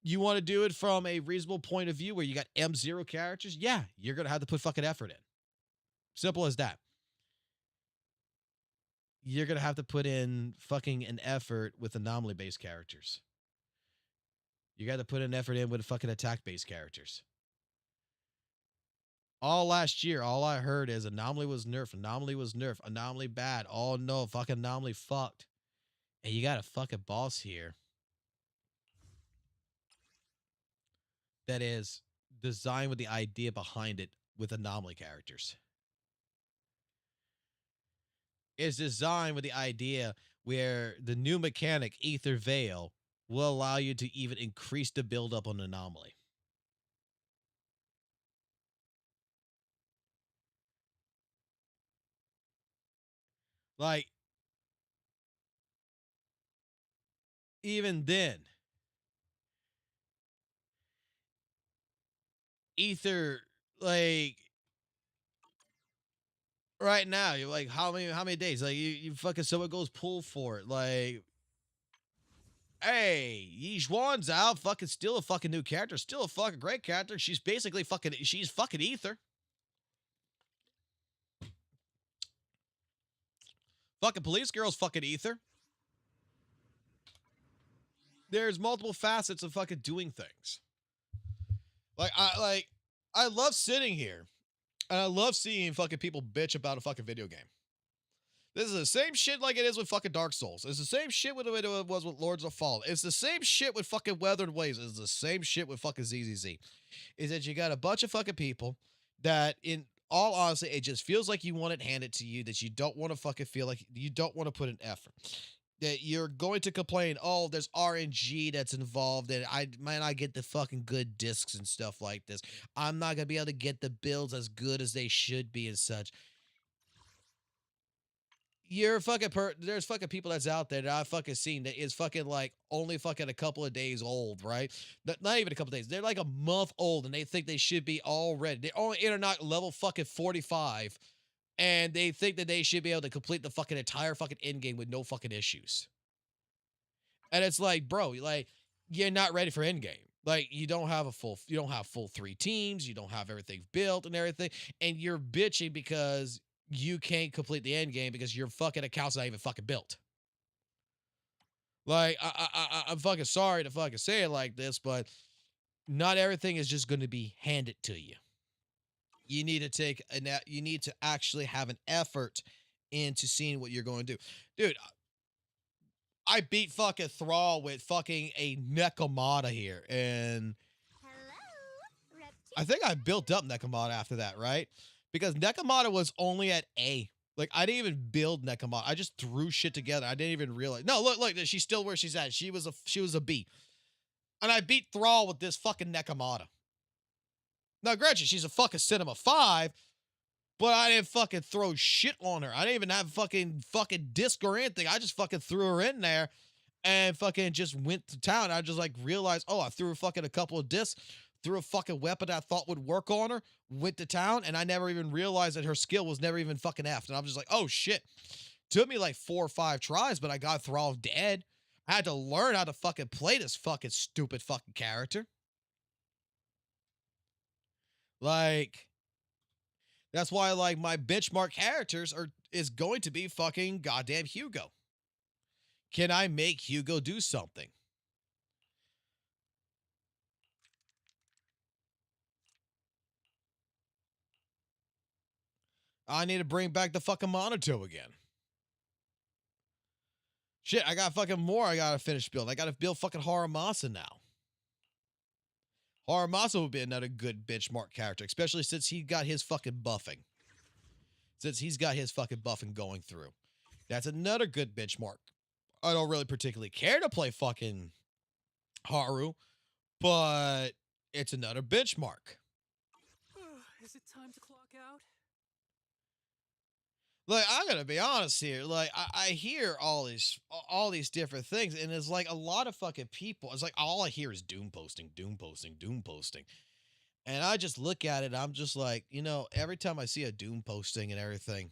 You want to do it from a reasonable point of view where you got M0 characters? Yeah, you're going to have to put fucking effort in. Simple as that. You're going to have to put in fucking an effort with anomaly-based characters. You got to put an effort in with fucking attack-based characters. All last year, all I heard is Anomaly was nerfed, Anomaly was nerfed, Anomaly bad. Oh no, fucking Anomaly fucked. And you got a fucking boss here that is designed with the idea behind it with anomaly characters. It's designed with the idea where the new mechanic, Ether Veil, will allow you to even increase the buildup on anomaly. Like, even then, Ether, like, right now, you're like, how many days? Like, you fucking, someone goes pull for it. Like, hey, Yi Zhuan's out, fucking still a fucking new character, still a fucking great character. She's basically fucking, she's fucking Ether. Fucking Police Girl's fucking Ether. There's multiple facets of fucking doing things. I love sitting here and I love seeing fucking people bitch about a fucking video game. This is the same shit like it is with fucking Dark Souls. It's the same shit with the way it was with Lords of Fallen. It's the same shit with fucking Weathered Ways. It's the same shit with fucking ZZZ. Is that you got a bunch of fucking people that, in all honesty, it just feels like you want it handed to you, that you don't want to fucking feel like you don't want to put an effort. That you're going to complain, oh, there's RNG that's involved, and I might not get the fucking good discs and stuff like this. I'm not gonna be able to get the builds as good as they should be and such. You're fucking there's fucking people that's out there that I've fucking seen that is fucking like only fucking a couple of days old, right? Not even a couple of days. They're like a month old and they think they should be already. They're only internet level fucking 45 and they think that they should be able to complete the fucking entire fucking end game with no fucking issues. And it's like, bro, like, you're not ready for end game. Like, you don't have full 3 teams, you don't have everything built and everything, and you're bitching because you can't complete the end game because your fucking account's not even fucking built. Like, I'm fucking sorry to fucking say it like this, but not everything is just going to be handed to you. You need to actually have an effort into seeing what you're going to do. Dude, I beat fucking Thrall with fucking a Nekomata here, and I think I built up Nekomata after that, right? Because Nekomata was only at A. Like, I didn't even build Nekomata. I just threw shit together. I didn't even realize. No, look, she's still where she's at. She was a B. And I beat Thrall with this fucking Nekomata. Now, granted, she's a fucking Cinema 5, but I didn't fucking throw shit on her. I didn't even have fucking disc or anything. I just fucking threw her in there and fucking just went to town. I just like realized, oh, I threw her fucking a couple of discs, threw a fucking weapon that I thought would work on her, went to town, and I never even realized that her skill was never even fucking F'd. And I'm just like, oh shit. Took me like 4 or 5 tries, but I got Thrall dead. I had to learn how to fucking play this fucking stupid fucking character. Like, that's why, like, my benchmark characters is going to be fucking goddamn Hugo. Can I make Hugo do something? I need to bring back the fucking Monato again. Shit, I got fucking more I gotta finish build. I gotta build fucking Haramasa now. Haramasa would be another good benchmark character, especially since he got his fucking buffing. Since he's got his fucking buffing going through. That's another good benchmark. I don't really particularly care to play fucking Haru, but it's another benchmark. Is it time to clock out? Like, I'm gonna be honest here. Like, I hear all these different things, and it's like a lot of fucking people. It's like all I hear is doom posting, doom posting, doom posting. And I just look at it, I'm just like, you know, every time I see a doom posting and everything,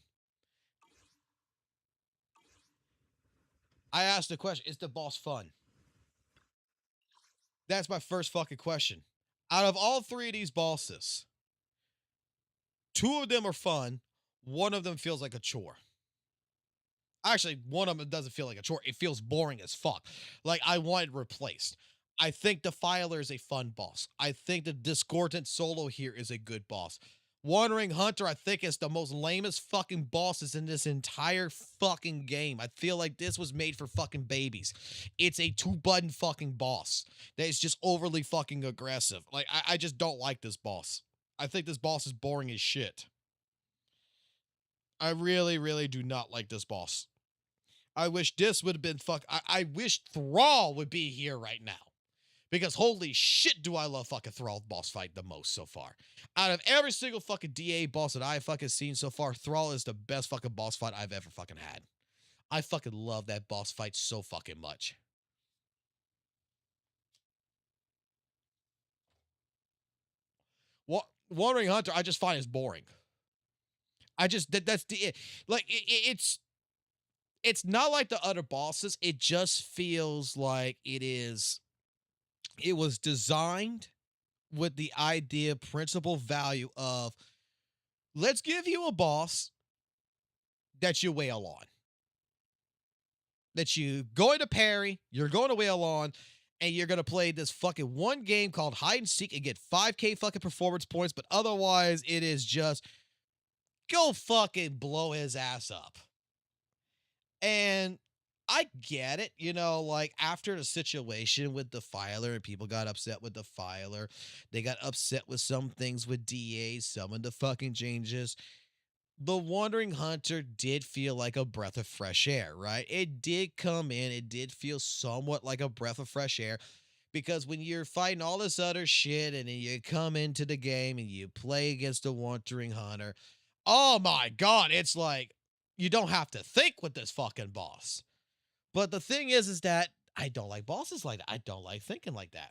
I ask the question, is the boss fun? That's my first fucking question. Out of all 3 of these bosses, 2 of them are fun. 1 of them feels like a chore. Actually, 1 of them doesn't feel like a chore. It feels boring as fuck. Like, I want it replaced. I think Defiler is a fun boss. I think the Discordant Solo here is a good boss. Wandering Hunter, I think, is the most lamest fucking bosses in this entire fucking game. I feel like this was made for fucking babies. It's a 2-button fucking boss that is just overly fucking aggressive. Like, I just don't like this boss. I think this boss is boring as shit. I really, really do not like this boss. I wish this would have been I wish Thrall would be here right now. Because holy shit do I love fucking Thrall boss fight the most so far. Out of every single fucking DA boss that I've fucking seen so far, Thrall is the best fucking boss fight I've ever fucking had. I fucking love that boss fight so fucking much. Wandering Hunter, I just find is boring. That's the like it's not like the other bosses. It just feels like it was designed with the idea, principle, value of let's give you a boss that you wail on. That you're going to parry, you're going to wail on, and you're going to play this fucking one game called hide and seek and get 5k fucking performance points, but otherwise it is just go fucking blow his ass up. And I get it, you know, like after the situation with the filer and people got upset with the filer, they got upset with some things with DA, some of the fucking changes. The Wandering Hunter did feel like a breath of fresh air, right? It did come in, it did feel somewhat like a breath of fresh air because when you're fighting all this other shit and then you come into the game and you play against the Wandering Hunter, oh my God, it's like you don't have to think with this fucking boss. But the thing is that I don't like bosses like that. I don't like thinking like that.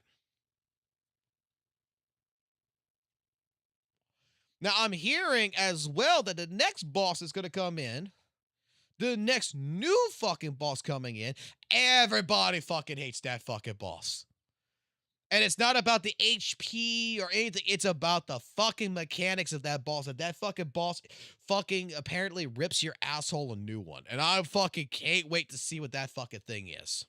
Now, I'm hearing as well that the next boss is going to come in. The next new fucking boss coming in. Everybody fucking hates that fucking boss. And it's not about the HP or anything. It's about the fucking mechanics of that boss. And that fucking boss fucking apparently rips your asshole a new one. And I fucking can't wait to see what that fucking thing is.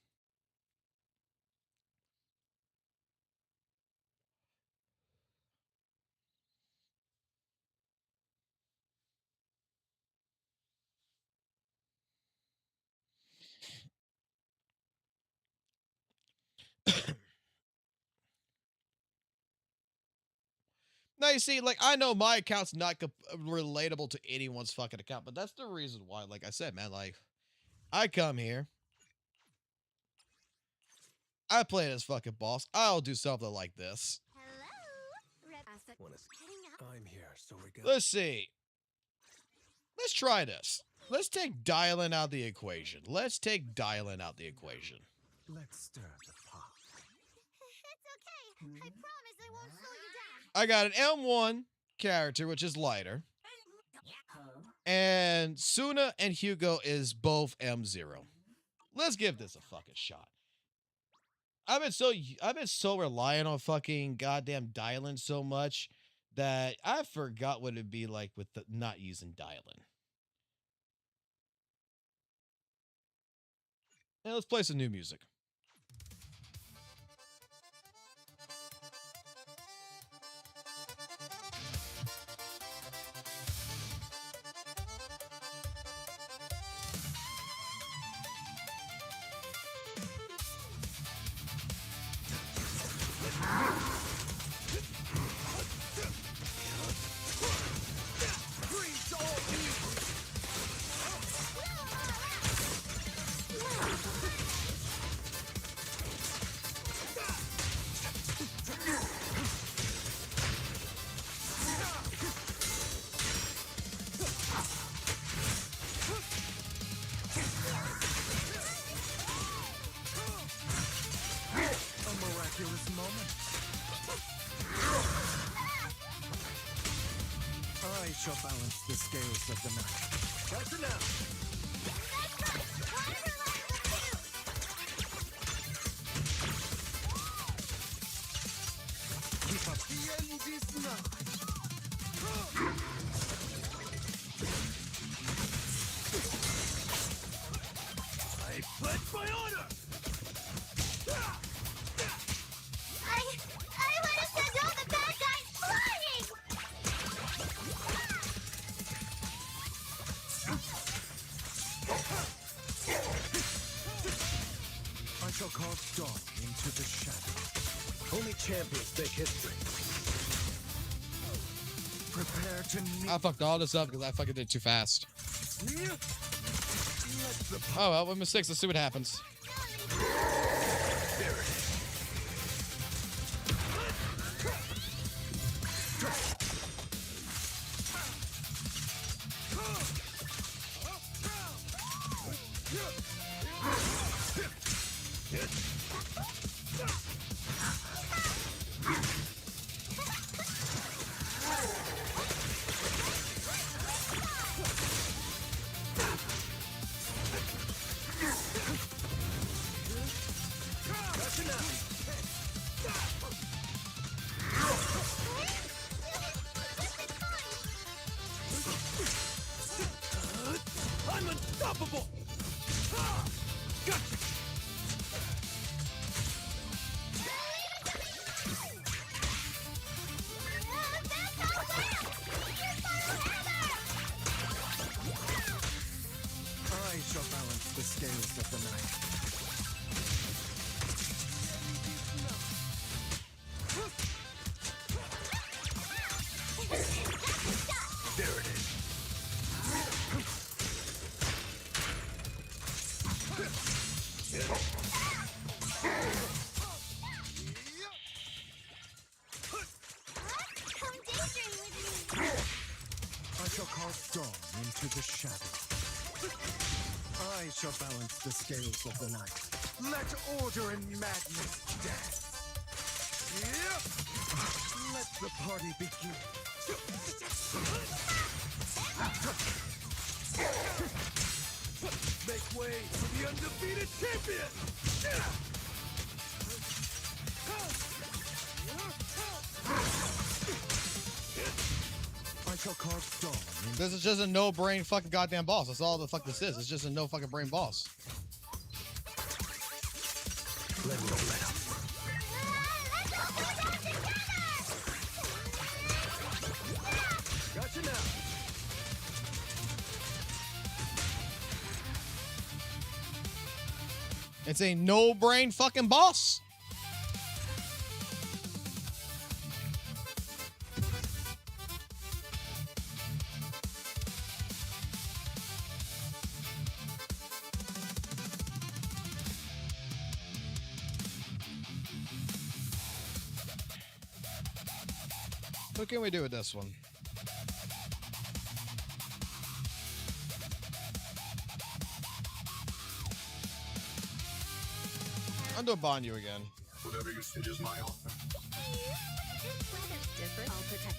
Now, you see, like, I know my account's not relatable to anyone's fucking account, but that's the reason why, like I said, man, like, I come here, I play this fucking boss, I'll do something like this. I'm here, so we go. Let's see. Let's try this. Let's take dialing out the equation. Let's take dialing out the equation. Let's stir the pot. It's okay. I promise I won't slow you down. I got an M1 character, which is lighter. And Suna and Hugo is both M0. Let's give this a fucking shot. I've been so reliant on fucking goddamn dialing so much that I forgot what it'd be like with the not using dialing. Now let's play some new music. I shall balance the scales of the night. That's enough. Keep up the end this night. I pledge my honor. I want to send all the bad guys flying! I shall carve dawn into the shadow. Only champions make history. Prepare to meet. I fucked all this up because I fucking did it too fast. Oh well, with mistakes, let's see what happens. I'm unstoppable! Gotcha! I shall balance the scales of the night. There it is. I shall cast dawn into the shadow. I shall balance the scales of the night. Let order and madness dance. Let the party begin. Make way for the undefeated champion! I shall cast dawn into This is just a no brain fucking goddamn boss. That's all the fuck this is. It's just a no fucking brain boss. let go, let up. Gotcha now. It's a no brain fucking boss. What can we do with this one? I'm doing Banyu again. Whatever you say is my offer. Different. I'll protect.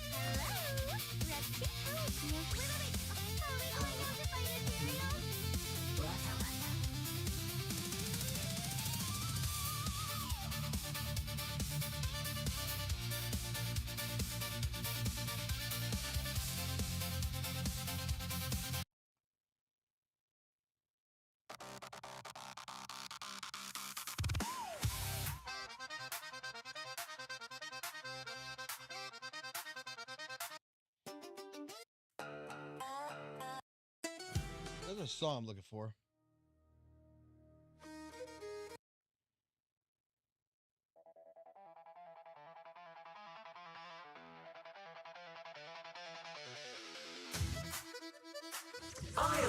There's a song I'm looking for. I'm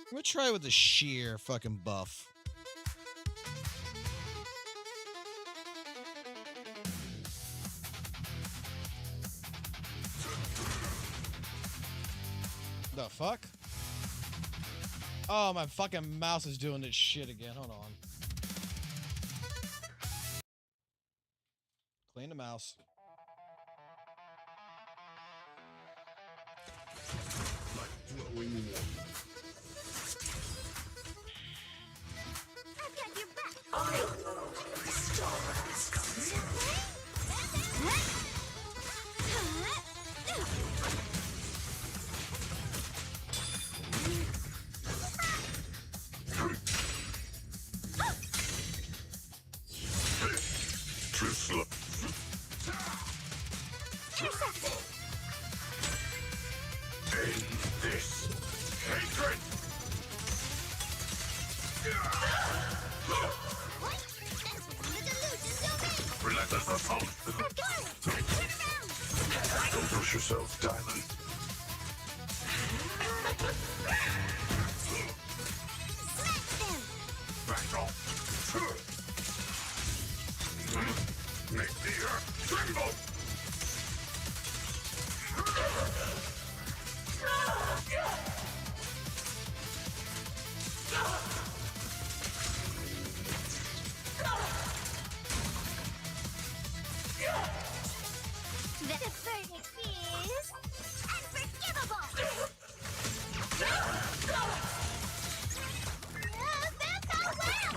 gonna try with the sheer fucking buff. The fuck? Oh, my fucking mouse is doing this shit again. Hold on. Clean the mouse. Like glowing warmth. I've got your back. Too slow. End this hatred. Relax Relentless assault. Don't push yourself, Diamond. Back off. Make the earth tremble. The verdict is unforgivable. That's all well.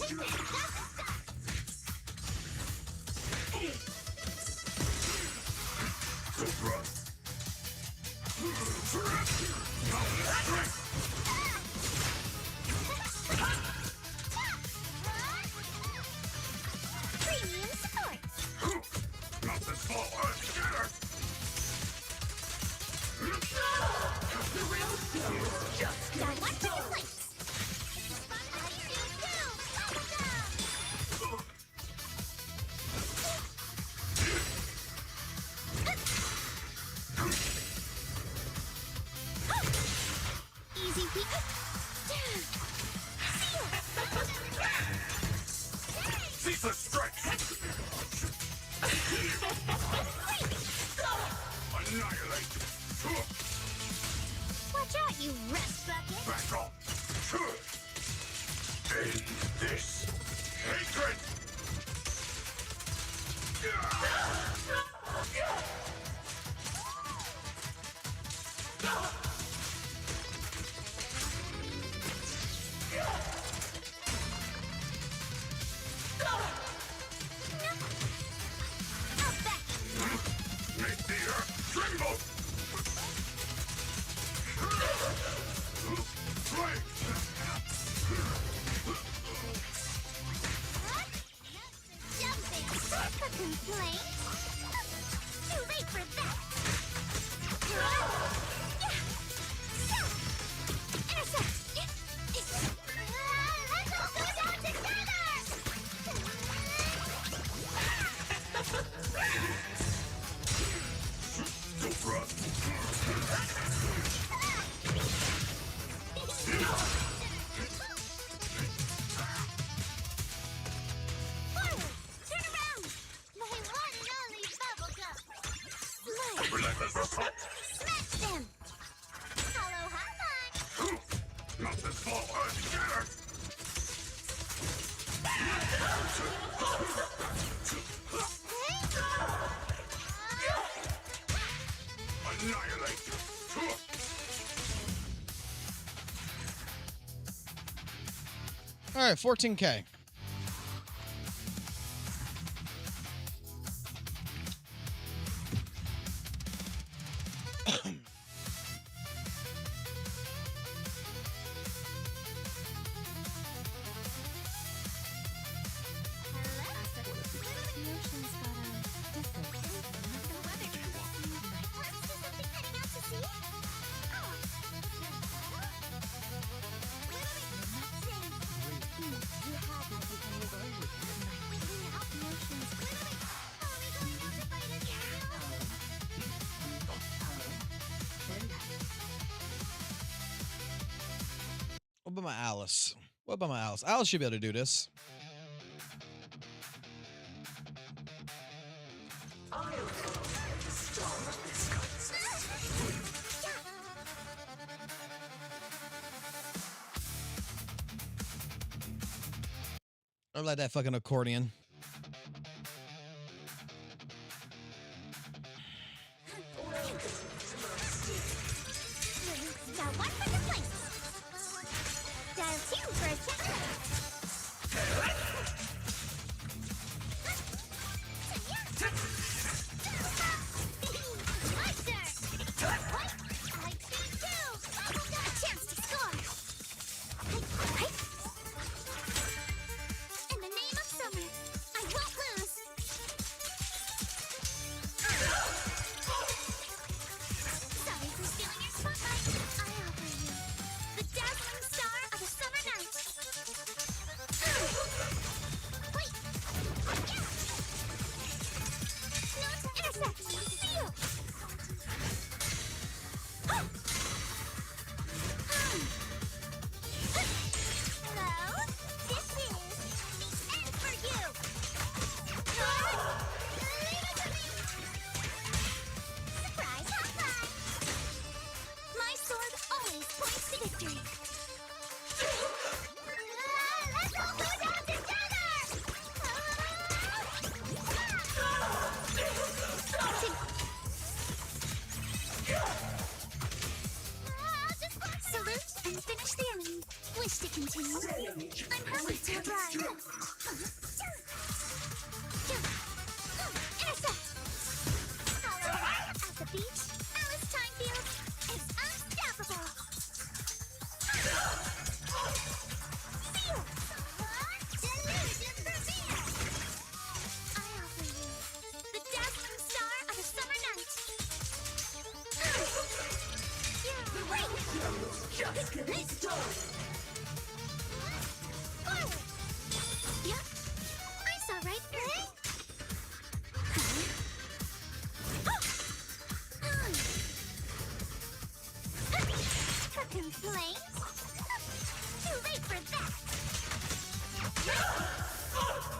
You're Don't run. Premium support. Not this small earth scatter. Now one more place. Easy peasy. Ceaseless strike. Annihilate. Watch out, you rust bucket. Back off. End this hatred. I'll back you. Make the earth tremble. Flame. Jumping. A complaint? Too late for that. Intercept. Let's all go down together. Don't run. Forward. Turn around. My one and only bubblegum. Smite. Relentless assault. Smash them. Hollow hot line. Not this small earth scatter. Annihilate. All right, 14K. What about my Alice? What about my Alice? Alice should be able to do this. I like that fucking accordion. Now one for the place. Dial 2 for a check. My turn. I choose 2. Got a chance to score. In the name of summer, I won't lose. Sorry for stealing your spotlight. I offer you the dazzling star of a summer night. Forward! Yep, I saw right through it. For complaints? Too late for that!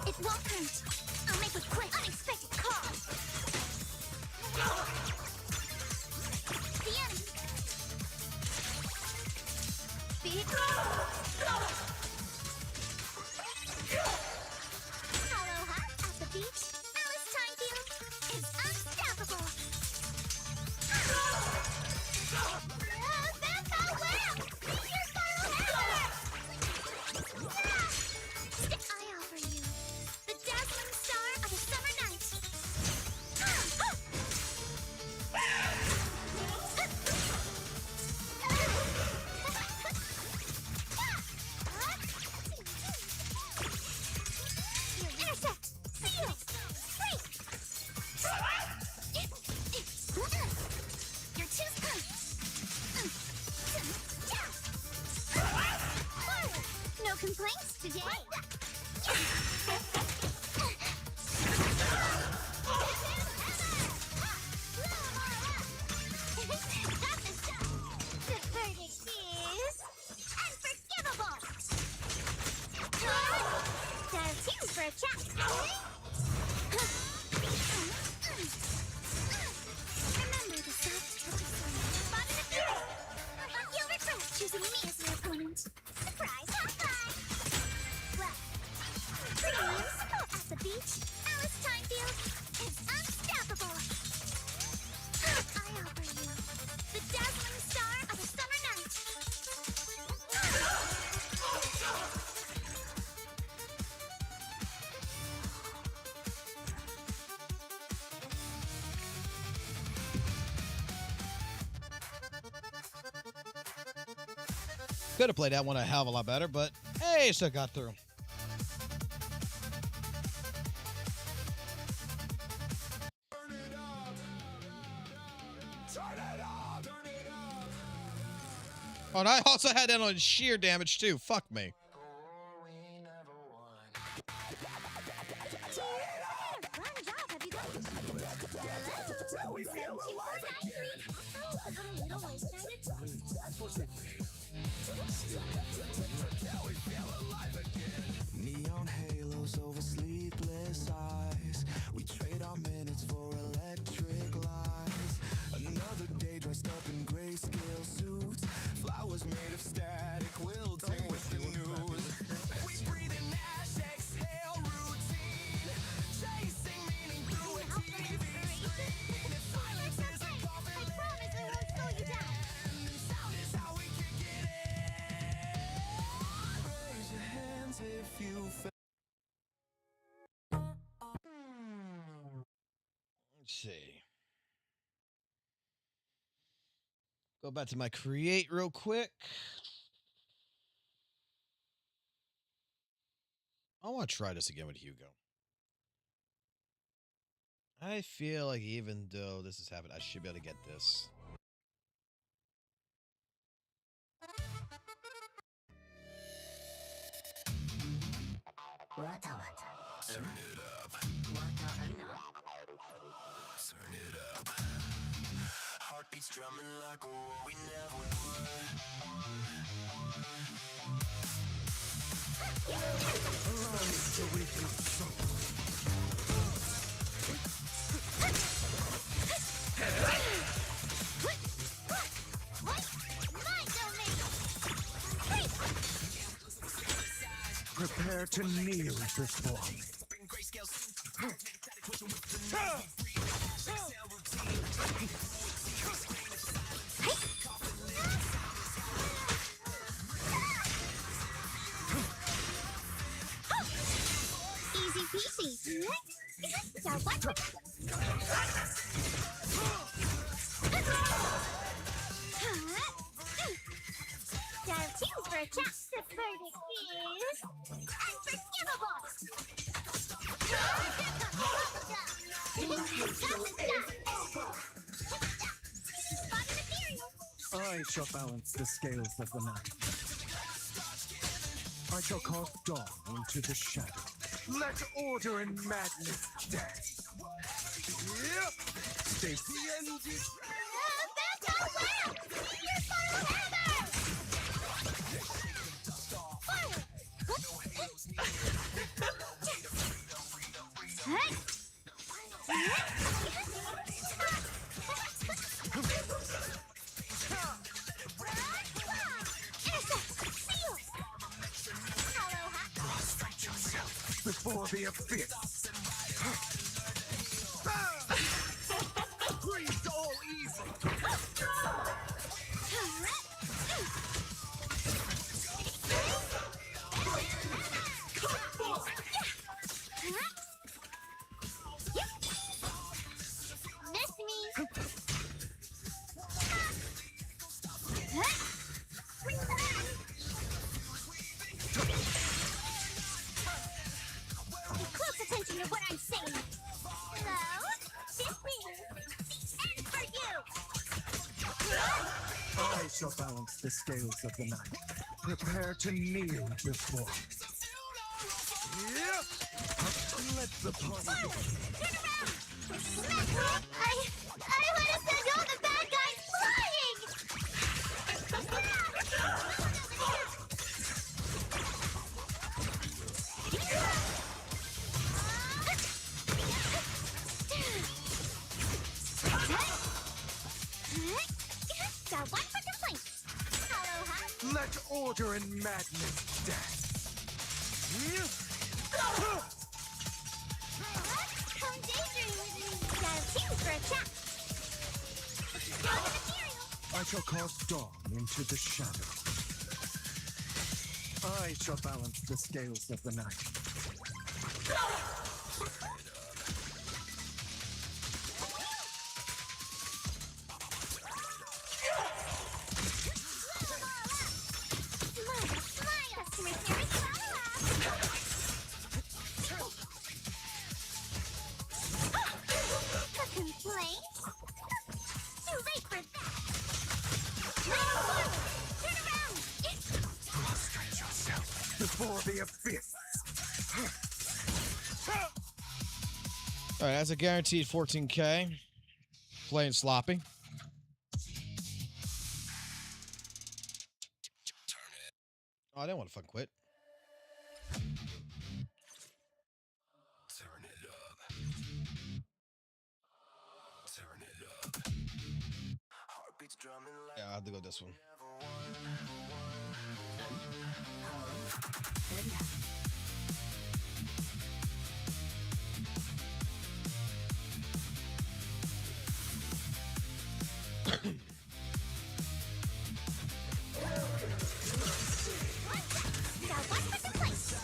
It won't hurt. I'll make a quick, unexpected call. The enemy. Big Aloha at the beach. Alice Timefield is unstoppable. That's how well! Here's Carl I offer you the dazzling star of a summer night. Intercept! Seal! Break! You're too slow! Forward! No complaints today? The verdict is unforgivable! There are two for a chat. Remember the soft touches from Bob and the Fury. You'll regret choosing me as your opponent. Surprise, high five! Well, premium spot at the beach. Alice Timefield is unstoppable. I offer you the dazzling star of a summer night. Could have played that one a hell of a lot better, but hey, still got through. Oh, and I also had that on sheer damage too. Fuck me. Fun job, have you done? We feel alive again. A little wasted. Neon halos over sleepless eyes. We trade our minutes for electric lights. Another day dressed up in grayscale suits. Flowers made of static wilting with the news. We breathe in ash, exhale routine. Chasing meaning through a TV screen. If silence is a coffin, I promise we won't slow you down. sound is how we kick it in. Raise your hands if you feel. Let's see. Go back to my create real quick. I want to try this again with Hugo. I feel like even though this is happening, I should be able to get this. Turn it up. Turn it up. Heartbeats drumming like a war we never My domain! Prepare to kneel before me. Easy peasy. Now what? Dial 2 for a chat. The verdict is unforgivable. Spotted ethereal. I shall balance the scales of the night. I shall cast dawn into the shadow. Let order and madness dance. Yep. Stacy and That's all well! Your final hammer! Forward! before the abyss. Breathe all evil. Miss me. Close attention to what I'm saying. Hello? This means the end for you. I shall balance the scales of the night. Prepare to kneel before. Yep. Let the party begin. Turn around! I want to send all the bad guys flying! Got one for complaints. Hello, Let order and madness dance. Come daydream with me. Got a team for a chat. Got the material. I shall cast dawn into the shadow. I shall balance the scales of the night. Smile, smile. Customer service, a complaint? Too late for that. Turn around. Prostrate yourself before the abyss. All right, that's a guaranteed 14K. Playing sloppy. Oh, I didn't want to fucking quit. Turn it up. Turn it up. Heartbeats drumming like Yeah, I have to go this one. Got one for complaints.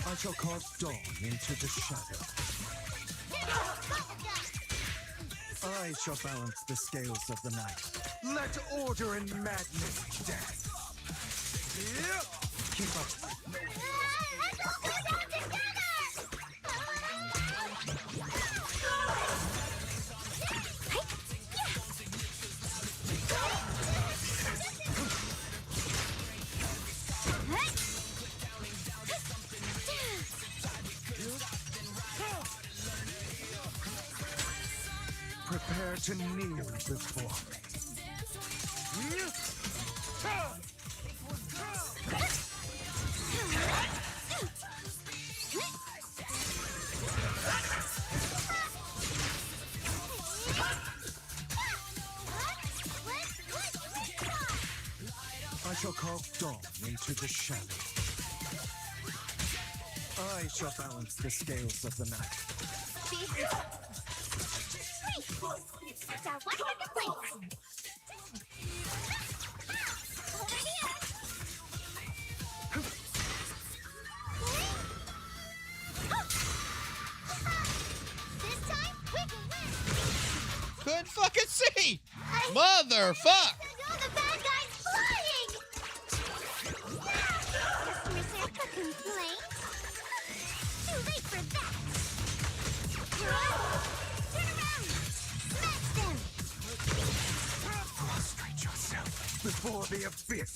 I shall cast dawn into the shadow. I shall balance the scales of the night. Let order and madness dance. Yep. Keep up. Prepare to kneel before me. shall carve dawn into the shadow. I shall balance the scales of the night. Wait! That's our one market place! Over here! This time, we can win! Couldn't fucking see! Motherfuck! Send all the bad guys flying! Customer service complaint? Too late for that! Turn around! Smash them! Prostrate yourself before the abyss.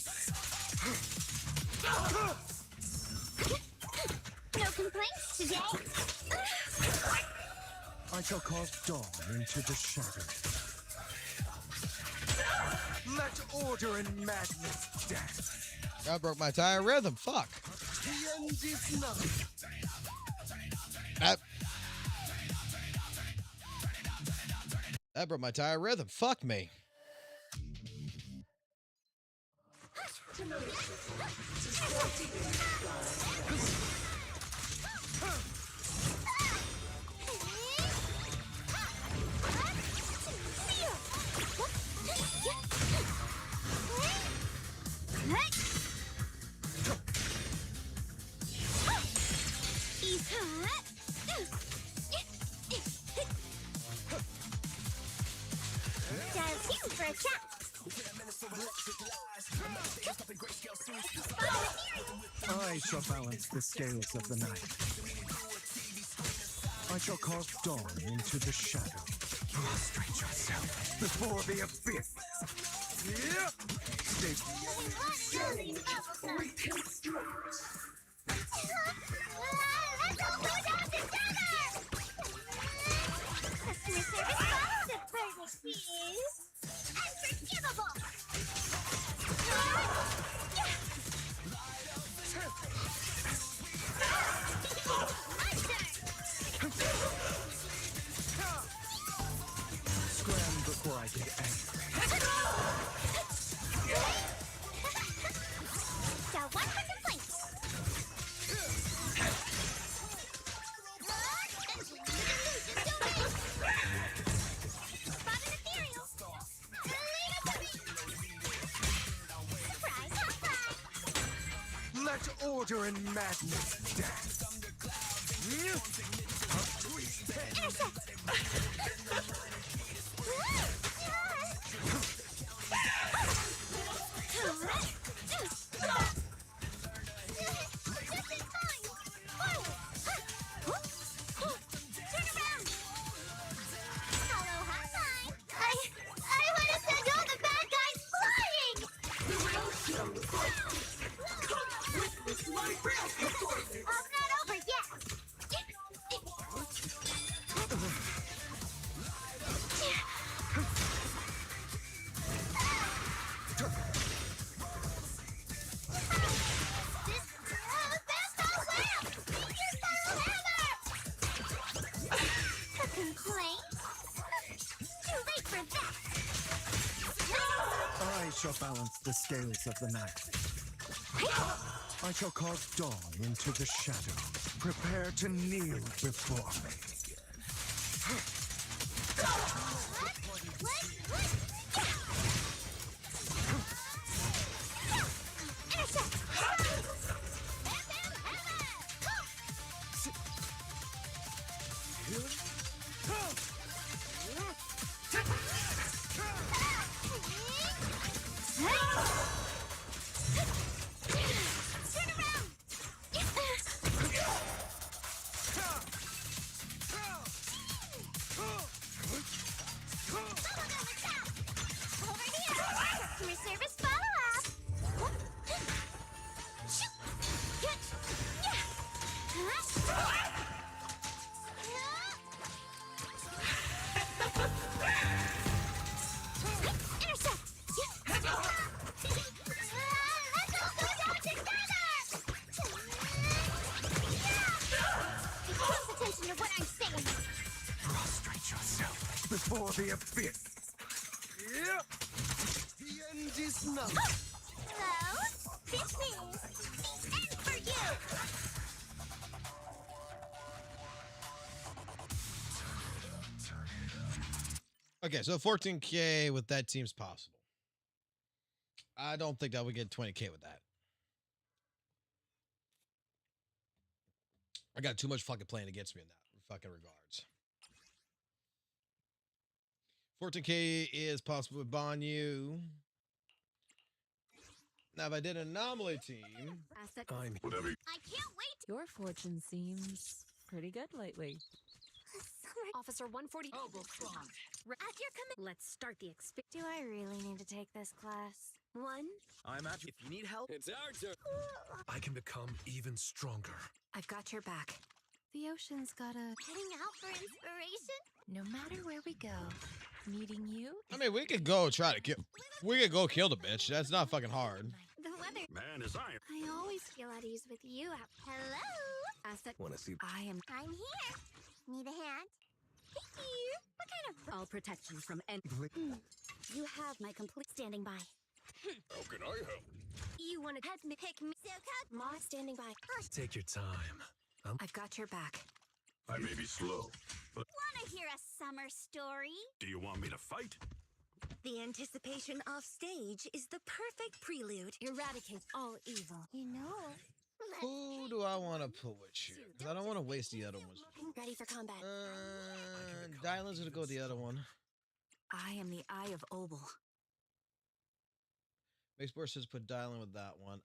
No complaints today? I shall carve dawn into the shadow. Let order and madness dance. I broke my entire rhythm. Fuck. The end is none. That broke my entire rhythm. Fuck me. For a chat. I shall balance the scales of the night. I shall carve dawn into the shadow. Prostrate yourself before the abyss. Stay Let's all go down together! Customer service follows the verdict is unforgivable! scram before I get angry. So one for complaints. Spot an ethereal. Leave it to me. Surprise, high five. Let order and madness dance. Intercept. I shall balance the scales of the night. I shall carve dawn into the shadow. Prepare to kneel before me. Before the abyss. The end is none. So, this is the end for you! Okay, so 14K with that seems possible. I don't think that we get 20K with that. I got too much fucking playing against me in that fucking regards. 14K is possible with Banyu. Now, if I did an anomaly team, I'm Whatever. I can't wait! Your fortune seems pretty good lately. Summer, Officer 140. Oh, at your command. Let's start the experience. Do I really need to take this class? One. I'm at you. If you need help, It's our turn. I can become even stronger. I've got your back. The ocean's got a. Heading out for inspiration? No matter where we go, meeting you. I mean, we could go try to kill. We could go kill the bitch. That's not fucking hard. The weather. Man, is I. I always feel at ease with you out. Hello? Asset. Want to see? I am I'm here. Need a hand? Thank you. What kind of... all protection from any. You have my complete standing by. How can I help? You want to head me, pick me? So cut. Ma standing by. Take your time. I've got your back. I may be slow, but Want to hear a summer story? do you want me to fight? The anticipation off stage is the perfect prelude. Eradicate all evil. You know. Who do I want to put with you? Because I don't want to waste the other ones. Ready for combat. Dylan's gonna go with the other one. I am the Eye of Obel. Makesport says put Dylan with that one.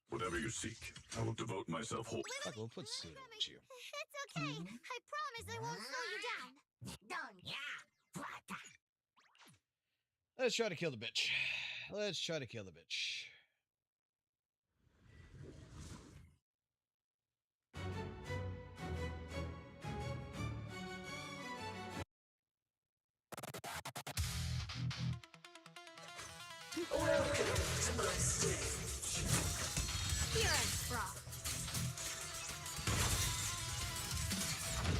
Whatever you seek, I will devote myself whole. Fuck, we'll put Suda with you. It's okay. I promise I won't slow you down. Let's try to kill the bitch. Let's try to kill the bitch. Here, Brock.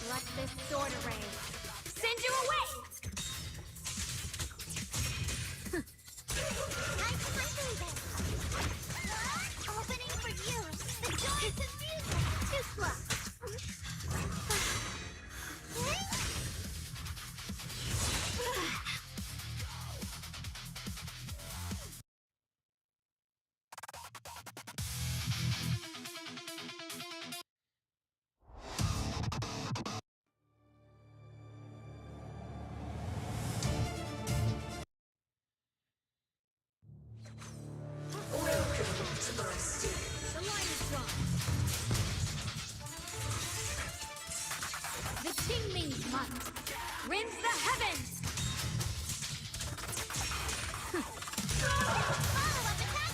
Let this sword array send you away! I'm quickly then. Opening for you. The joys of music. Too slow. The line is drawn. The Qingming's month rends the heavens. Follow up attack.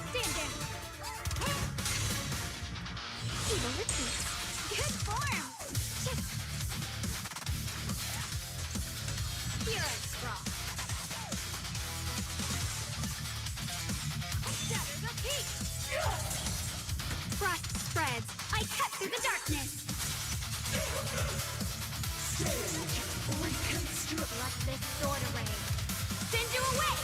Stand down. Evil retreats. Good form. Heroes Sprawl. Shatter the peak. Frost spreads. I cut through the darkness. Let this sword array send you away.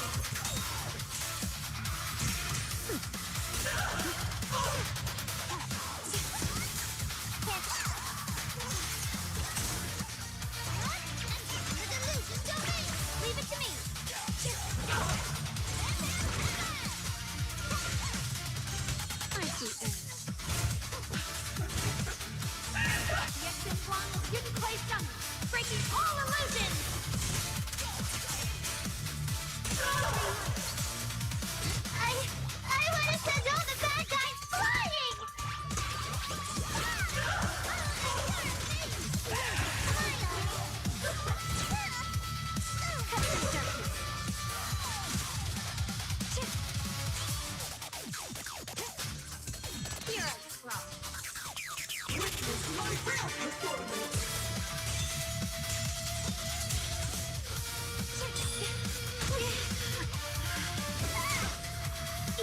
Leave it to me. I see air. The exit one will give place on me, breaking all illusions. I want to send all the bad guys flying.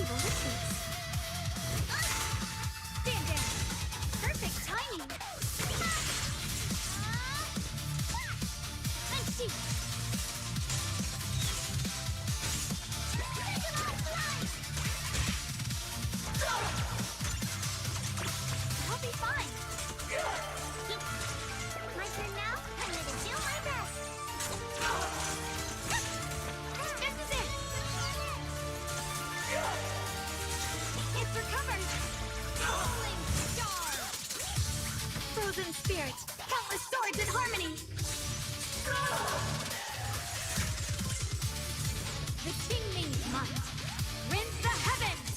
Evil retreats. Stand down. Perfect timing. mind. Rinse the heavens!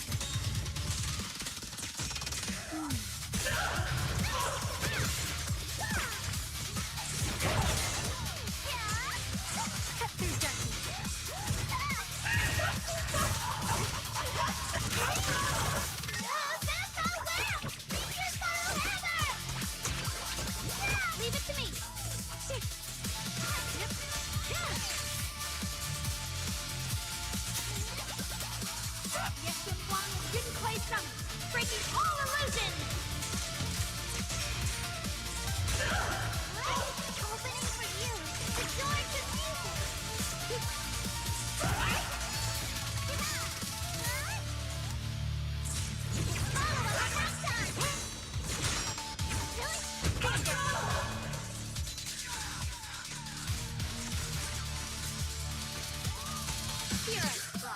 Cut through darkness. That's all well! Meteors follow hammer! Leave it to me. Shit. Yep. Yes, one didn't play some, breaking all illusions. Opening for you, the door to music. Follow us next time. Really? Here I go.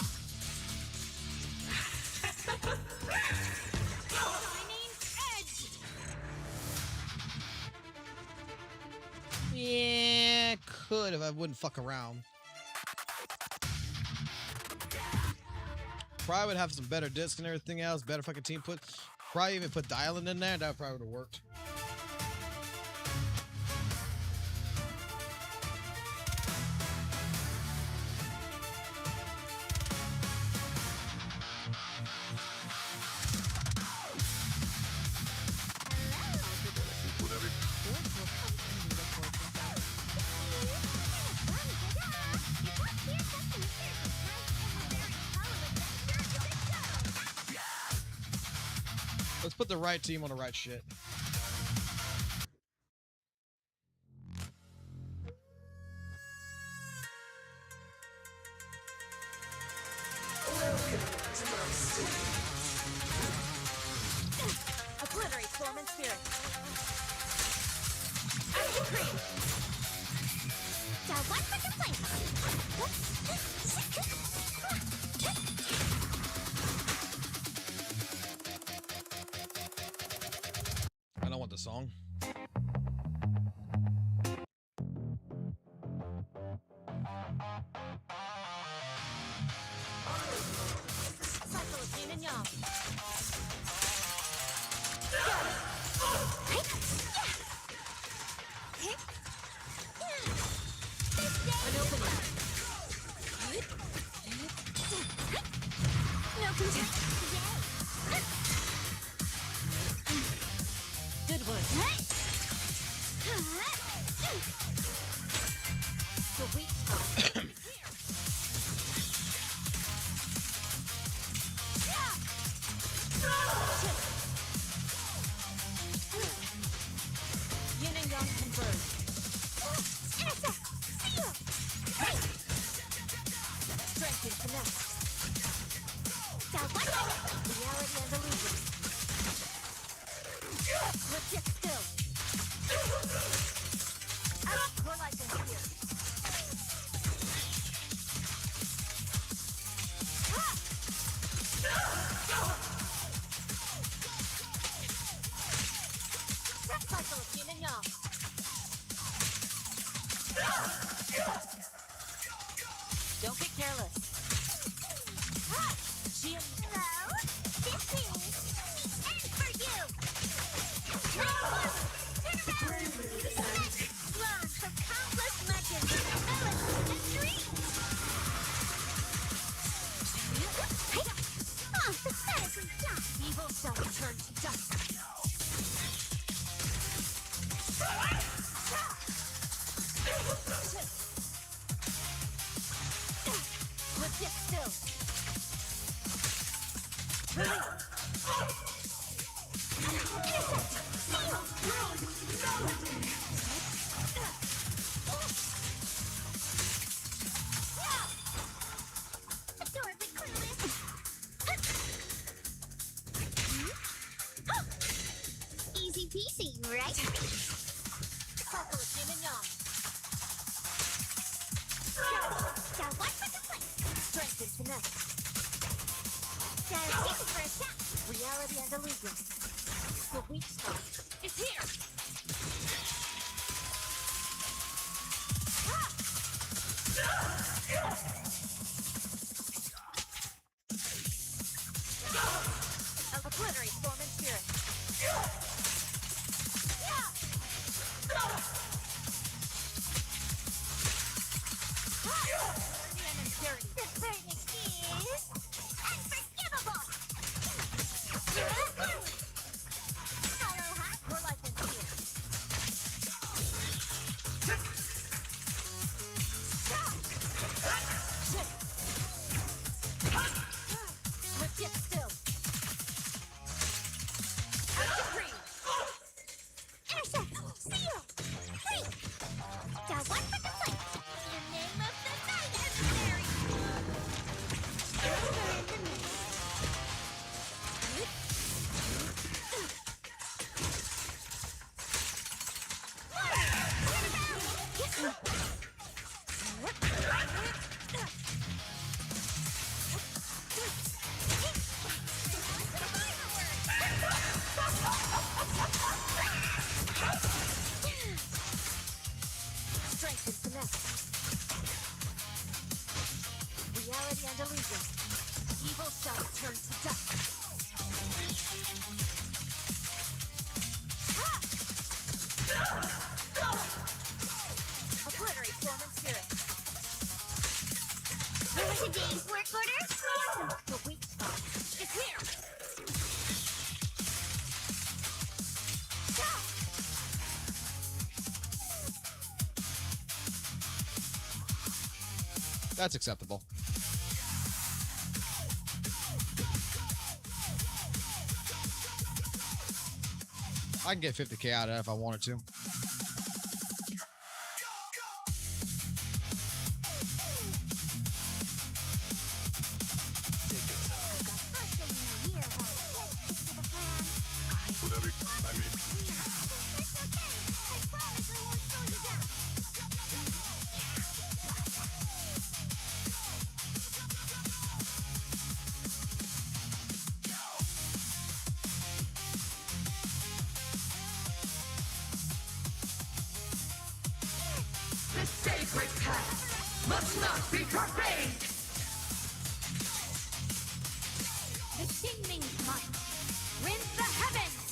Shining edge. Yeah, could if I wouldn't fuck around. Probably would have some better discs and everything else, better fucking team put. Probably even put dialing in there. That probably would have worked. Let's put the right team on the right shit. Obliterate form and spirit. Action cream. Now one for complaint. I don't want the song. Cycle of yin and yang. An opening. No contempt. Good one. Sweet. Yin and yang converge. Strength and finesse. Reality and illusion. Let's get still. More light than fear. Cycle of yin and yang. Don't get careless. Yin. Hello? This is the end for you! Turn around! Learn from countless legends, melodies, and dreams! Oh, pathetically done! Evil shall return to dust. Let's get still. Adorably clueless! Easy peasy, right? Cycle of yin and yang. Now one for complaint! Strength and finesse. Now two for attack! Reality and illusion. The weak spot is here. Obliterate form and spirit. The verdict is unforgivable. Hollow hot. Your life is here. Let's get still. Intercept. Zero. Three. Down one for the fight. In the name of the night, adversary. Over in the middle. Strength and finesse. Reality and illusion. Evil shall turn to dust. Obliterate form and spirit. Today's work order. The weak spot is here. That's acceptable. I can get 50k out of that if I wanted to. Whatever. I mean, The sacred path must not be profaned. The Kingming's might. Rend the heavens.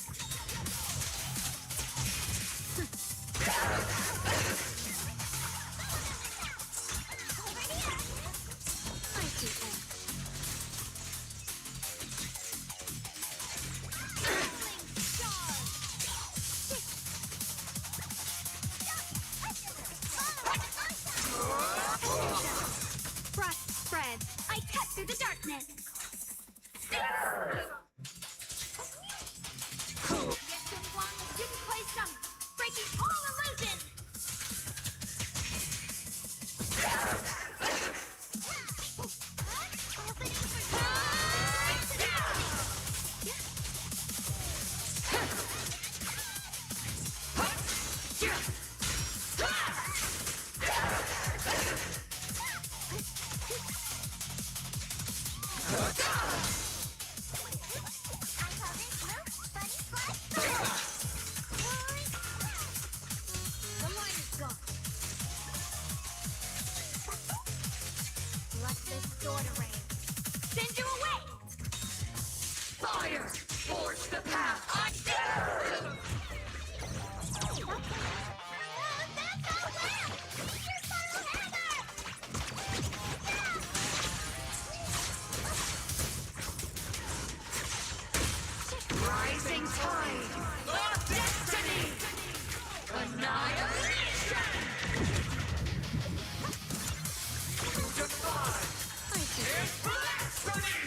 I see that. Frost spreads. I cut through the darkness. Yet Wang didn't play some, breaking all illusions. The line is gone. Let this sword reign. Send you away. Fire! Forge the path! Rising tide of destiny! Annihilation! Defy! Blasphemy!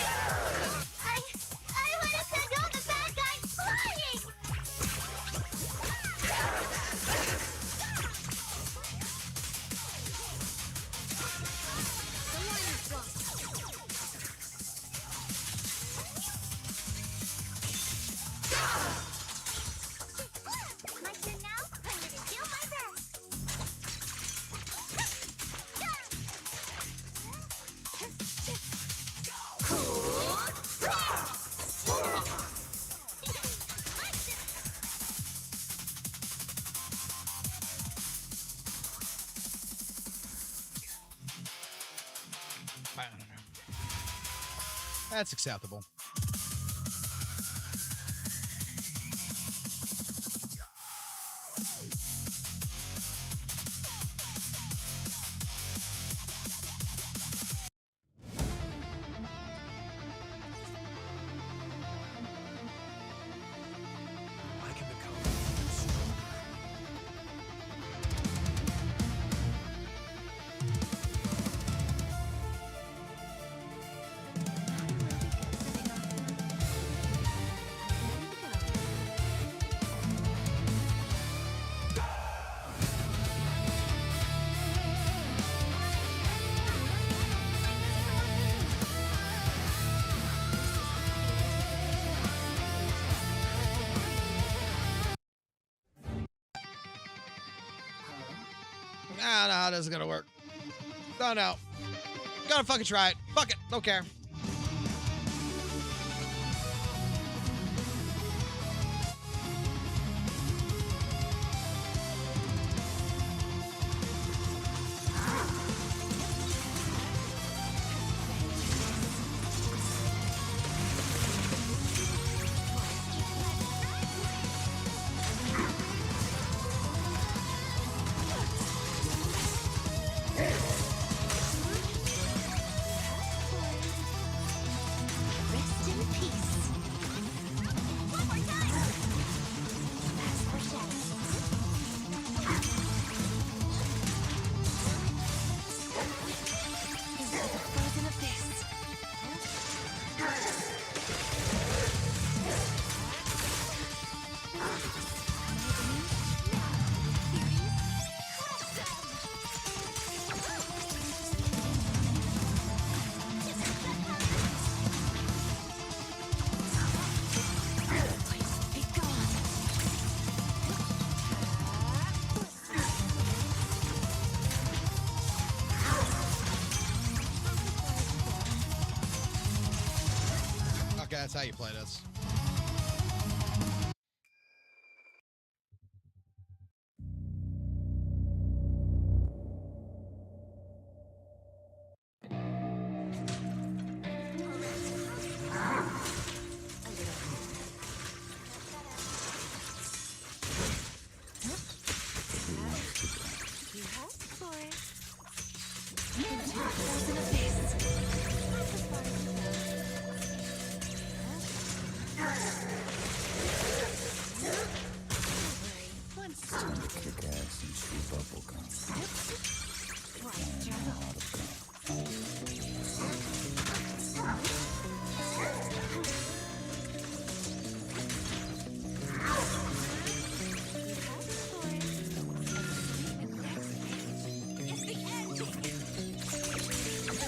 I want to send all the bad guys flying! The line is blocked. My turn now? I'm gonna do my best. I don't know. That's acceptable. I can become even stronger. Nah, this is gonna work. No, no. Gotta fucking try it. Fuck it. Don't care. Rest in peace. One more time. Pass for shadows. Into the frozen abyss. Be gone. Okay, that's how you play this. You asked for it. Into the frozen abyss. Once Kick ass and chew bubble gum. twice turned on. It's the end.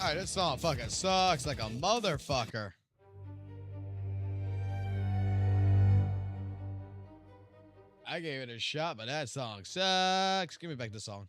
Alright, this song fucking sucks like a motherfucker. I gave it a shot, but that song sucks. Give me back the song.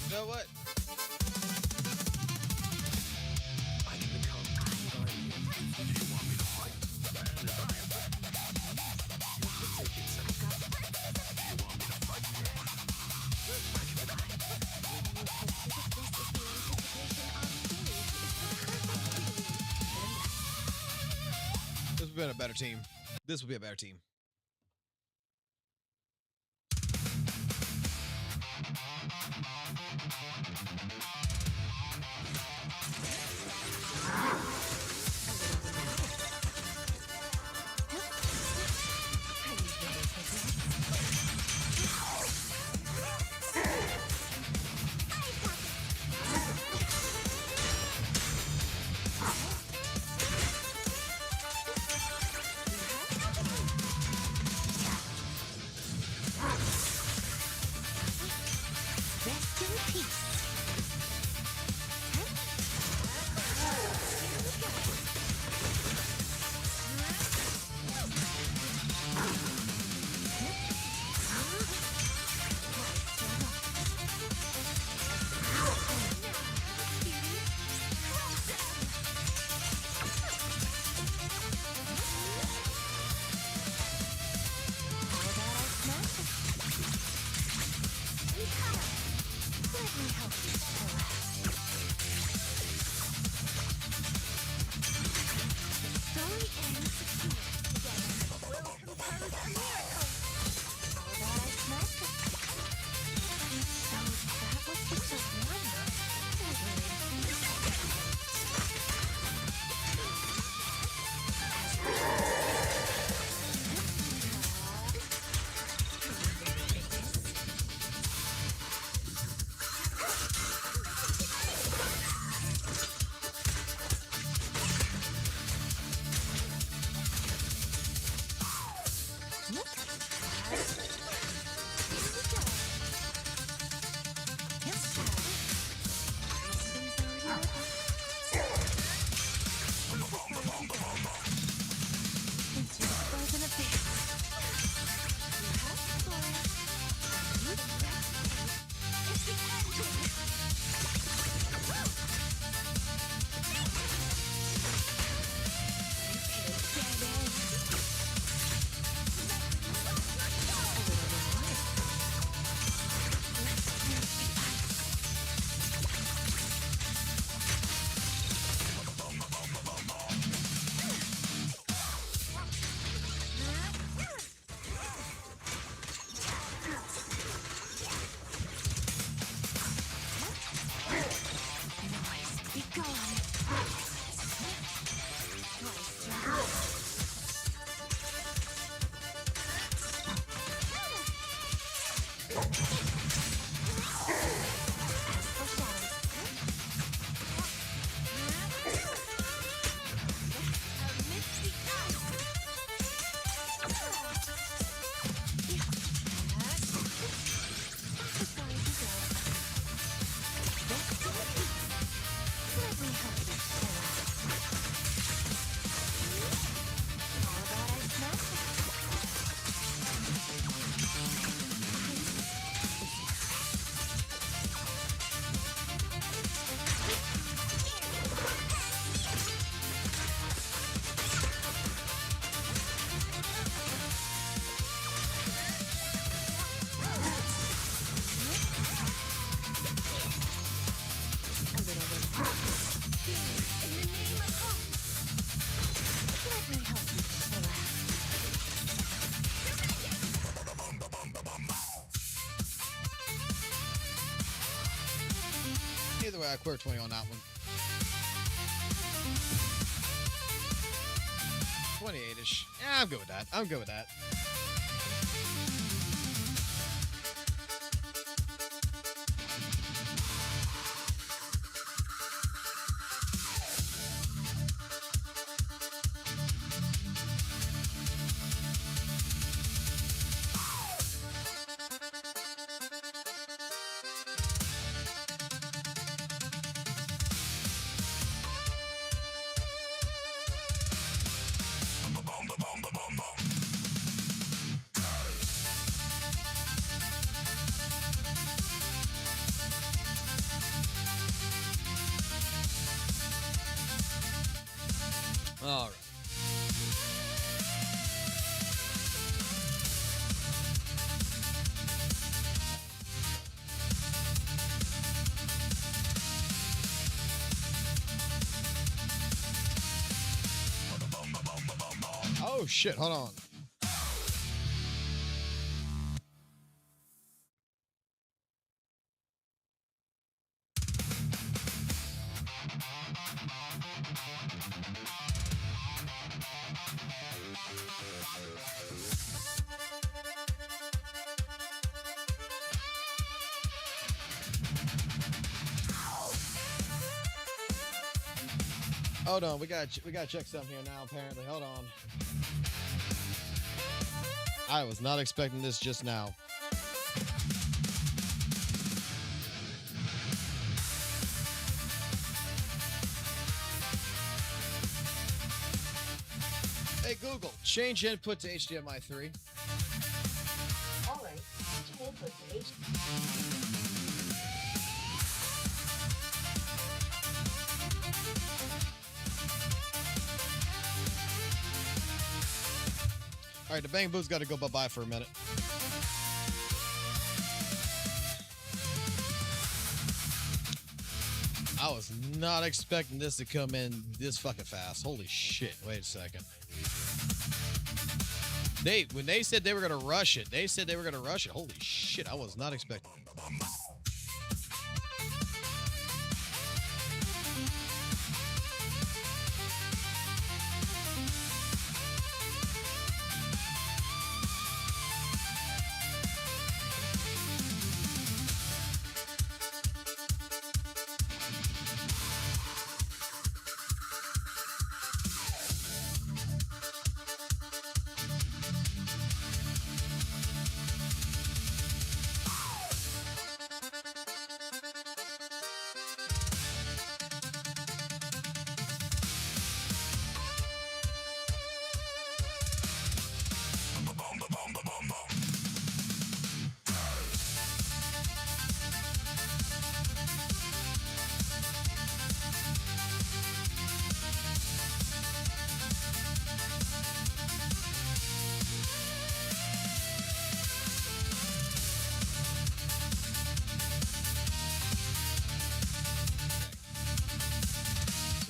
You know what? I can become guardian. Do you want me to fight? And I am ready. Want to take it, son? Do you want me to fight? This would be a better team. This would be a better team. Either way, I clear 20 on that one. 28-ish. Yeah, I'm good with that. I'm good with that. All right. Oh shit, hold on. Hold on, we gotta check something here now. Apparently, hold on. I was not expecting this just now. Hey Google, change input to HDMI 3. All right. Change input to H. All right, the Bang Boo's got to go bye-bye for a minute. I was not expecting this to come in this fucking fast. Holy shit. Wait a second. When they said they were going to rush it, Holy shit, I was not expecting it.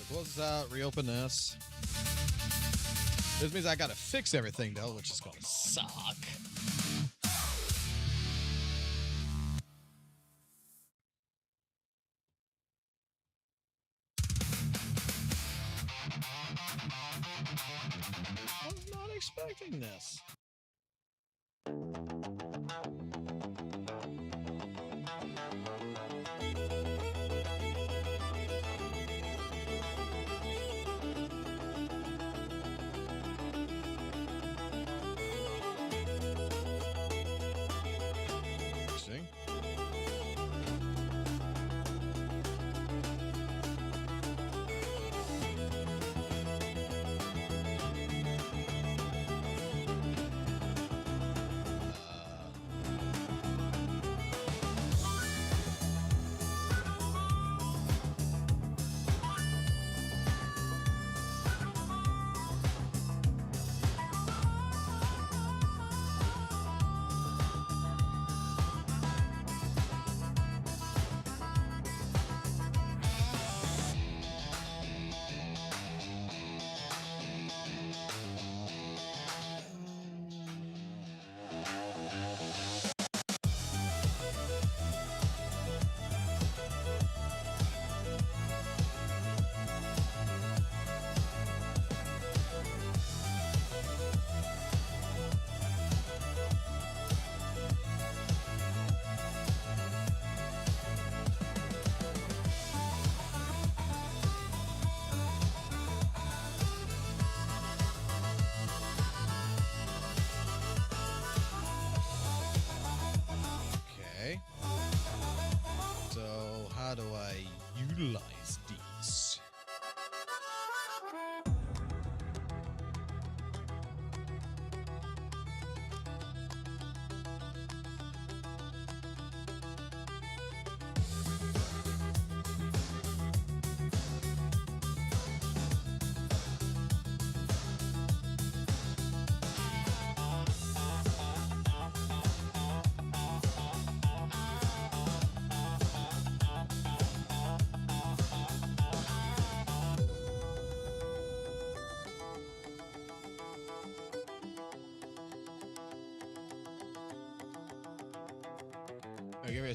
Close this out, reopen this. This means I gotta fix everything though, which is gonna suck. I was not expecting this. Interesting.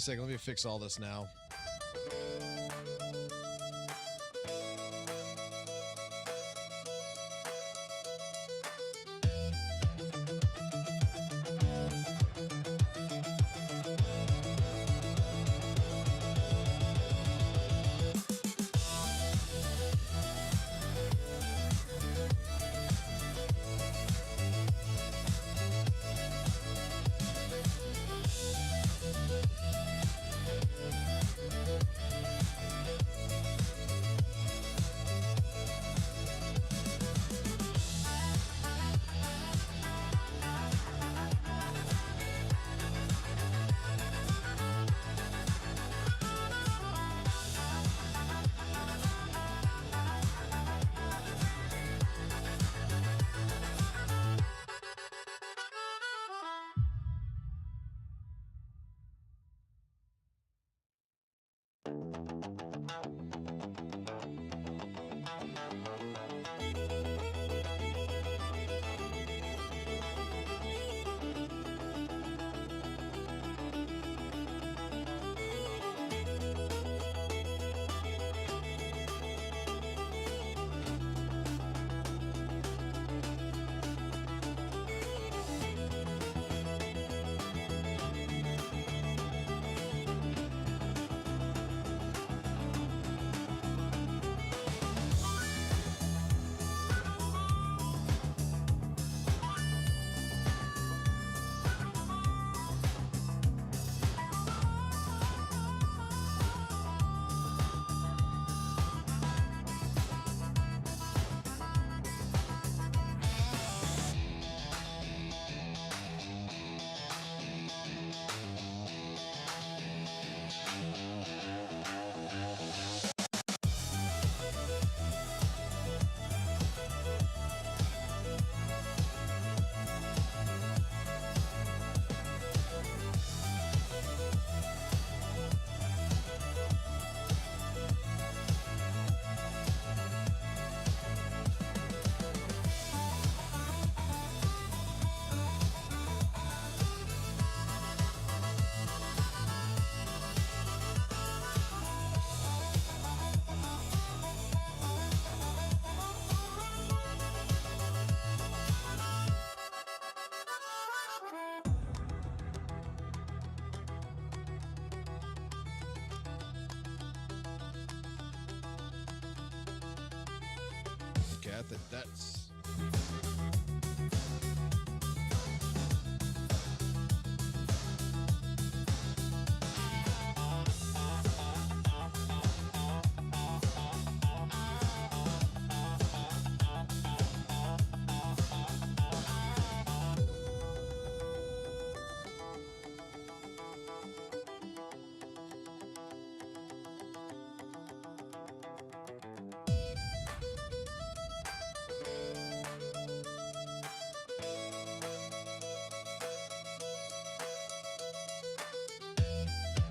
a second. Let me fix all this now. Okay, I think that's...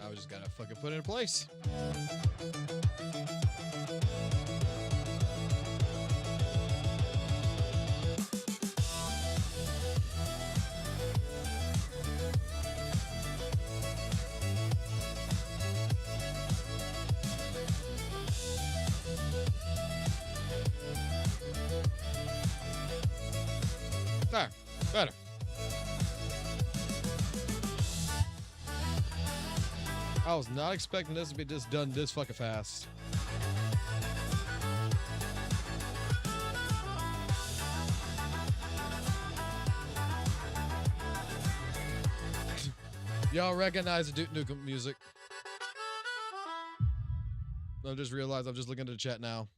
I just gotta fucking put it in place. There, better. I was not expecting this to be just done this fucking fast. Y'all recognize the Duke Nukem music? I just realized I'm just looking at the chat now.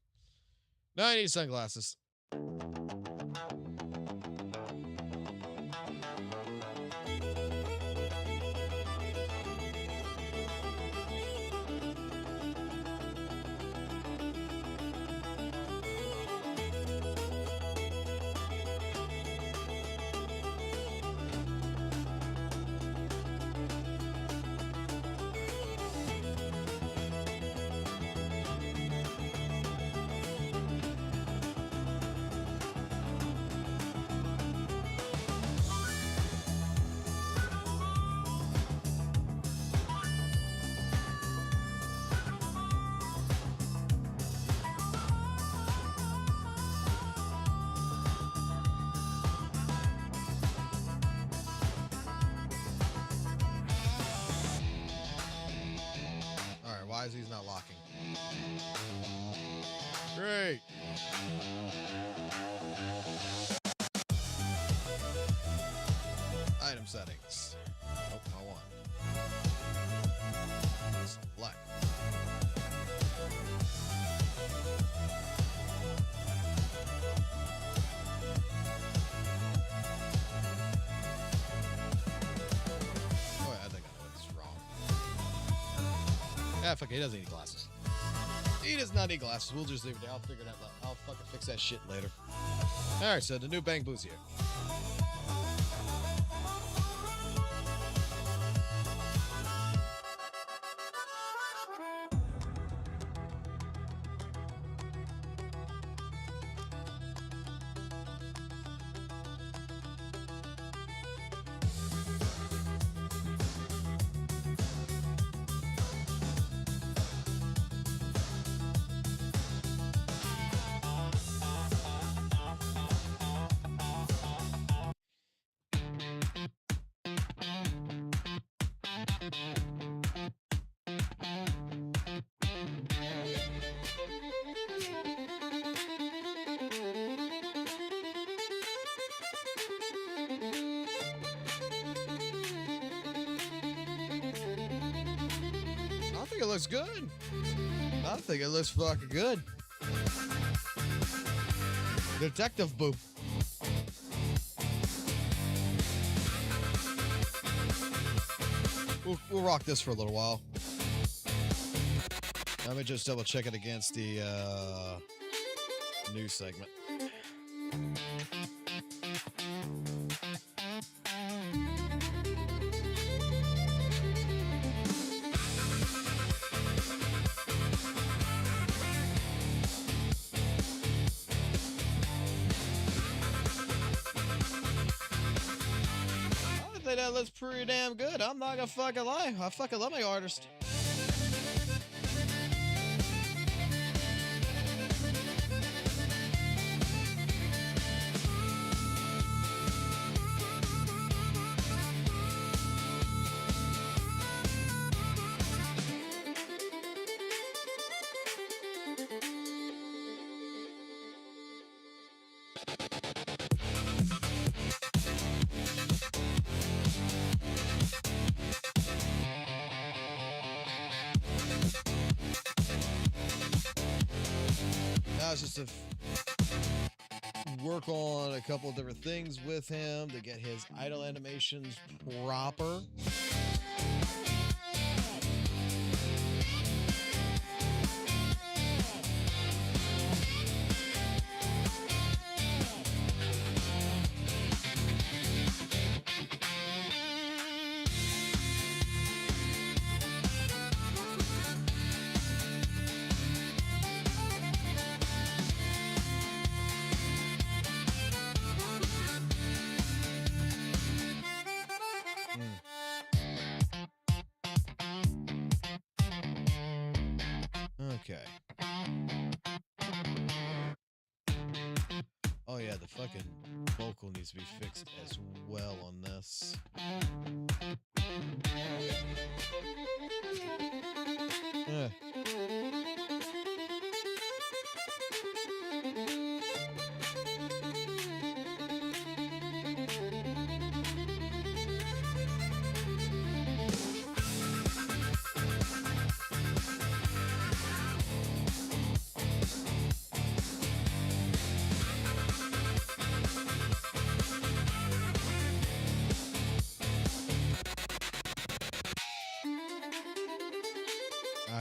Now I need sunglasses. Great. Item settings. Oh, wrong one. Select. Oh, I think I know what's wrong. Ah, fuck it. He doesn't need glasses. He does not need glasses. We'll just leave it there. I'll figure that out. I'll fucking fix that shit later. Alright, so the new Bang Boo's here. I think it looks good. I think it looks fucking good. Detective Boo. We'll rock this for a little while. Let me just double check it against the news segment. I think that looks pretty damn good. I'm not gonna fucking lie. I fucking love my artist. Now it's just to work on a couple of different things with him to get his idle animations proper. Okay. Oh yeah, the fucking vocal needs to be fixed as well on this. Yeah.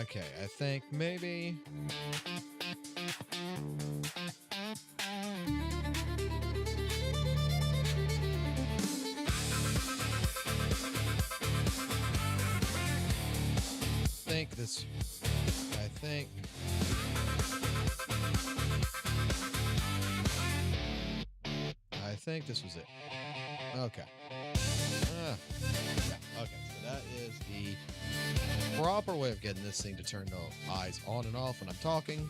Okay, I think maybe. I think this was it. Okay. Yeah. Okay, so that is the proper way of getting this thing to turn the eyes on and off when I'm talking.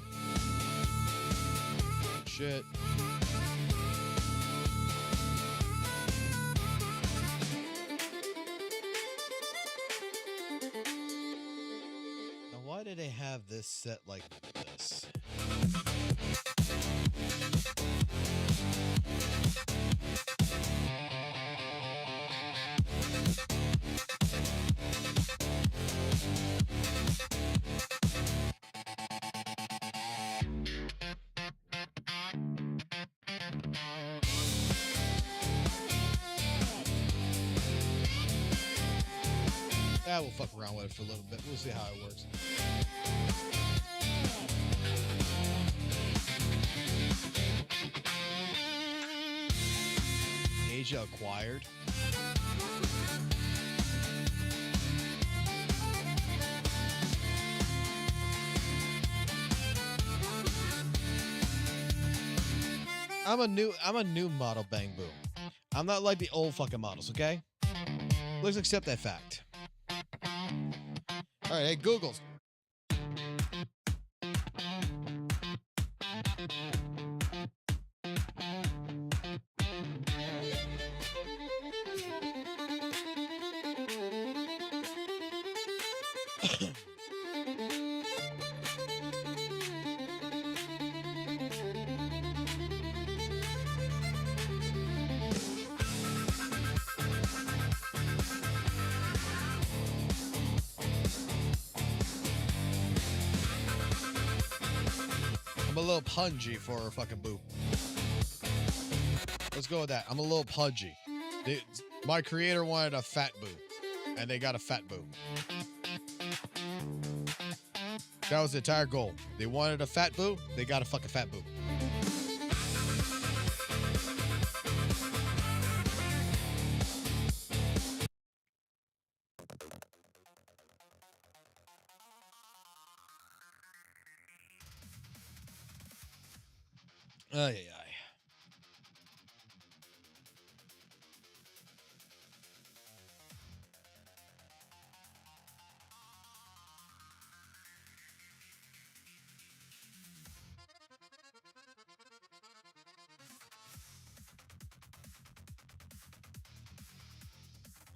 Shit. Now, why did they have this this set like this. Yeah, we'll fuck around with it for a little bit. We'll see how it works. Asia acquired. I'm a new model Bang Boom. I'm not like the old fucking models, okay? Let's accept that fact. All right, hey, Google. I'm a little pungy for a fucking boo. Let's go with that. I'm a little pudgy. My creator wanted a fat boo, and they got a fat boo. That was the entire goal. They wanted a fat boo, they got a fucking fat boo. Ay, ay, ay.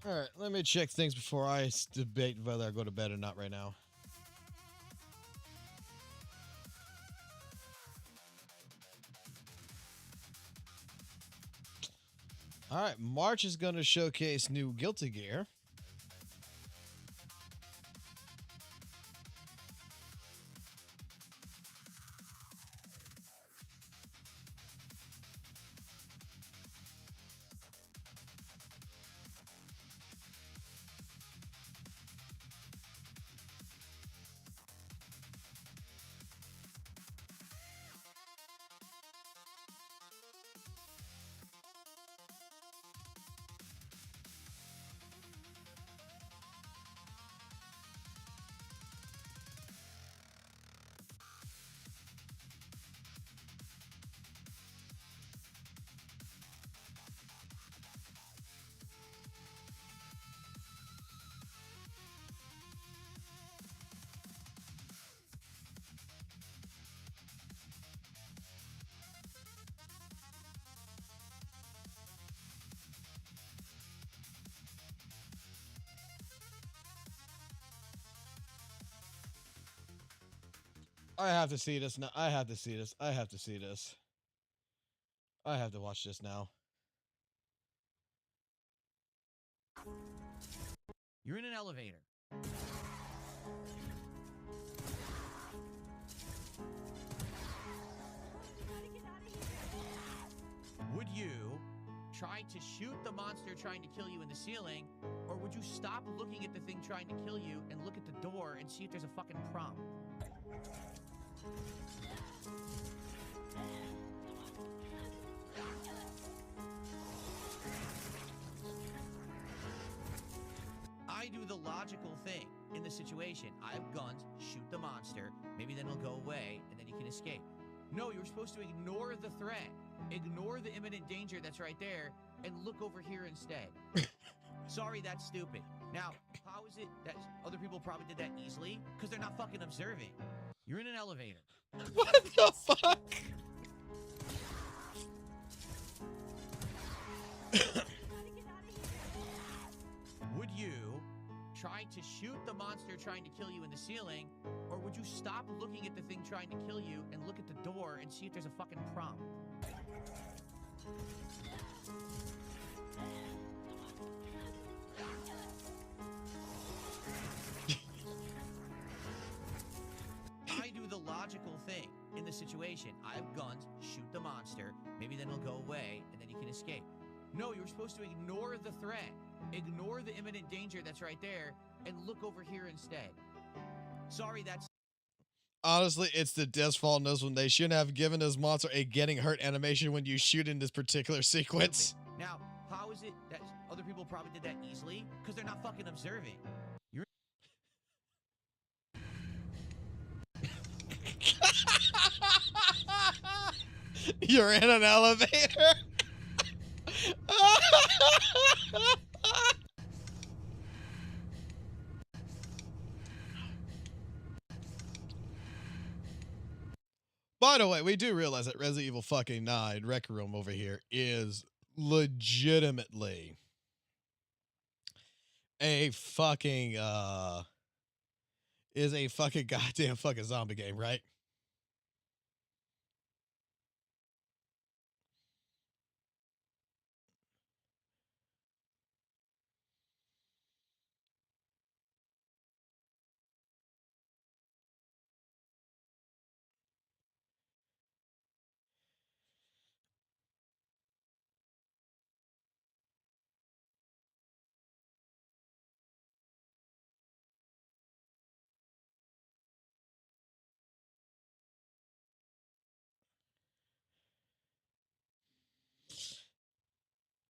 All right, let me check things before I debate whether I go to bed or not right now. All right, March is going to showcase new Guilty Gear. I have to see this now. I have to see this. I have to see this. I have to watch this now. You're in an elevator. Would you try to shoot the monster trying to kill you in the ceiling, or would you stop looking at the thing trying to kill you and look at the door and see if there's a fucking prompt? I do the logical thing in the situation. I have guns, shoot the monster, maybe then it'll go away, and then you can escape. No, you're supposed to ignore the threat, ignore the imminent danger that's right there, and look over here instead. Sorry, that's stupid. Now, how is it that other people probably did that easily? Because they're not fucking observing. You're in an elevator. What the fuck? Would you try to shoot the monster trying to kill you in the ceiling, or would you stop looking at the thing trying to kill you and look at the door and see if there's a fucking prompt? I do the logical thing in the situation. I have guns, shoot the monster, maybe then it'll go away, and then you can escape. No, you're supposed to ignore the threat. Ignore the imminent danger that's right there, and look over here instead. Sorry, that's... Honestly, it's the dev's fault in this one. They shouldn't have given this monster a getting hurt animation when you shoot in this particular sequence. Now, how is it that other people probably did that easily? Because they're not fucking observing. You're... You're in an elevator? By the way, we do realize that Resident Evil fucking 9 Rec Room over here is legitimately a fucking goddamn fucking zombie game, right?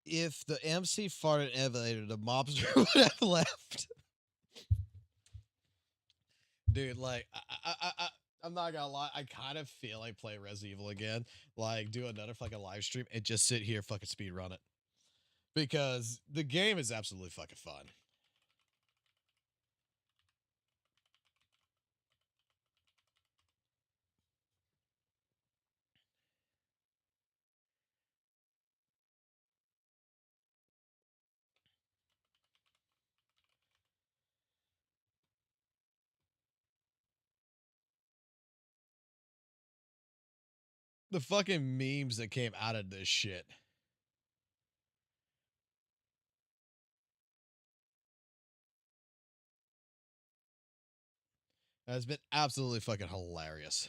If the MC farted in the elevator, the mobster would have left. Dude, like, I'm not gonna lie, I kind of feel like playing Resident Evil again. Like, do another fucking live stream and just sit here fucking speed run it. Because the game is absolutely fucking fun. The fucking memes that came out of this shit. Has been absolutely fucking hilarious.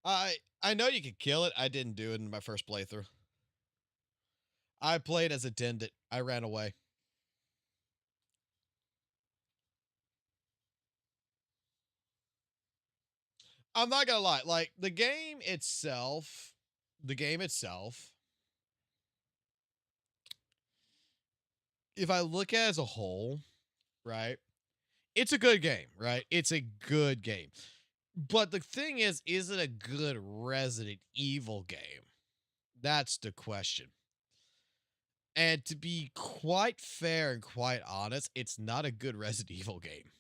I know you could kill it. I didn't do it in my first playthrough. I played as intended. I ran away. I'm not gonna lie, like the game itself, if I look at it as a whole, right? It's a good game, right? It's a good game. But the thing is it a good Resident Evil game? That's the question. And to be quite fair and quite honest, it's not a good Resident Evil game.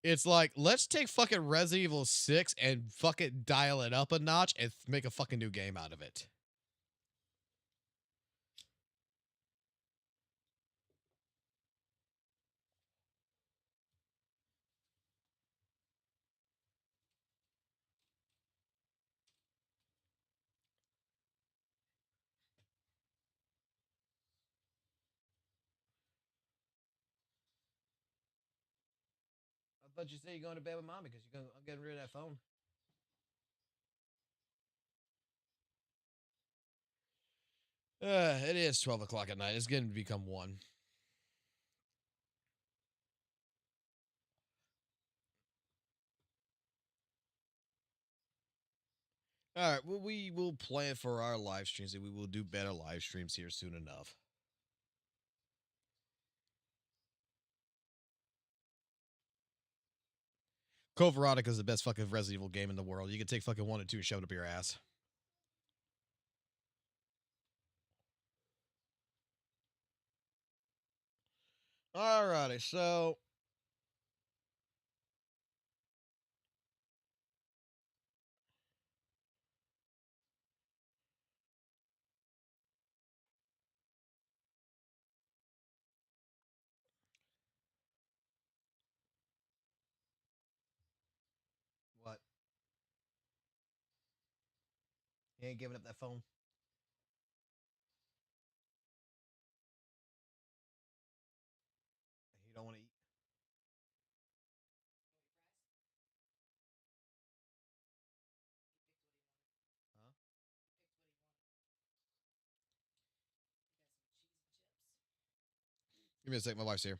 It's like, let's take fucking Resident Evil 6 and fucking dial it up a notch and make a fucking new game out of it. I thought you said you're going to bed with mommy because I'm getting rid of that phone. It is 12 o'clock at night. It's going to become 1. All right, well, we will plan for our live streams and we will do better live streams here soon enough. Code Veronica is the best fucking Resident Evil game in the world. You can take fucking 1 and 2 and shove it up your ass. Alrighty, so He ain't giving up that phone. He don't want to eat. Huh? Give me a sec. My wife's here.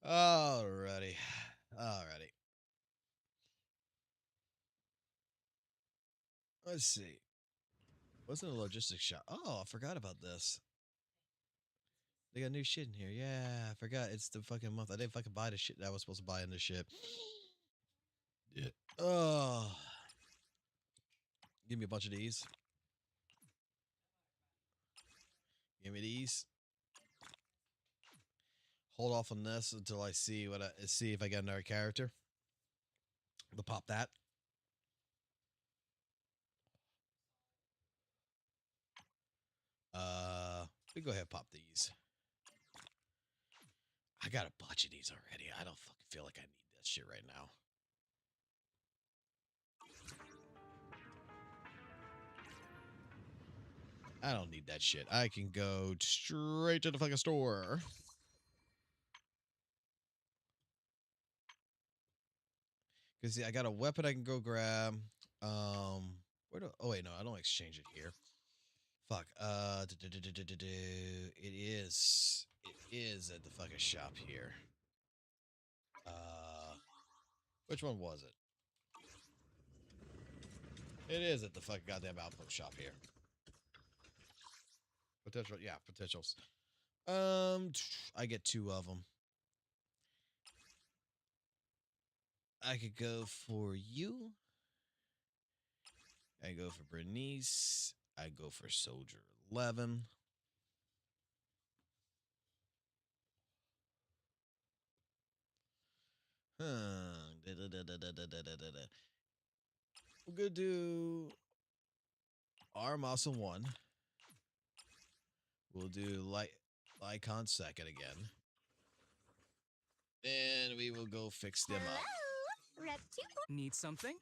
Alrighty. Alrighty. Let's see. What's in the logistics shop? Oh, I forgot about this. They got new shit in here. Yeah, I forgot. It's the fucking month. I didn't fucking buy the shit that I was supposed to buy in this shit. Yeah. Oh. Give me a bunch of these. Give me these. Hold off on this until I see see if I get another character. To pop that. We go ahead and pop these. I got a bunch of these already. I don't fucking feel like I need that shit right now. I don't need that shit. I can go straight to the fucking store. Because see, I got a weapon I can go grab. Where do? Oh wait, no, I don't exchange it here. Fuck. It is at the fucking shop here. Which one was it? It is at the fucking goddamn outpost shop here. Potential, yeah, potentials. I get 2 of them. I could go for you. I go for Bernice. I go for Soldier 11. We're gonna do Arm Awesome 1. We'll do Lycon 2nd again. Then we will go fix them up. Hello? Rep 2. Need something?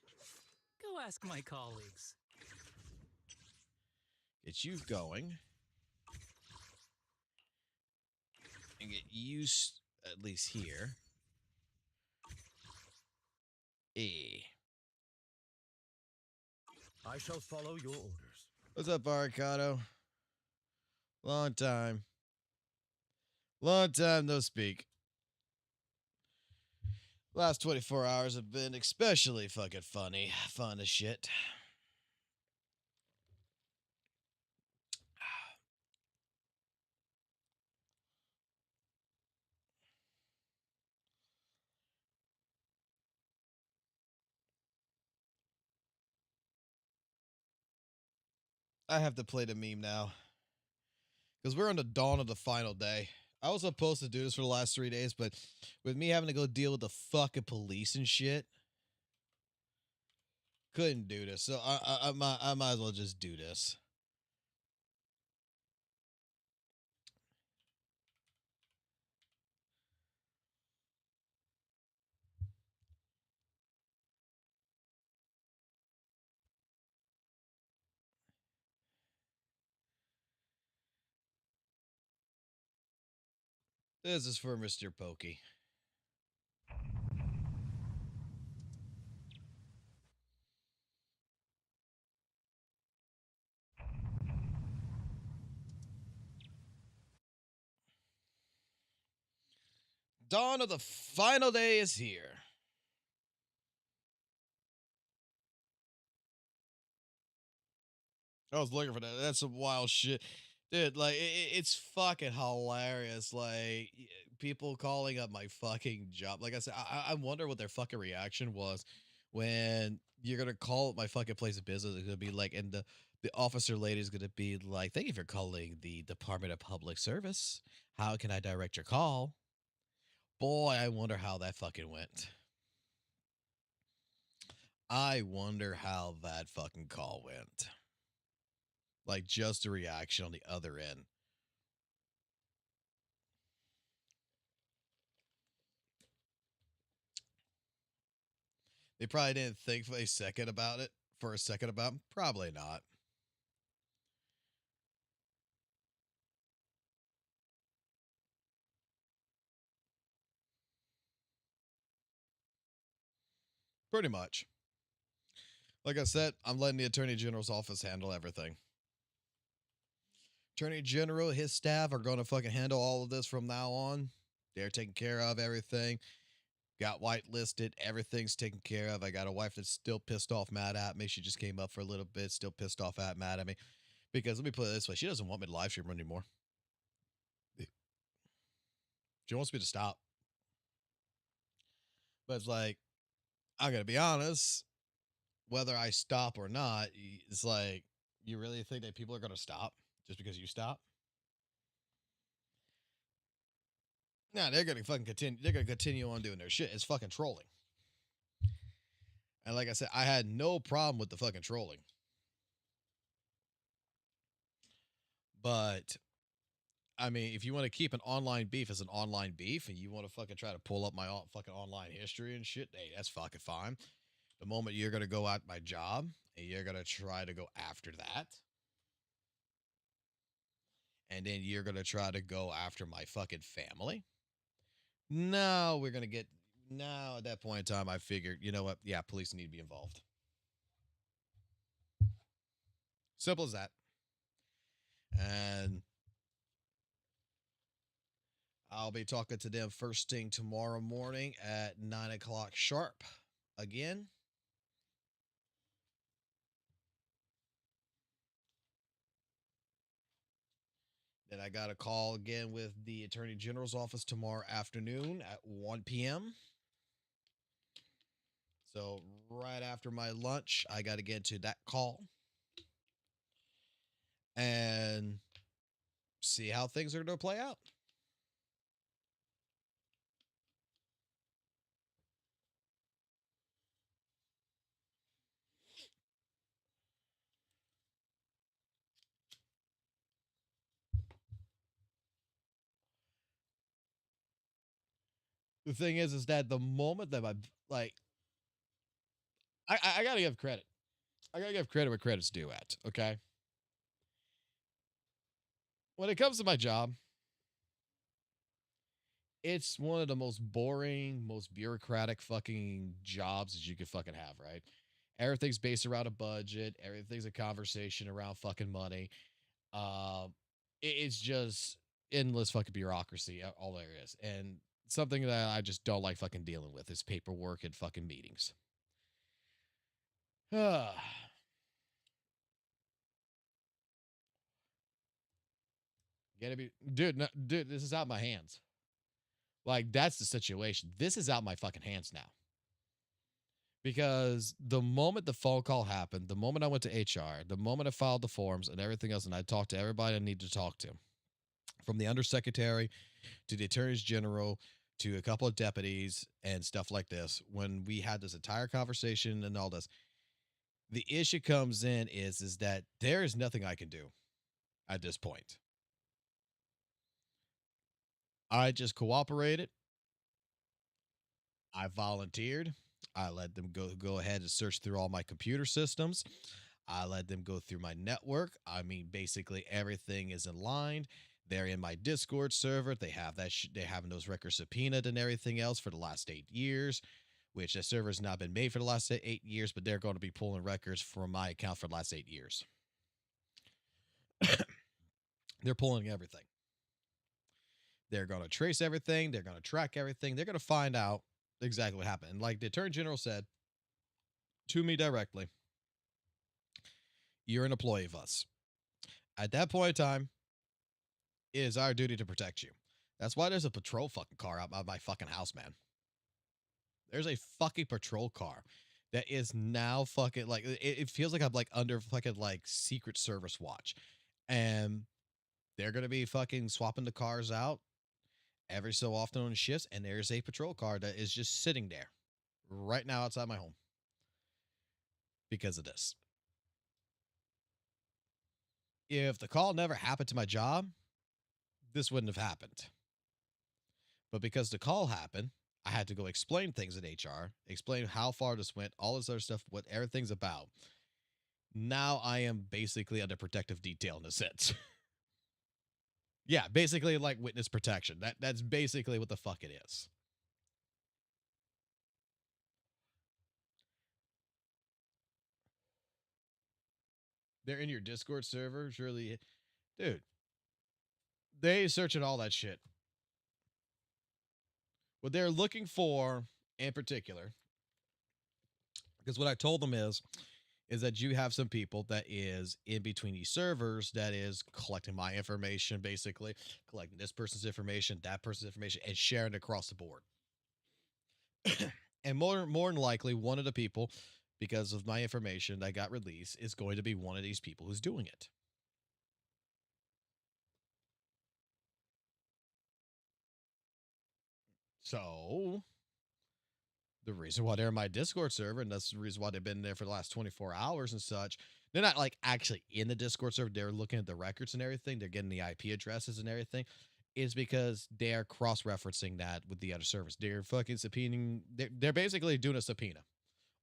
Go ask my colleagues. Get you going. And get you at least here. I shall follow your orders. What's up, Barricado? Long time. Long time no speak. Last 24 hours have been especially fucking funny. Fun as shit. I have to play the meme now. Because we're on the dawn of the final day I was supposed to do this for the last 3 days, but with me having to go deal with the fucking police and shit, couldn't do this. So I might as well just do this. This is for Mr. Pokey. Dawn of the final day is here. I was looking for that. That's some wild shit. Dude, like, it's fucking hilarious. Like, people calling up my fucking job. Like I said, I wonder what their fucking reaction was when you're going to call up my fucking place of business. It's going to be like, and the officer lady is going to be like, thank you for calling the Department of Public Service. How can I direct your call? Boy, I wonder how that fucking went. I wonder how that fucking call went. Like, just a reaction on the other end. They probably didn't think for a second about it. Probably not. Pretty much. Like I said, I'm letting the Attorney General's office handle everything. Attorney General, his staff are going to fucking handle all of this from now on. They're taking care of everything. Got whitelisted. Everything's taken care of. I got a wife that's still pissed off, mad at me. She just came up for a little bit, still pissed off, mad at me. Because let me put it this way, she doesn't want me to live stream anymore. She wants me to stop. But it's like, I'm going to be honest, whether I stop or not, it's like, you really think that people are going to stop just because you stop? No, they're going to fucking continue. They're going to continue on doing their shit. It's fucking trolling. And like I said, I had no problem with the fucking trolling. But, I mean, if you want to keep an online beef as an online beef and you want to fucking try to pull up my fucking online history and shit, hey, that's fucking fine. The moment you're going to go at my job and you're going to try to go after that, and then you're going to try to go after my fucking family, no, we're going to get... Now, at that point in time, I figured, you know what? Yeah, police need to be involved. Simple as that. And I'll be talking to them first thing tomorrow morning at 9 o'clock sharp. Again. Then I got a call again with the Attorney General's office tomorrow afternoon at 1 p.m. So right after my lunch, I got to get to that call and see how things are going to play out. The thing is that the moment that I got to give credit. I got to give credit where credit's due at, okay? When it comes to my job, it's one of the most boring, most bureaucratic fucking jobs that you could fucking have, right? Everything's based around a budget. Everything's a conversation around fucking money. It's just endless fucking bureaucracy, all there is. And something that I just don't like fucking dealing with is paperwork and fucking meetings. Gotta be, dude, no, dude, this is out my hands. Like, that's the situation. This is out my fucking hands now. Because the moment the phone call happened, the moment I went to HR, the moment I filed the forms and everything else, and I talked to everybody I need to talk to, from the undersecretary to the attorneys general to a couple of deputies and stuff like this. When we had this entire conversation and all this, the issue comes in is that there is nothing I can do at this point. I just cooperated. I volunteered. I let them go ahead and search through all my computer systems. I let them go through my network. I mean, basically everything is in line. They're in my Discord server. They have that. They have those records subpoenaed and everything else for the last 8 years, which the server has not been made for the last 8 years, but they're going to be pulling records from my account for the last 8 years. They're pulling everything. They're going to trace everything. They're going to track everything. They're going to find out exactly what happened. And like the Attorney General said to me directly, you're an employee of us. At that point in time, it is our duty to protect you. That's why there's a patrol fucking car out by my fucking house, man. There's a fucking patrol car that is now fucking like, it feels like I'm like under fucking like Secret Service watch. And they're going to be fucking swapping the cars out every so often on shifts. And there's a patrol car that is just sitting there right now outside my home because of this. If the call never happened to my job, this wouldn't have happened. But because the call happened, I had to go explain things in HR, explain how far this went, all this other stuff, what everything's about. Now I am basically under protective detail in a sense. Yeah, basically like witness protection. That's basically what the fuck it is. They're in your Discord server, surely. Dude, they searching all that shit. What they're looking for in particular, because what I told them is that you have some people that is in between these servers that is collecting my information, basically collecting this person's information, that person's information, and sharing it across the board. And more than likely, one of the people, because of my information that got released, is going to be one of these people who's doing it. So the reason why they're in my Discord server, and that's the reason why they've been there for the last 24 hours and such, they're not like actually in the Discord server. They're looking at the records and everything. They're getting the IP addresses and everything. Is because they're cross-referencing that with the other servers. They're fucking subpoenaing. They're basically doing a subpoena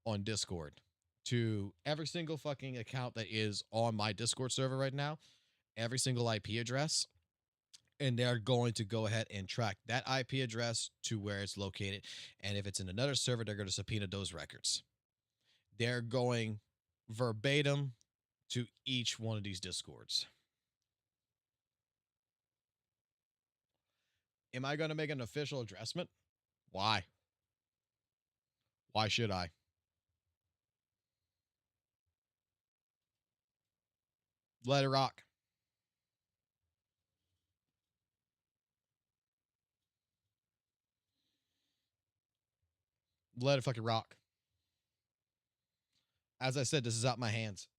on Discord to every single fucking account that is on my Discord server right now, every single IP address. And they're going to go ahead and track that IP address to where it's located. And if it's in another server, they're going to subpoena those records. They're going verbatim to each one of these Discords. Am I going to make an official addressment? Why? Why should I? Let it rock. Let it fucking rock. As I said, this is out my hands.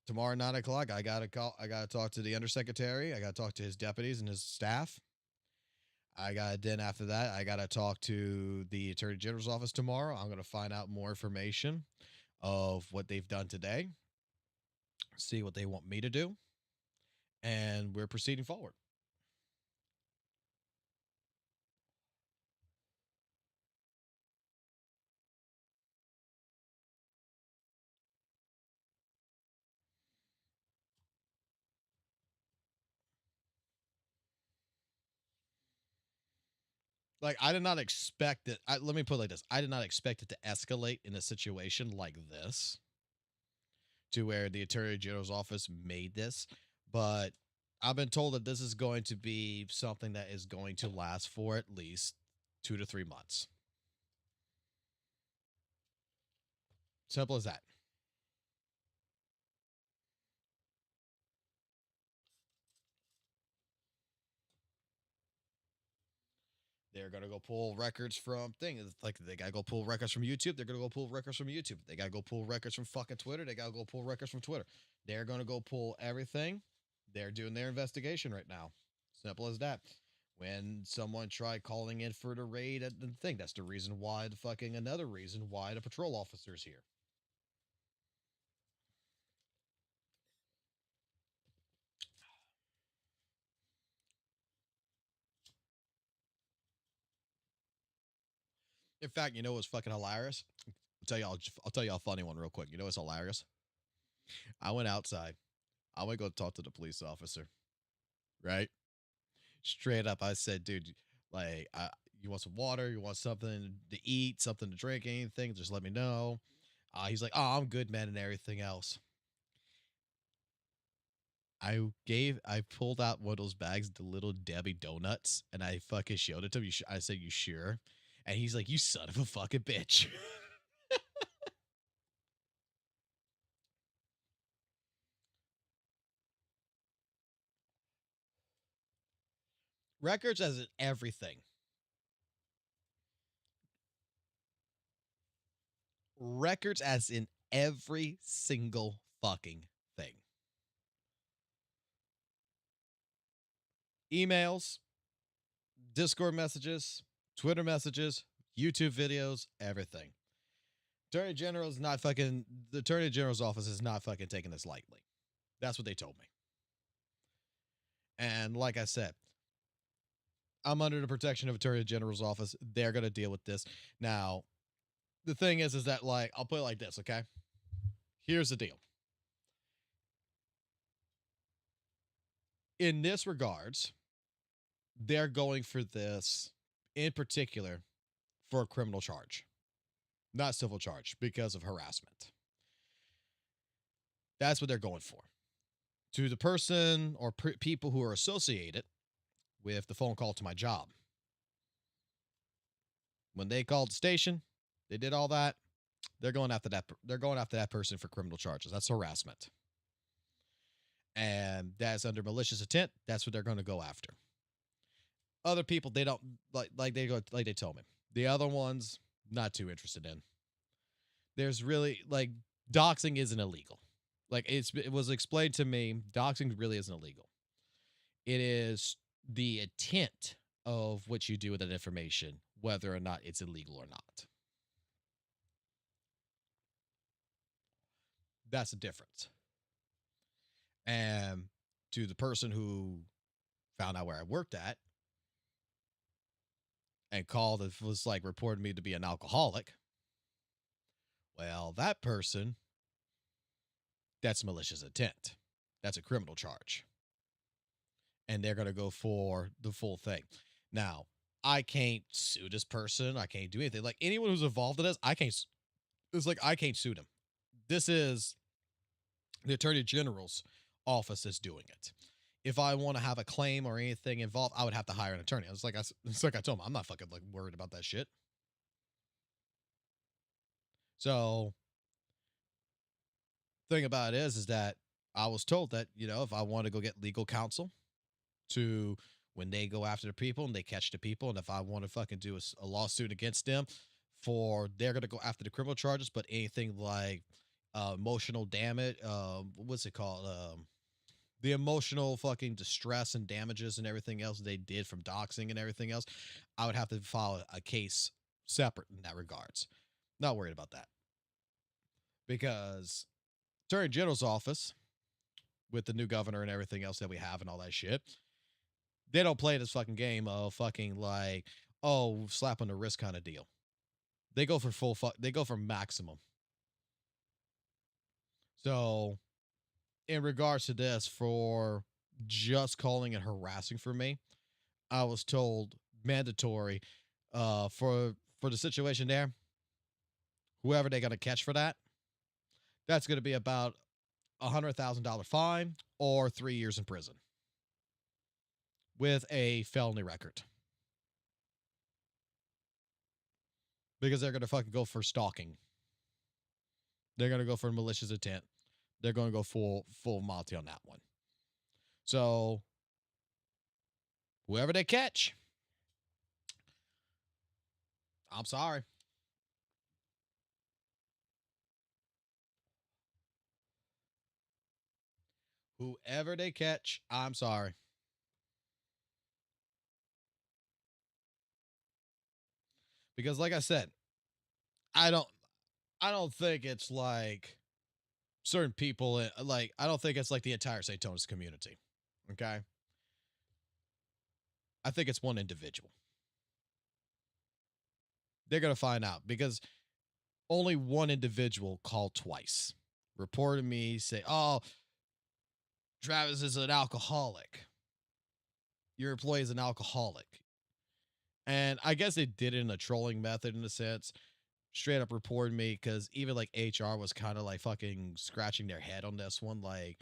Tomorrow, 9 o'clock, I got to call. I got to talk to the undersecretary. I got to talk to his deputies and his staff. Then after that, I got to talk to the Attorney General's office tomorrow. I'm going to find out more information of what they've done today, see what they want me to do, and we're proceeding forward. Like, I did not expect it. Let me put it like this. I did not expect it to escalate in a situation like this to where the Attorney General's office made this. But I've been told that this is going to be something that is going to last for at least 2 to 3 months. Simple as that. They're gonna go pull records from things. Like they gotta go pull records from YouTube. They're gonna go pull records from YouTube. They gotta go pull records from fucking Twitter. They gotta go pull records from Twitter. They're gonna go pull everything. They're doing their investigation right now. Simple as that. When someone tried calling in for the raid at the thing, that's the reason why another reason why the patrol officer's here. In fact, you know what's fucking hilarious? I'll tell y'all a funny one real quick. You know what's hilarious? I went outside. I went to go talk to the police officer. Right? Straight up, I said, dude, like, you want some water? You want something to eat, something to drink, anything? Just let me know. He's like, oh, I'm good, man, and everything else. I pulled out one of those bags, the little Debbie donuts, and I fucking showed it to him. I said, you sure? And he's like, you son of a fucking bitch. Records as in everything. Records as in every single fucking thing. Emails, Discord messages, Twitter messages, YouTube videos, everything. Attorney General's not fucking, the Attorney General's office is not fucking taking this lightly. That's what they told me. And like I said, I'm under the protection of Attorney General's office. They're going to deal with this. Now, the thing is that, like, I'll put it like this, okay? Here's the deal. In this regards, they're going for this in particular for a criminal charge, not civil charge, because of harassment. That's what they're going for. To the person or people who are associated with the phone call to my job. When they called the station, they did all that. They're going after that. They're going after that person for criminal charges. That's harassment, and that's under malicious intent. That's what they're going to go after. Other people, they don't like they told me. The other ones, not too interested in. There's really, like, doxing isn't illegal. Like, it was explained to me, doxing really isn't illegal. It is the intent of what you do with that information, whether or not it's illegal or not. That's the difference. And to the person who found out where I worked at and called and was like reported me to be an alcoholic, well, that person, that's malicious intent. That's a criminal charge. And they're going to go for the full thing. Now, I can't sue this person. I can't do anything. Like, anyone who's involved in this, I can't sue them. This is the Attorney General's office that's doing it. If I want to have a claim or anything involved, I would have to hire an attorney. It's like I told him, I'm not fucking like worried about that shit. So, thing about it is that I was told that, you know, if I want to go get legal counsel to when they go after the people and they catch the people, and if I want to fucking do a lawsuit against them they're going to go after the criminal charges, but anything like emotional damage, what's it called? The emotional fucking distress and damages and everything else they did from doxing and everything else, I would have to file a case separate in that regards. Not worried about that. Because Attorney General's office, with the new governor and everything else that we have and all that shit, they don't play this fucking game of fucking like, oh, slap on the wrist kind of deal. They go for they go for maximum. So, in regards to this, for just calling and harassing for me, I was told mandatory for the situation there. Whoever they got to catch for that, that's going to be about $100,000 fine or 3 years in prison with a felony record. Because they're going to fucking go for stalking. They're going to go for malicious intent. They're going to go full Monty on that one. So, whoever they catch, I'm sorry. Whoever they catch, I'm sorry. Because like I said, I don't I don't think it's like certain people like I don't think it's like the entire Satonus community. Okay? I think it's one individual. They're going to find out because only one individual called twice. Reported me say, "Oh, Travis is an alcoholic. Your employee is an alcoholic." And I guess they did it in a trolling method in a sense. Straight up reported me because even like HR was kind of like fucking scratching their head on this one. Like,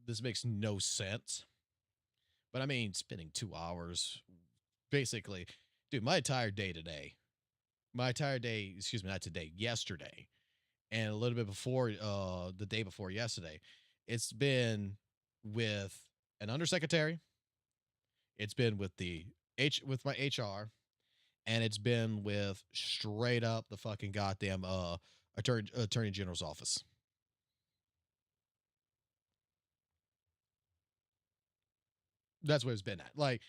this makes no sense. But I mean, spending 2 hours basically, dude, my entire day today, excuse me, not today, yesterday, and a little bit before the day before yesterday, it's been with an undersecretary, it's been with with my HR, and it's been with straight up the fucking goddamn attorney general's office. That's what it's been at. Like,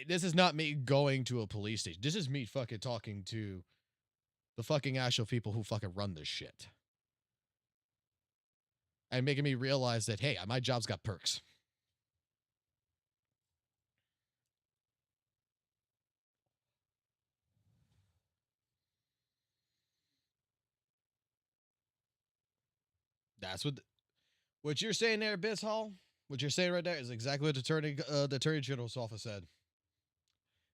this is not me going to a police station. This is me fucking talking to the fucking actual people who fucking run this shit. And making me realize that, hey, my job's got perks. That's what you're saying there, Biz Hall. What you're saying right there is exactly what the attorney general's office said.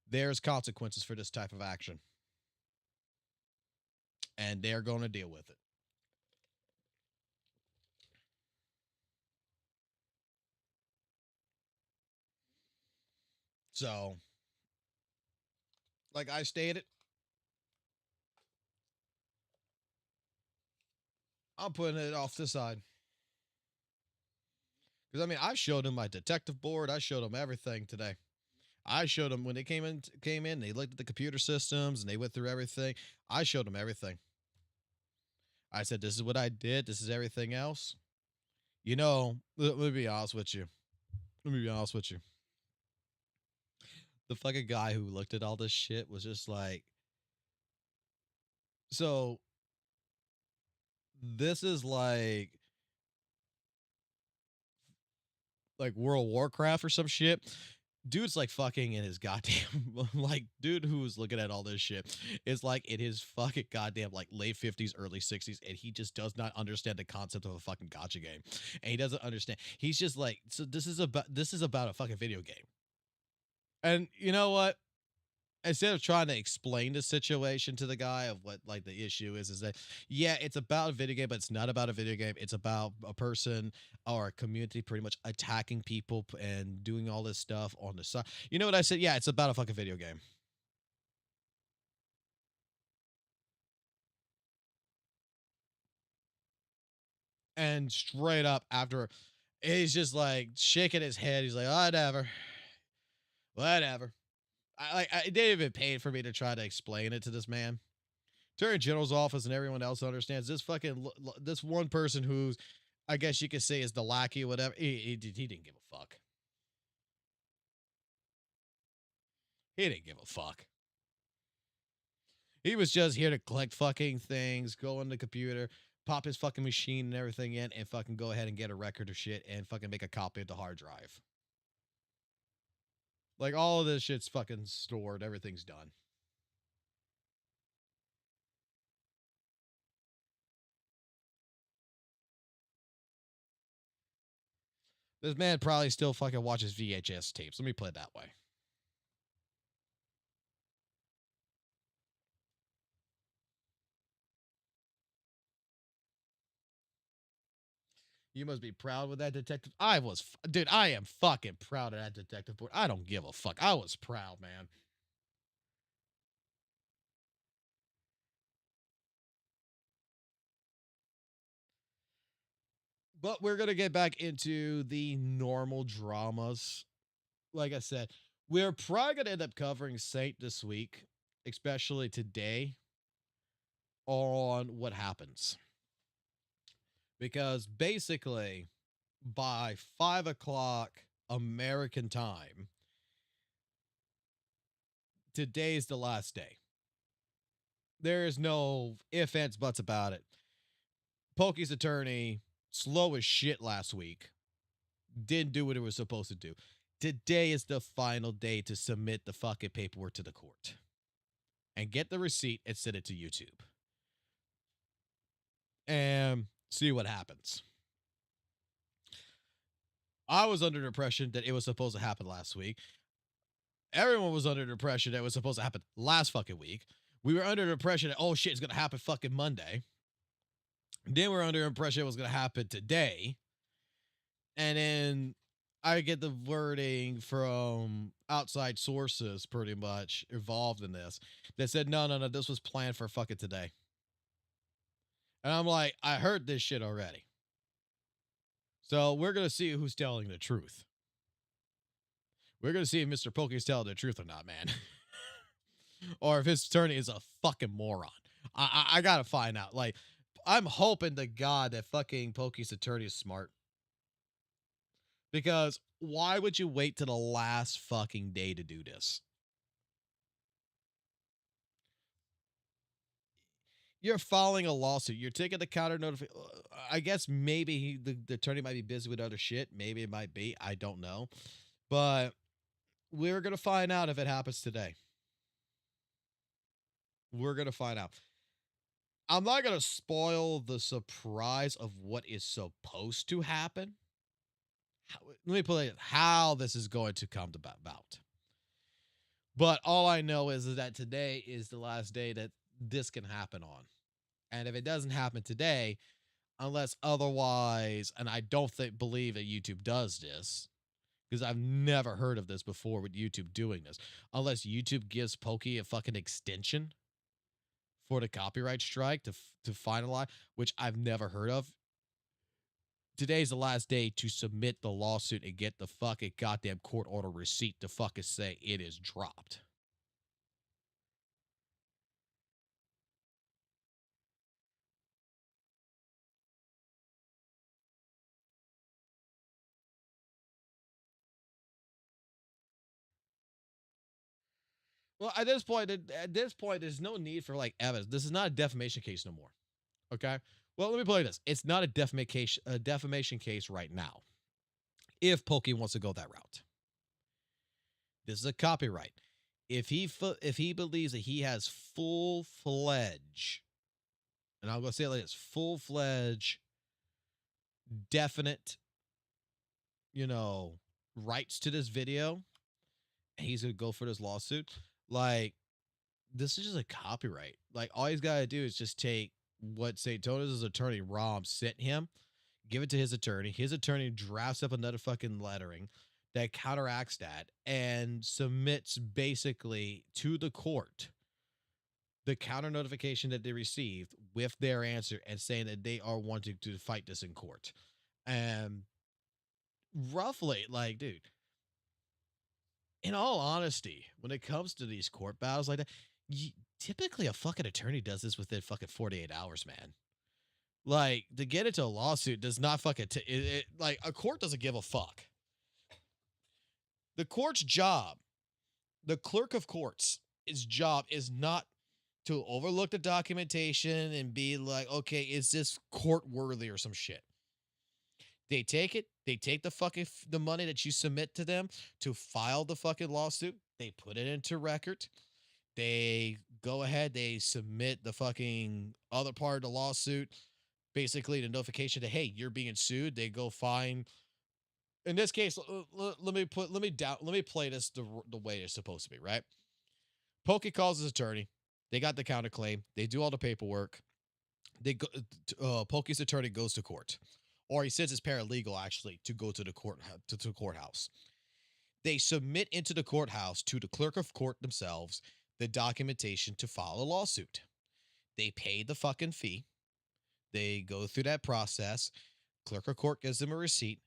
There's consequences for this type of action, and they're going to deal with it. So, like I stated, I'm putting it off to the side. Because I mean, I showed him my detective board. I showed him everything today. I showed them when they came in. They looked at the computer systems and they went through everything. I showed them everything. I said, "This is what I did. This is everything else." You know, let me be honest with you. Let me be honest with you. The fucking guy who looked at all this shit was just like, so this is like World of Warcraft or some shit. Dude's like fucking in his goddamn like dude who's looking at all this shit is like in his fucking goddamn like late 50s, early 60s, and he just does not understand the concept of a fucking gacha game. And he doesn't understand. He's just like, so this is about a fucking video game. And you know what? Instead of trying to explain the situation to the guy of what like the issue is that yeah, it's about a video game, but it's not about a video game. It's about a person or a community pretty much attacking people and doing all this stuff on the side. You know what I said? Yeah, it's about a fucking video game. And straight up after, he's just like shaking his head. He's like, whatever, whatever. I didn't even pay for me to try to explain it to this man. Attorney General's office and everyone else understands this fucking this one person who's, I guess you could say, is the lackey or whatever. He didn't give a fuck. He didn't give a fuck. He was just here to collect fucking things, go on the computer, pop his fucking machine and everything in, and fucking go ahead and get a record of shit and fucking make a copy of the hard drive. Like, all of this shit's fucking stored. Everything's done. This man probably still fucking watches VHS tapes. Let me put it that way. You must be proud with that detective. Dude, I am fucking proud of that detective board. I don't give a fuck. I was proud, man. But we're going to get back into the normal dramas. Like I said, we're probably going to end up covering Saint this week. especially today, on what happens. Because basically, by 5 o'clock American time, today's the last day. There is no ifs, ands, buts about it. Pokey's attorney, slow as shit last week, didn't do what it was supposed to do. Today is the final day to submit the fucking paperwork to the court and get the receipt and send it to YouTube and see what happens. I was under the impression that it was supposed to happen last week. Everyone was under the impression that it was supposed to happen last fucking week. We were under the impression that, oh shit, it's going to happen fucking Monday. Then we're under the impression it was going to happen today. And then I get the wording from outside sources pretty much involved in this that said, no, this was planned for fucking today. And I'm like, I heard this shit already. So we're going to see who's telling the truth. We're going to see if Mr. Pokey's telling the truth or not, man. Or if his attorney is a fucking moron. I got to find out. Like, I'm hoping to God that fucking Pokey's attorney is smart. Because why would you wait to the last fucking day to do this? You're filing a lawsuit. You're taking the counter notification. I guess maybe the attorney might be busy with other shit. Maybe it might be. I don't know. But we're going to find out if it happens today. We're going to find out. I'm not going to spoil the surprise of what is supposed to happen. Let me put it how this is going to come about. But all I know is that today is the last day that this can happen on. And if it doesn't happen today, unless otherwise, and I don't believe that YouTube does this, because I've never heard of this before with YouTube doing this, unless YouTube gives Pokey a fucking extension for the copyright strike to finalize, which I've never heard of. Today's the last day to submit the lawsuit and get the fucking goddamn court order receipt to fucking say it is dropped. Well, at this point, there's no need for like evidence. This is not a defamation case no more. Okay. Well, let me play this. It's not a defamation case right now. If Pokey wants to go that route, this is a copyright. If he believes that he has full-fledged, and I'm gonna say it like this, full-fledged, definite, rights to this video, and he's gonna go for this lawsuit. Like, this is just a copyright. Like, all he's got to do is just take what St. Tona's attorney, Rom, sent him, give it to his attorney. His attorney drafts up another fucking lettering that counteracts that and submits basically to the court the counter notification that they received with their answer and saying that they are wanting to fight this in court. And roughly, like, dude, in all honesty, when it comes to these court battles like that, typically a fucking attorney does this within fucking 48 hours, man. Like, to get into a lawsuit does not fucking like, a court doesn't give a fuck. The court's job, the clerk of courts, his job is not to overlook the documentation and be like, okay, is this court worthy or some shit? They take it. They take the fucking the money that you submit to them to file the fucking lawsuit. They put it into record. They go ahead. They submit the fucking other part of the lawsuit, basically the notification that, hey, you're being sued. They go find. In this case, let me play this the way it's supposed to be, right? Pokey calls his attorney. They got the counterclaim. They do all the paperwork. They go. Pokey's attorney goes to court. Or he sends his paralegal, actually, to go to the courthouse. They submit into the courthouse to the clerk of court themselves the documentation to file a lawsuit. They pay the fucking fee. They go through that process. Clerk of court gives them a receipt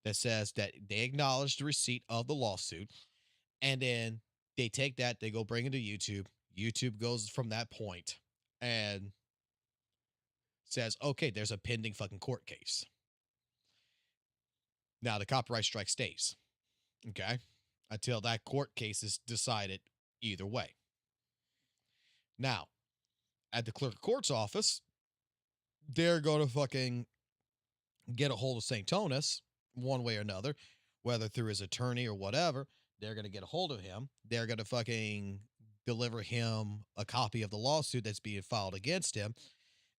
that says that they acknowledge the receipt of the lawsuit. And then they take that, they go bring it to YouTube. YouTube goes from that point and says, okay, there's a pending fucking court case. Now the copyright strike stays, okay, until that court case is decided either way. Now, at the clerk of court's office, they're going to fucking get a hold of St. Tonus one way or another, whether through his attorney or whatever. They're going to get a hold of him. They're going to fucking deliver him a copy of the lawsuit that's being filed against him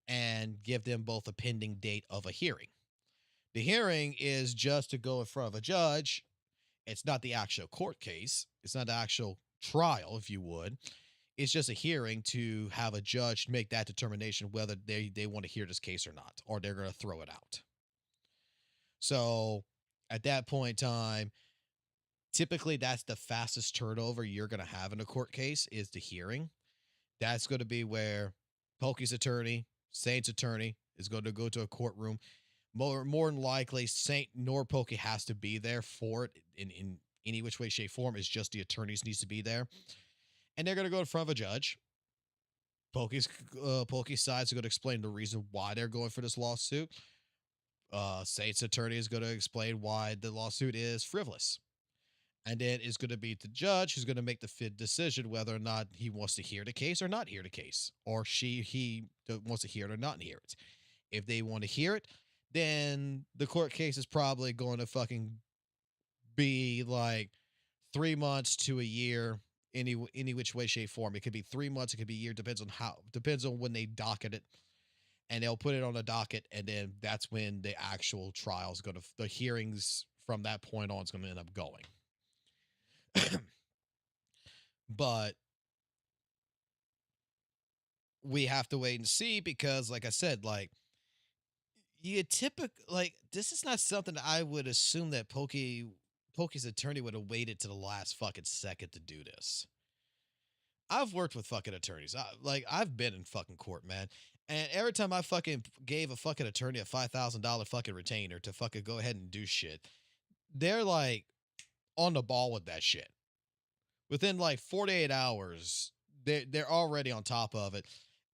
and give them both a pending date of a hearing. The hearing is just to go in front of a judge. It's not the actual court case. It's not the actual trial, if you would. It's just a hearing to have a judge make that determination whether they want to hear this case or not, or they're going to throw it out. So at that point in time, typically that's the fastest turnover you're going to have in a court case is the hearing. That's going to be where Pokey's attorney, Saint's attorney is going to go to a courtroom. More than likely, Saint nor Pokey has to be there for it in any which way, shape, form. It's just the attorneys needs to be there. And they're going to go in front of a judge. Pokey's side is going to explain the reason why they're going for this lawsuit. Saint's attorney is going to explain why the lawsuit is frivolous. And then it's going to be the judge who's going to make the decision whether or not he wants to hear the case or not hear the case. Or he wants to hear it or not hear it. If they want to hear it, then the court case is probably going to fucking be like 3 months to a year, any which way, shape, form. It could be 3 months, it could be a year, depends on when they docket it, and they'll put it on a docket, and then that's when the actual trial is going to, the hearings from that point on is going to end up going. But we have to wait and see because, like I said, like, this is not something that I would assume that Pokey's attorney would have waited to the last fucking second to do this. I've worked with fucking attorneys. I've been in fucking court, man. And every time I fucking gave a fucking attorney a $5,000 fucking retainer to fucking go ahead and do shit, they're like on the ball with that shit. Within like 48 hours, they're already on top of it.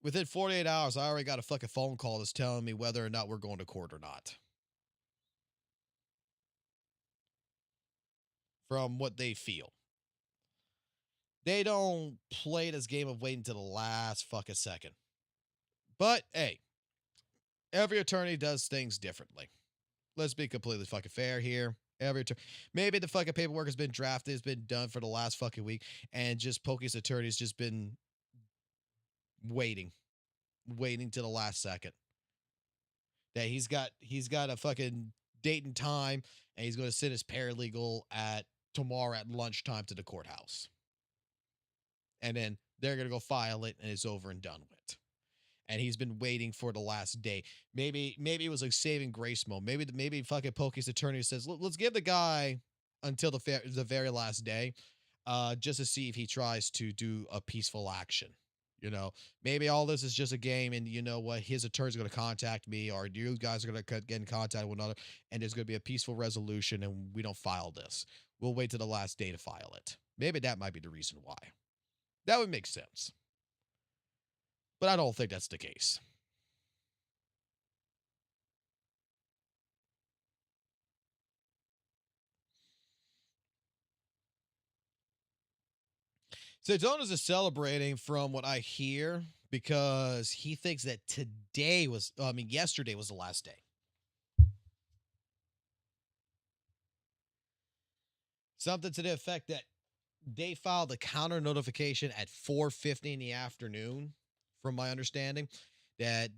Within 48 hours, I already got a fucking phone call that's telling me whether or not we're going to court or not. From what they feel. They don't play this game of waiting to the last fucking second. But, hey, every attorney does things differently. Let's be completely fucking fair here. Maybe the fucking paperwork has been drafted, has been done for the last fucking week, and just Pokey's attorney's just been waiting to the last second. That he's got a fucking date and time, and he's going to send his paralegal tomorrow at lunchtime to the courthouse. And then they're going to go file it, and it's over and done with. And he's been waiting for the last day. Maybe it was a saving grace moment. Maybe fucking Pokey's attorney says, let's give the guy until the very last day, just to see if he tries to do a peaceful action. You know, maybe all this is just a game, and you know what? His attorney's going to contact me, or you guys are going to get in contact with another, and there's going to be a peaceful resolution, and we don't file this. We'll wait till the last day to file it. Maybe that might be the reason why. That would make sense. But I don't think that's the case. So Jonas is celebrating from what I hear because he thinks that yesterday was the last day. Something to the effect that they filed a counter notification at 4:50 in the afternoon, from my understanding, that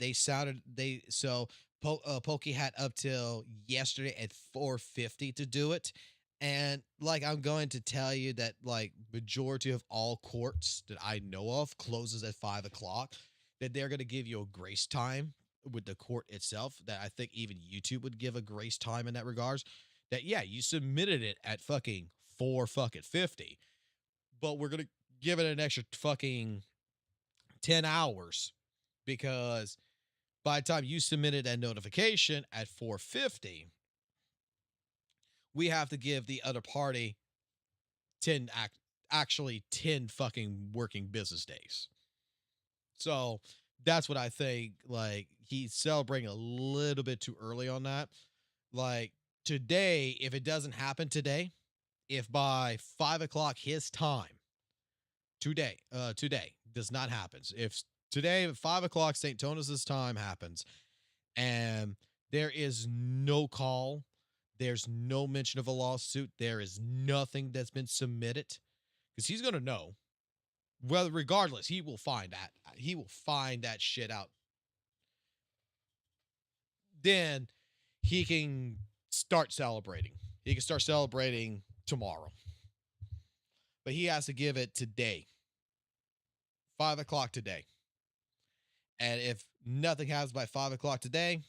Pokey had up till yesterday at 4:50 to do it. And like, I'm going to tell you that like majority of all courts that I know of closes at 5 o'clock, that they're going to give you a grace time with the court itself, that I think even YouTube would give a grace time in that regards, that, yeah, you submitted it at fucking 4:50, but we're going to give it an extra fucking 10 hours because by the time you submitted that notification at 4:50, we have to give the other party 10 actually 10 fucking working business days. So that's what I think. Like, he's celebrating a little bit too early on that. Like, today, if it doesn't happen today, if by 5 o'clock his time, today does not happen. If today at 5 o'clock St. Tonus's time happens and there is no call, there's no mention of a lawsuit, there is nothing that's been submitted, because he's gonna know. Well, regardless, he will find that. He will find that shit out. Then he can start celebrating. He can start celebrating tomorrow. But he has to give it today. 5 o'clock today. And if nothing happens by 5 o'clock today,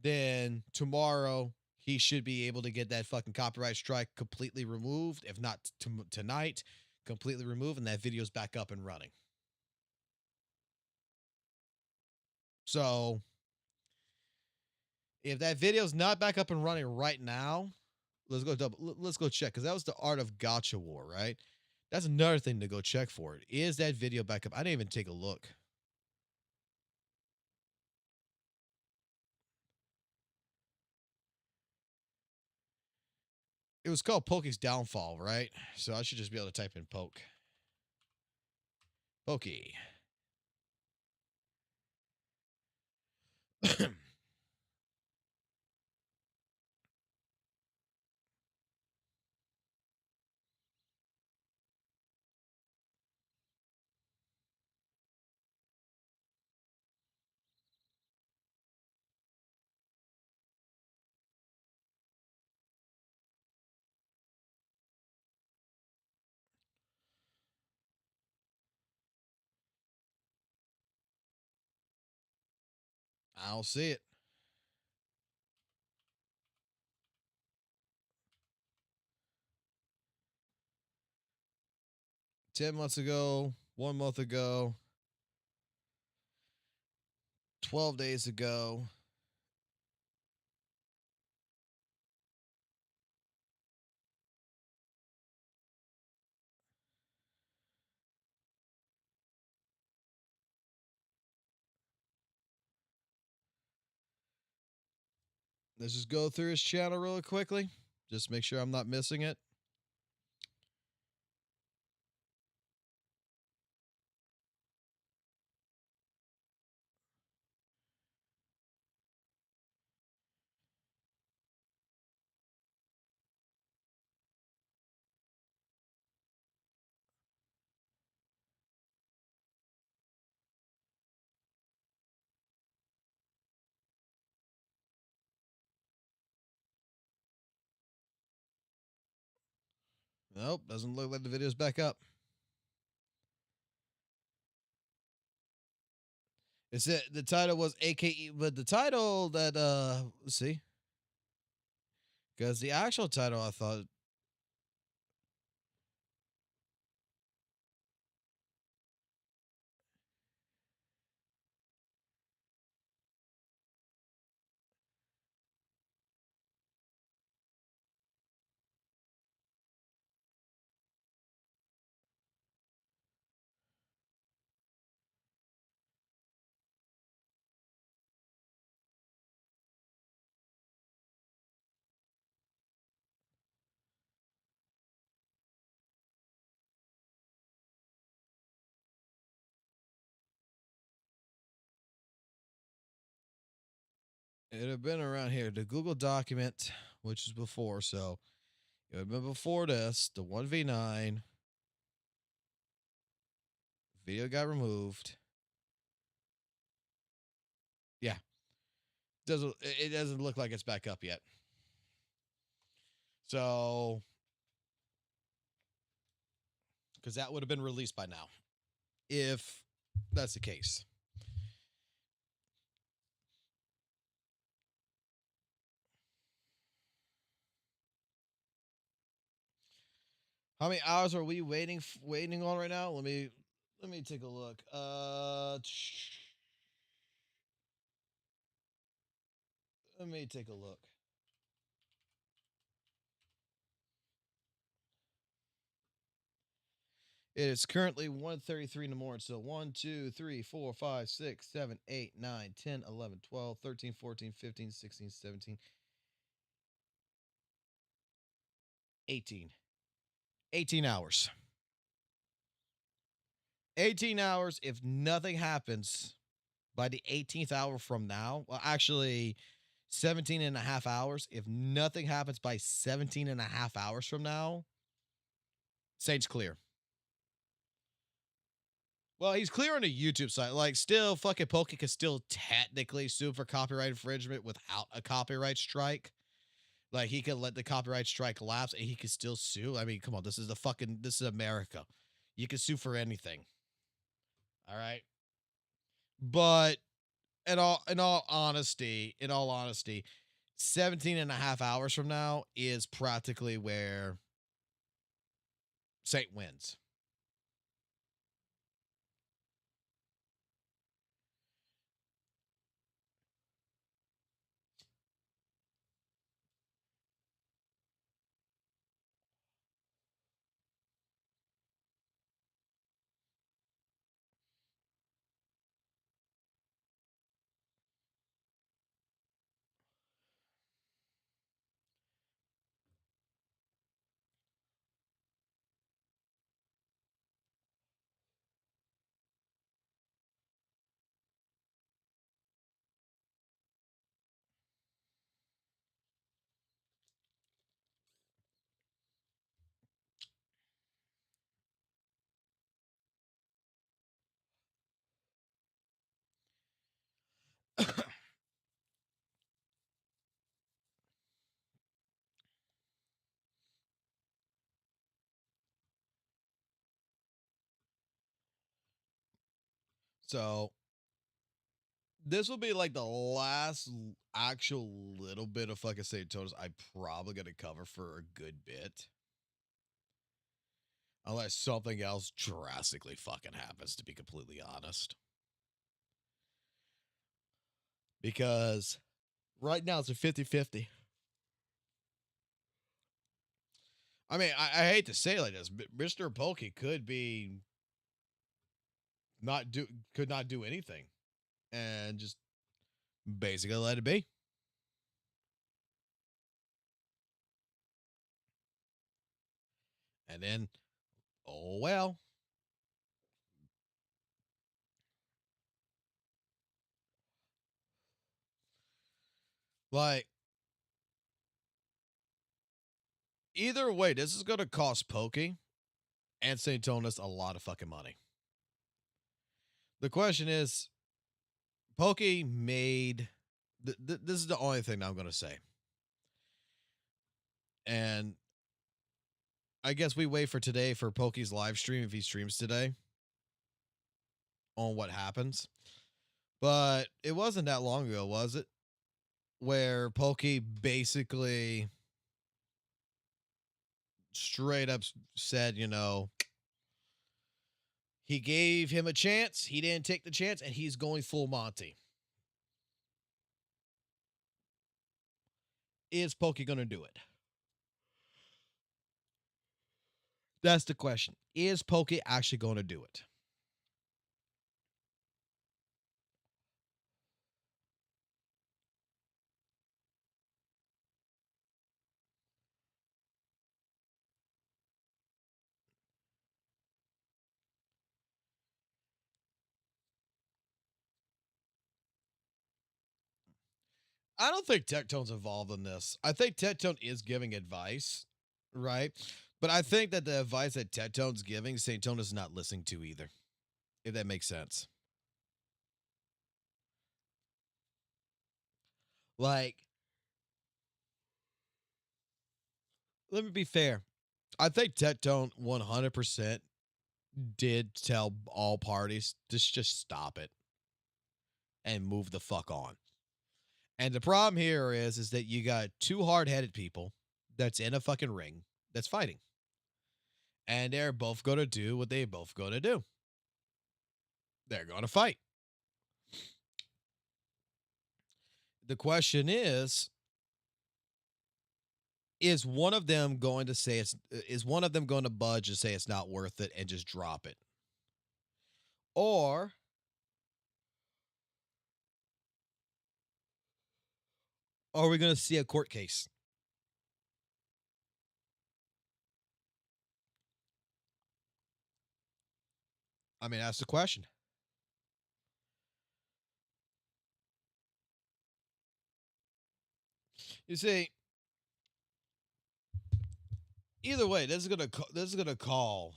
then tomorrow he should be able to get that fucking copyright strike completely removed. If not tonight, completely removed, and that video's back up and running. So if that video's not back up and running right now, let's go check, because that was the Art of Gotcha War, right? That's another thing to go check for. It is that video back up. I didn't even take a look. It was called Pokey's Downfall, right? So I should just be able to type in Poke. Pokey. I don't see it. 10 months ago, 1 month ago, 12 days ago. Let's just go through his channel really quickly. Just make sure I'm not missing it. Nope, doesn't look like the video's back up. It said the title was AKE, but the title that let's see. Because the actual title I thought, it'd have been around here. The Google document, which is before, so it would have been before this. The 1v9 video got removed. Yeah, it doesn't look like it's back up yet. So, because that would have been released by now, if that's the case. How many hours are we waiting on right now? Let me take a look. Let me take a look. It is currently 1:33 in the morning. So 1, 2, 3, 4, 5, 6, 7, 8, 9, 10, 11, 12, 13, 14, 15, 16, 17, 18. 18 hours. 18 hours. If nothing happens by the 18th hour from now, well, actually 17 and a half hours. If nothing happens by 17 and a half hours from now, Saint's clear. Well, he's clear on the YouTube side. Like, still, fucking Pokey could still technically sue for copyright infringement without a copyright strike. Like, he could let the copyright strike lapse and he could still sue. I mean, come on, this is America. You can sue for anything. All right. But in all honesty, 17 and a half hours from now is practically where Saint wins. So this will be like the last actual little bit of fucking St. Tones I'm probably gonna cover for a good bit. Unless something else drastically fucking happens, to be completely honest. Because right now it's a 50-50. I mean, I hate to say it like this, but Mr. Pokey could not do anything and just basically let it be. And then, oh well. Like, either way, this is going to cost Pokey and St. Tonis a lot of fucking money. The question is, Pokey made. This is the only thing I'm going to say. And I guess we wait for today for Pokey's live stream if he streams today on what happens. But it wasn't that long ago, was it? Where Pokey basically straight up said, he gave him a chance. He didn't take the chance, and he's going full Monty. Is Pokey going to do it? That's the question. Is Pokey actually going to do it? I don't think Tectone's involved in this. I think Tectone is giving advice, right? But I think that the advice that Tectone's giving, St. Tone is not listening to either, if that makes sense. Like, let me be fair. I think Tectone 100% did tell all parties to just stop it and move the fuck on. And the problem here is that you got two hard-headed people that's in a fucking ring that's fighting. And they're both going to do what they both going to do. They're going to fight. The question is, Is one of them going to say is one of them going to budge and say it's not worth it and just drop it? Or are we going to see a court case? I mean, that's the question. You see, either way, this is gonna call.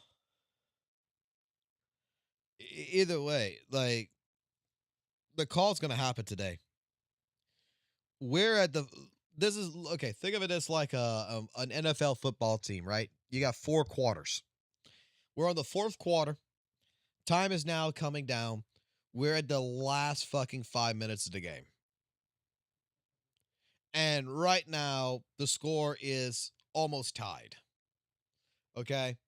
Either way, like the call's gonna happen today. We're at the. This is okay. Think of it as like an NFL football team, right? You got 4 quarters. We're on the fourth quarter. Time is now coming down. We're at the last fucking 5 minutes of the game. And right now, the score is almost tied. Okay.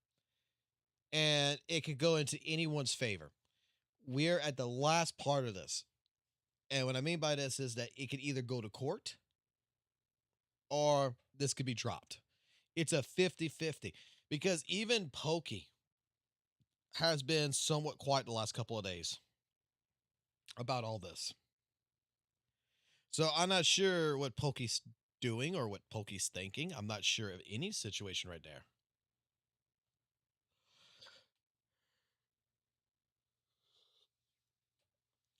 And it could go into anyone's favor. We're at the last part of this. And what I mean by this is that it could either go to court or this could be dropped. It's a 50-50 because even Pokey has been somewhat quiet the last couple of days about all this. So I'm not sure what Pokey's doing or what Pokey's thinking. I'm not sure of any situation right there.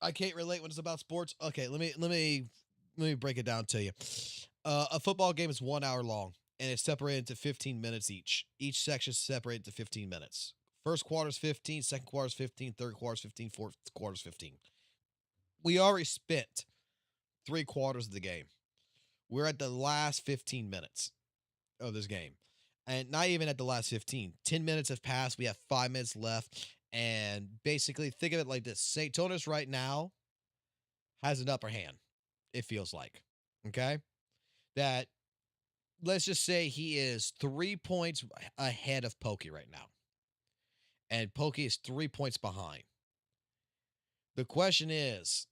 I can't relate when it's about sports. Okay, let me break it down to you. A football game is 1 hour long, and it's separated into 15 minutes each. Each section is separated to 15 minutes. First quarter is 15, second quarter is 15, third quarter is 15, fourth quarter is 15. We already spent 3 quarters of the game. We're at the last 15 minutes of this game. And not even at the last 15. 10 minutes have passed. We have 5 minutes left. And basically, think of it like this. St. Tonis right now has an upper hand, it feels like. Okay? That, let's just say he is 3 points ahead of Pokey right now. And Pokey is 3 points behind. The question is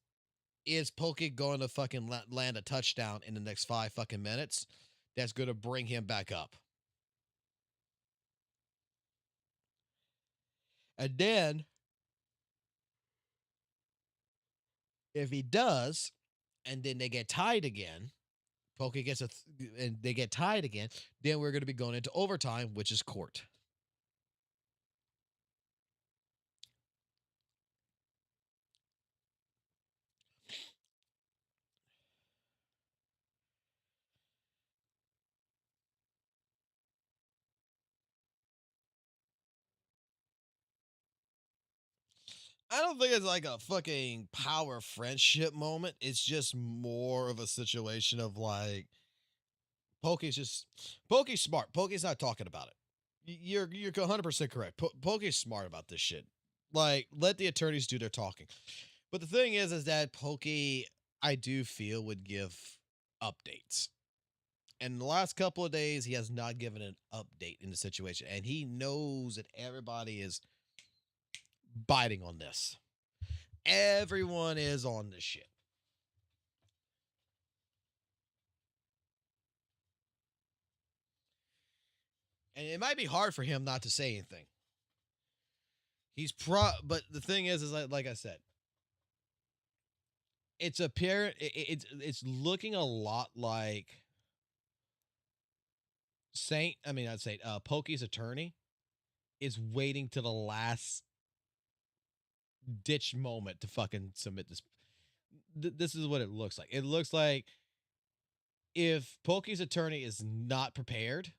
Pokey going to fucking land a touchdown in the next 5 fucking minutes that's going to bring him back up? And then, if he does, and then they get tied again, Pokey gets and they get tied again, then we're going to be going into overtime, which is court. I don't think it's like a fucking power friendship moment. It's just more of a situation of like Pokey's smart. Pokey's not talking about it. You're 100% correct. Pokey's smart about this shit. Like, let the attorneys do their talking. But the thing is that Pokey, I do feel, would give updates. And the last couple of days, he has not given an update in the situation. And he knows that everybody is biting on this. Everyone is on this shit. And it might be hard for him not to say anything. But the thing is like I said, it's apparent. It's looking a lot like Pokey's attorney is waiting to the last ditch moment to fucking submit this. This is what it looks like. It looks like if Pokey's attorney is not prepared,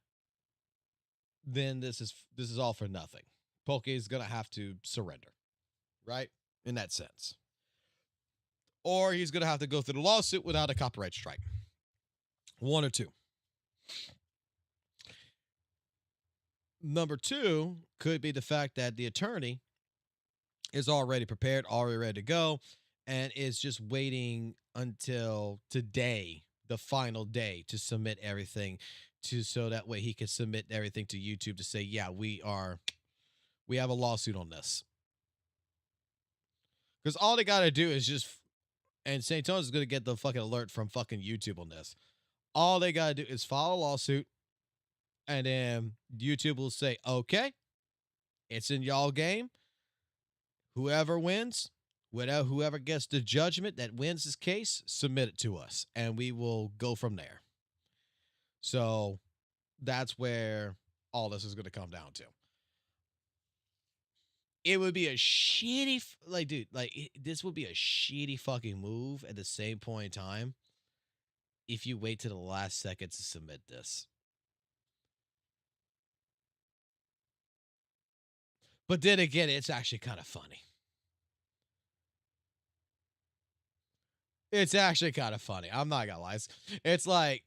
then this is all for nothing. Pokey's gonna have to surrender, right? In that sense. Or he's gonna have to go through the lawsuit without a copyright strike. One or two. Number two could be the fact that the attorney is already prepared, already ready to go, and is just waiting until today, the final day, to submit everything so that way he can submit everything to YouTube to say, yeah, we have a lawsuit on this. Because all they gotta do is and St. Tonis is gonna get the fucking alert from fucking YouTube on this. All they gotta do is file a lawsuit, And then YouTube will say, okay, it's in y'all game. Whoever wins, whoever gets the judgment that wins this case, submit it to us, and we will go from there. So that's where all this is going to come down to. It would be a shitty, like, dude, like, this would be a shitty fucking move at the same point in time if you wait to the last second to submit this. But then again, it's actually kind of funny. It's actually kind of funny. I'm not gonna lie. It's like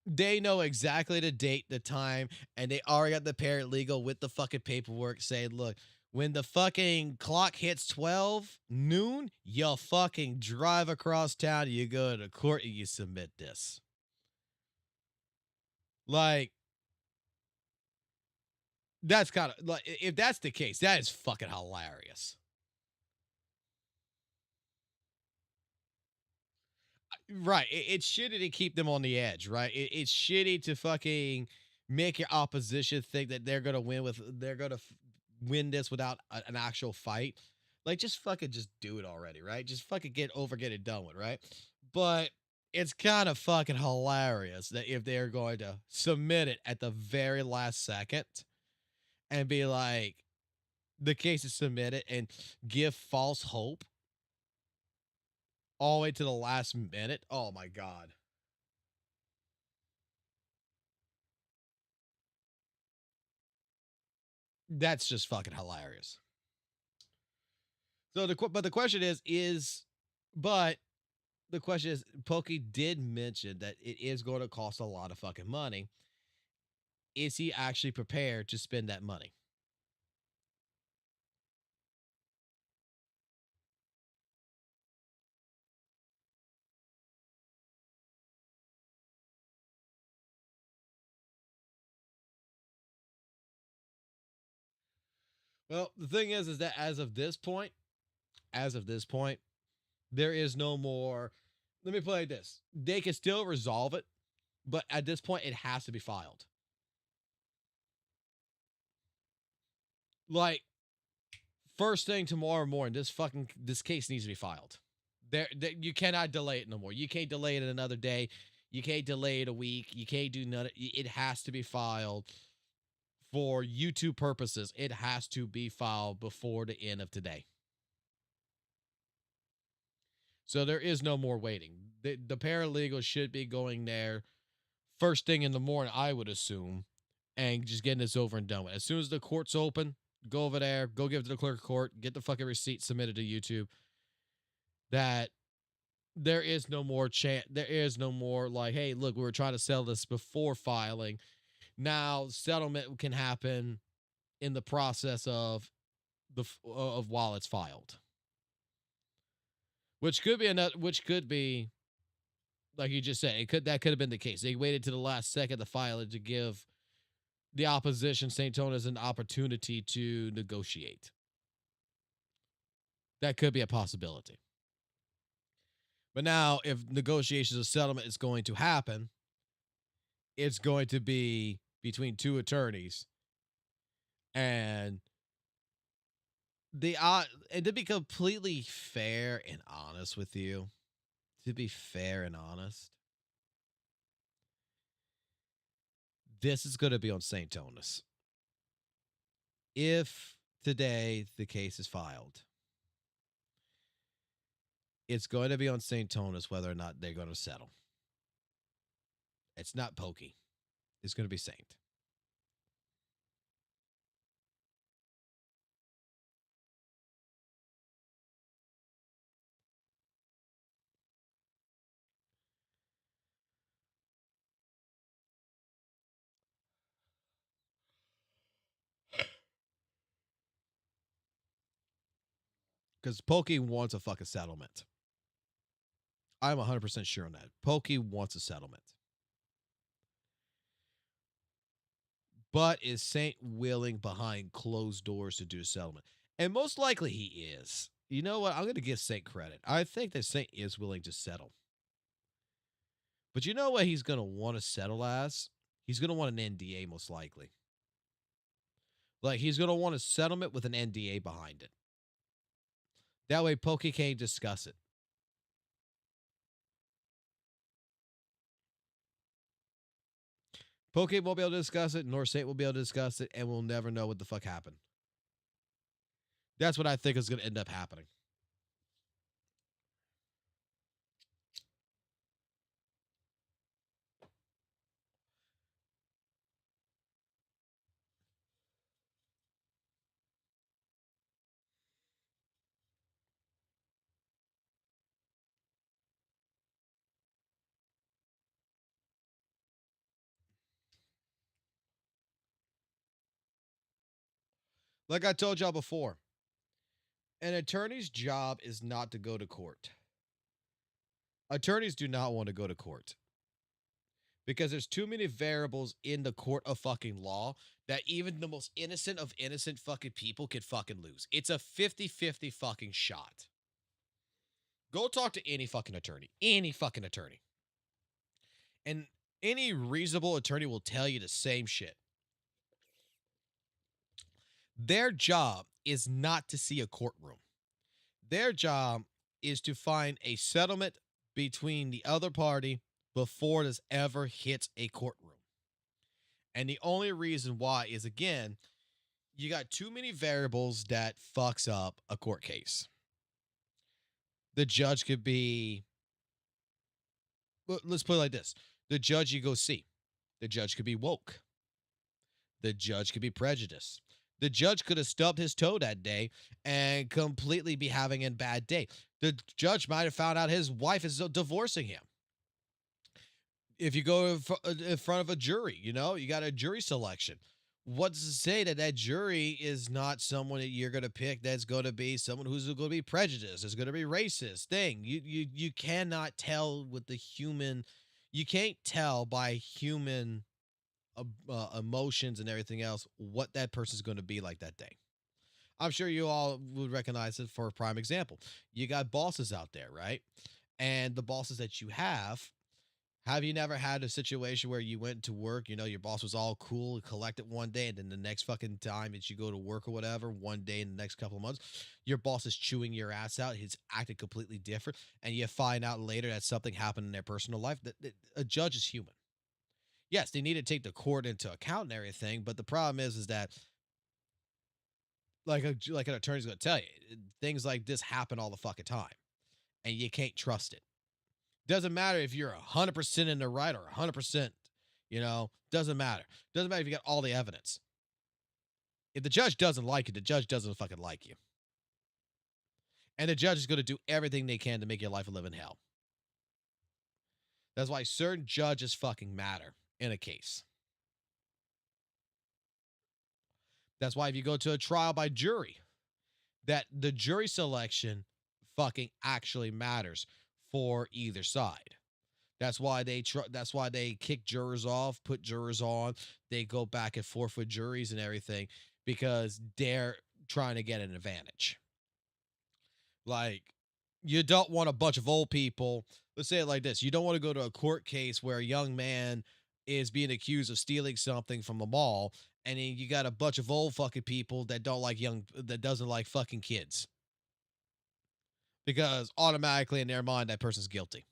they know exactly the date, the time, and they already got the paralegal with the fucking paperwork saying, look, when the fucking clock hits 12 noon, you'll fucking drive across town, you go to court, and you submit this. Like, that's kind of, like, if that's the case, that is fucking hilarious. Right. It's shitty to keep them on the edge, right? It's shitty to fucking make your opposition think that they're gonna win this without an actual fight. Like, just fucking just do it already, right? Just fucking get it done with, right? But it's kind of fucking hilarious that if they're going to submit it at the very last second and be like, the case is submitted, and give false hope all the way to the last minute. Oh my God. That's just fucking hilarious. So the question is, Pokey did mention that it is going to cost a lot of fucking money. Is he actually prepared to spend that money? Well, the thing is that as of this point, there is no more. Let me play this. They can still resolve it, but at this point, it has to be filed. Like, first thing tomorrow morning, this case needs to be filed. You cannot delay it no more. You can't delay it another day. You can't delay it a week. You can't do none. It has to be filed for YouTube purposes. It has to be filed before the end of today. So there is no more waiting. The paralegal should be going there first thing in the morning, I would assume, and just getting this over and done with. As soon as the court's open, go over there, go give it to the clerk of court, get the fucking receipt submitted to YouTube. That there is no more there is no more like, hey, look, we were trying to sell this before filing. Now settlement can happen in the process of while it's filed. Which could be like you just said, that could have been the case. They waited to the last second to file it to give the opposition, St. Tonas, an opportunity to negotiate. That could be a possibility. But now, if negotiations of settlement is going to happen, it's going to be between two attorneys. And to be completely fair and honest with you, this is going to be on St. Tonas. If today the case is filed, it's going to be on St. Tonas whether or not they're going to settle. It's not Pokey. It's going to be Saint. Because Pokey wants a fucking settlement. I'm 100% sure on that. Pokey wants a settlement. But is Saint willing behind closed doors to do a settlement? And most likely he is. You know what? I'm going to give Saint credit. I think that Saint is willing to settle. But you know what he's going to want to settle as? He's going to want an NDA most likely. Like, he's going to want a settlement with an NDA behind it. That way, Poke can't discuss it. Poke won't be able to discuss it, nor State will be able to discuss it, and we'll never know what the fuck happened. That's what I think is going to end up happening. Like I told y'all before, an attorney's job is not to go to court. Attorneys do not want to go to court because there's too many variables in the court of fucking law that even the most innocent of innocent fucking people could fucking lose. It's a 50-50 fucking shot. Go talk to any fucking attorney. Any fucking attorney. And any reasonable attorney will tell you the same shit. Their job is not to see a courtroom. Their job is to find a settlement between the other party before this ever hits a courtroom. And the only reason why is, again, you got too many variables that fucks up a court case. The judge could be, let's put it like this. The judge you go see. The judge could be woke. The judge could be prejudiced. The judge could have stubbed his toe that day and completely be having a bad day. The judge might have found out his wife is divorcing him. If you go in front of a jury, you know, you got a jury selection. What's to say that that jury is not someone that you're going to pick that's going to be someone who's going to be prejudiced, is going to be racist thing. You cannot tell with the human, you can't tell by human emotions and everything else what that person's going to be like that day. I'm sure you all would recognize it for a prime example. You got bosses out there, right? And the bosses that you have you never had a situation where you went to work, you know, your boss was all cool and collected one day, and then the next fucking time that you go to work or whatever, one day in the next couple of months, your boss is chewing your ass out, he's acting completely different, and you find out later that something happened in their personal life? That a judge is human. Yes, they need to take the court into account and everything, but the problem is that like an attorney's going to tell you, things like this happen all the fucking time, and you can't trust it. Doesn't matter if you're 100% in the right or 100%, you know, doesn't matter. Doesn't matter if you got all the evidence. If the judge doesn't like you, the judge doesn't fucking like you. And the judge is going to do everything they can to make your life a living hell. That's why certain judges fucking matter in a case. That's why if you go to a trial by jury, that the jury selection fucking actually matters for either side. That's why they kick jurors off, put jurors on. They go back and forth with juries and everything because they're trying to get an advantage. Like, you don't want a bunch of old people. Let's say it like this. You don't want to go to a court case where a young man is being accused of stealing something from a mall, and then you got a bunch of old fucking people that doesn't like fucking kids. Because automatically in their mind, that person's guilty.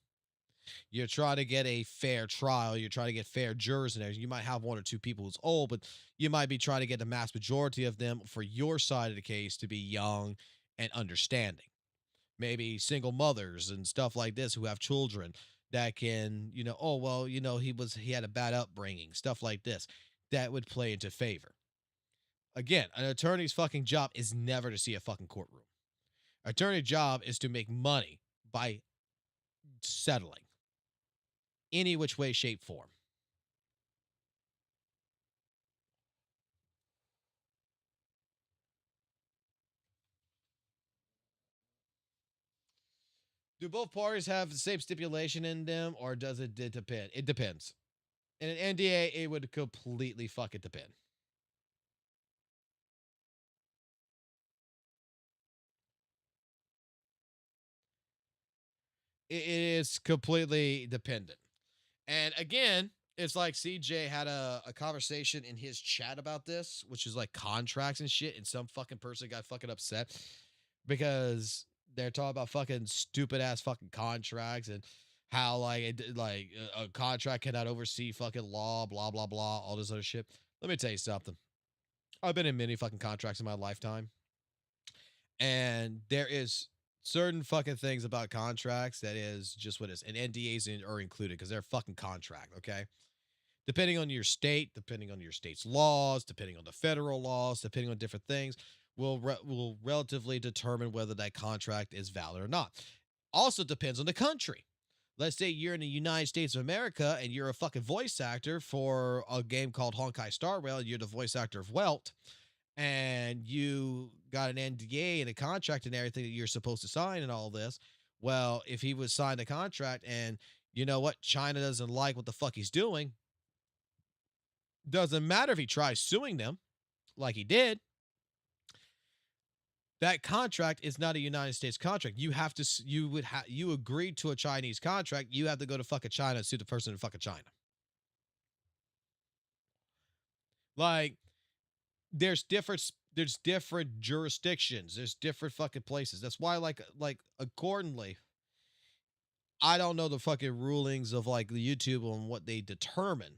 You're trying to get a fair trial. You're trying to get fair jurors in there. You might have one or two people who's old, but you might be trying to get the mass majority of them for your side of the case to be young and understanding. Maybe single mothers and stuff like this who have children that can, you know, oh, well, you know, he had a bad upbringing, stuff like this. That would play into favor. Again, an attorney's fucking job is never to see a fucking courtroom. Attorney job is to make money by settling. Any which way, shape, form. Do both parties have the same stipulation in them, or does it depend? It depends. In an NDA, it would completely fucking depend. It is completely dependent. And again, It's like CJ had a conversation in his chat about this, which is like contracts and shit, and some fucking person got fucking upset because they're talking about fucking stupid ass fucking contracts and how like a contract cannot oversee fucking law, blah blah blah, all this other shit. Let me tell you something. I've been in many fucking contracts in my lifetime, and there is certain fucking things about contracts that is just what it is, and NDAs are included because they're a fucking contract, okay? Depending on your state, depending on your state's laws, depending on the federal laws, depending on different things, will relatively determine whether that contract is valid or not. Also depends on the country. Let's say you're in the United States of America and you're a fucking voice actor for a game called Honkai Star Rail, and you're the voice actor of Welt, and you got an NDA and a contract and everything that you're supposed to sign and all this. Well, if he would sign the contract and you know what, China doesn't like what the fuck he's doing, doesn't matter if he tries suing them like he did. That contract is not a United States contract. You have to, you agreed to a Chinese contract. You have to go to fucking China and sue the person in fucking China. Like, there's different jurisdictions. There's different fucking places. That's why, like accordingly, I don't know the fucking rulings of like the YouTube on what they determine.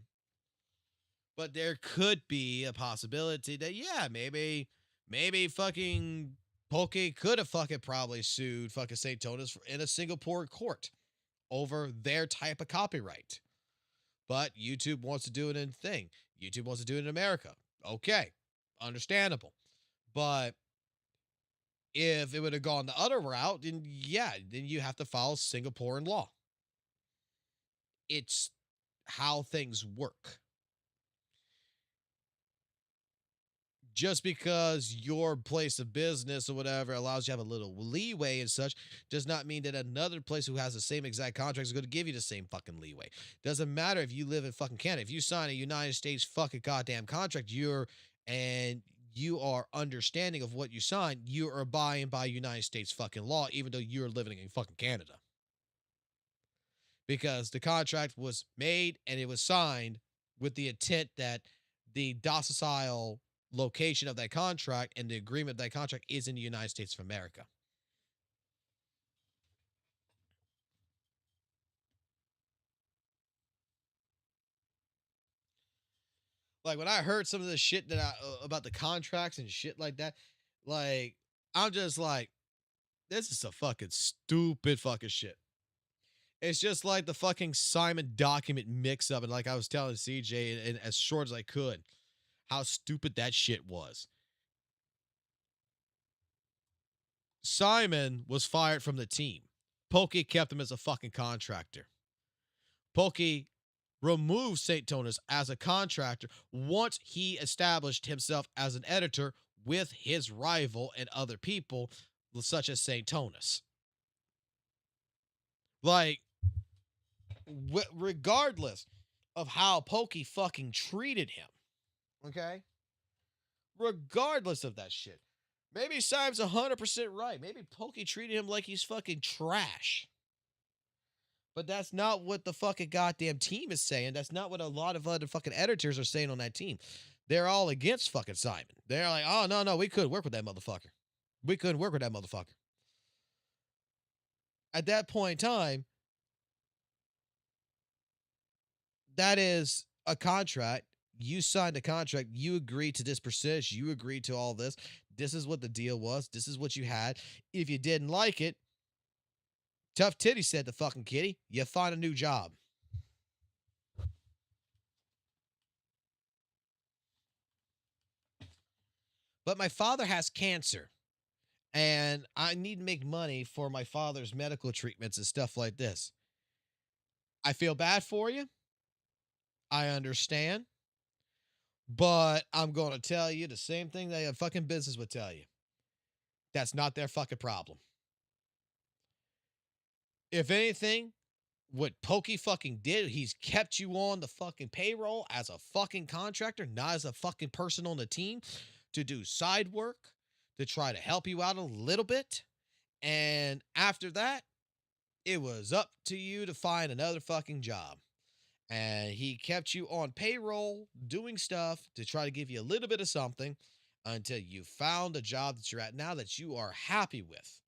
But there could be a possibility that, yeah, maybe fucking Poke could have fucking probably sued fucking St. Tonas in a Singapore court over their type of copyright. But YouTube wants to do it in a thing. YouTube wants to do it in America. Okay, understandable. But if it would have gone the other route, then yeah, then you have to follow Singaporean law. It's how things work. Just because your place of business or whatever allows you to have a little leeway and such does not mean that another place who has the same exact contract is going to give you the same fucking leeway. Doesn't matter if you live in fucking Canada. If you sign a United States fucking goddamn contract, you are understanding of what you signed, you are abiding by United States fucking law, even though you're living in fucking Canada. Because the contract was made and it was signed with the intent that the domicile location of that contract and the agreement of that contract is in the United States of America. Like when I heard some of the shit that about the contracts and shit like that, like I'm just like, this is a fucking stupid fucking shit. It's just like the fucking Simon document mix up, and like I was telling CJ and as short as I could, how stupid that shit was. Simon was fired from the team. Pokey kept him as a fucking contractor. Pokey removed St. Tonas as a contractor once he established himself as an editor with his rival and other people, such as St. Tonas. Like, regardless of how Pokey fucking treated him, okay? Regardless of that shit. Maybe Simon's 100% right. Maybe Pokey treated him like he's fucking trash. But that's not what the fucking goddamn team is saying. That's not what a lot of other fucking editors are saying on that team. They're all against fucking Simon. They're like, oh, no, we couldn't work with that motherfucker. We couldn't work with that motherfucker. At that point in time, that is a contract. You signed a contract. You agreed to this percentage. You agreed to all this. This is what the deal was. This is what you had. If you didn't like it, tough titty said the fucking kitty, you find a new job. But my father has cancer, and I need to make money for my father's medical treatments and stuff like this. I feel bad for you. I understand. But I'm going to tell you the same thing that a fucking business would tell you. That's not their fucking problem. If anything, what Pokey fucking did, he's kept you on the fucking payroll as a fucking contractor, not as a fucking person on the team, to do side work, to try to help you out a little bit. And after that, it was up to you to find another fucking job. And he kept you on payroll doing stuff to try to give you a little bit of something until you found a job that you're at now that you are happy with.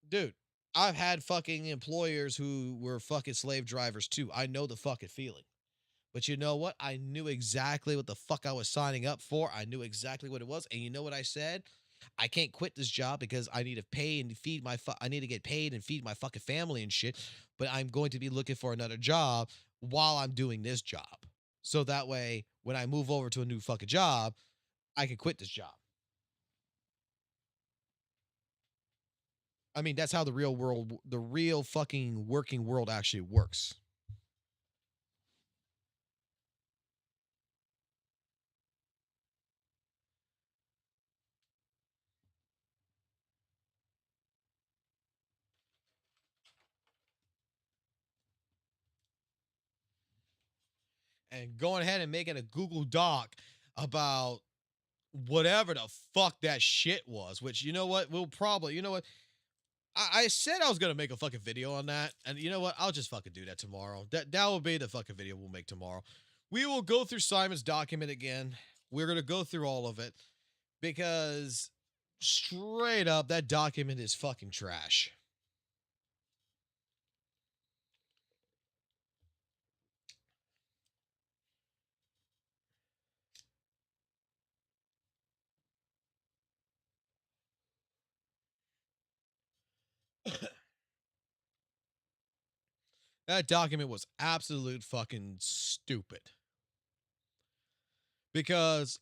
Dude, I've had fucking employers who were fucking slave drivers too. I know the fucking feeling. But you know what? I knew exactly what the fuck I was signing up for. I knew exactly what it was. And you know what I said? I can't quit this job because I need to pay and feed I need to get paid and feed my fucking family and shit. But I'm going to be looking for another job while I'm doing this job. So that way, when I move over to a new fucking job, I can quit this job. I mean, that's how the real fucking working world actually works. And going ahead and making a Google Doc about whatever the fuck that shit was, which you know what, we'll probably, you know what, I said I was gonna make a fucking video on that, and you know what, I'll just fucking do that tomorrow. That will be the fucking video we'll make tomorrow. We will go through Simon's document again. We're gonna go through all of it because straight up, that document is fucking trash. That document was absolute fucking stupid. Because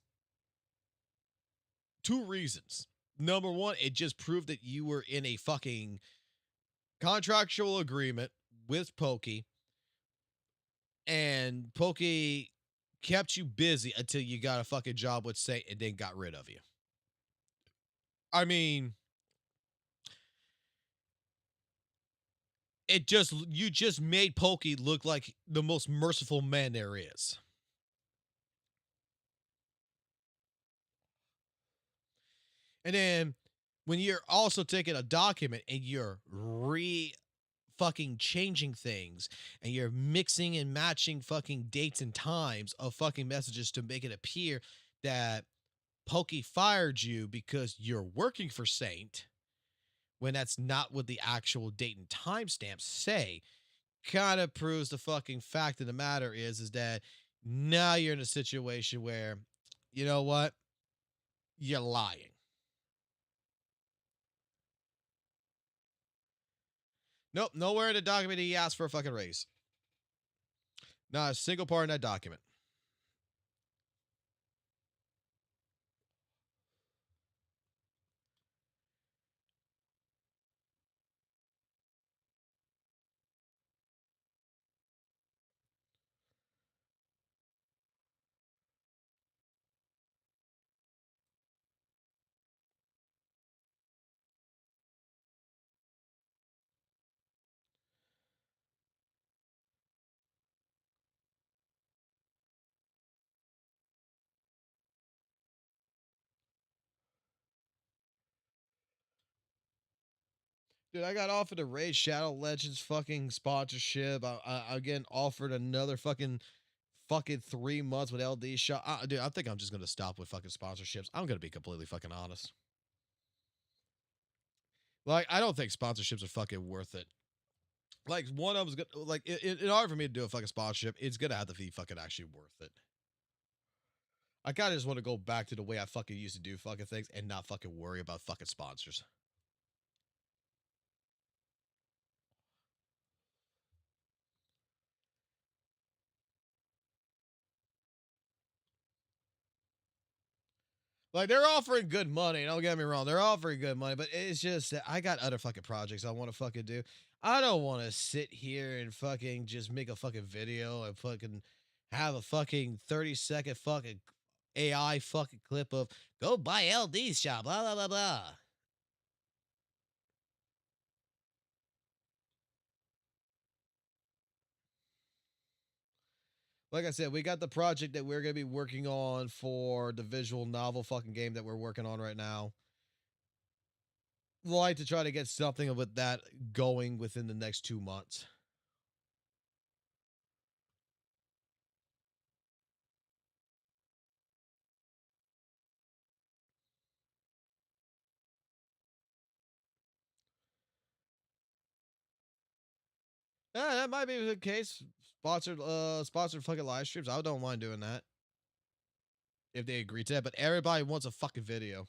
two reasons. Number one, it just proved that you were in a fucking contractual agreement with Pokey, and Pokey kept you busy until you got a fucking job with Saint and then got rid of you. I mean, you just made Pokey look like the most merciful man there is. And then when you're also taking a document and you're fucking changing things and you're mixing and matching fucking dates and times of fucking messages to make it appear that Pokey fired you because you're working for Saint when that's not what the actual date and timestamps say, kind of proves the fucking fact of the matter is that now you're in a situation where, you know what, you're lying. Nope, nowhere in the document he asked for a fucking raise. Not a single part in that document. Dude, I got offered a Raid Shadow Legends fucking sponsorship. I again offered another fucking 3 months with LDSHOP. Dude, I think I'm just gonna stop with fucking sponsorships. I'm gonna be completely fucking honest. Like, I don't think sponsorships are fucking worth it. Like, one of them's gonna, like, in order for me to do a fucking sponsorship, it's gonna have to be fucking actually worth it. I kind of just want to go back to the way I fucking used to do fucking things and not fucking worry about fucking sponsors. Like, they're offering good money. Don't get me wrong. They're offering good money, but it's just that I got other fucking projects I want to fucking do. I don't want to sit here and fucking just make a fucking video and fucking have a fucking 30-second fucking AI fucking clip of go buy LD's shop, blah, blah, blah, blah. Like I said, we got the project that we're going to be working on for the visual novel fucking game that we're working on right now. like to try to get something with that going within the next 2 months. Yeah, that might be the case. Sponsored fucking live streams. I don't mind doing that if they agree to that. But everybody wants a fucking video.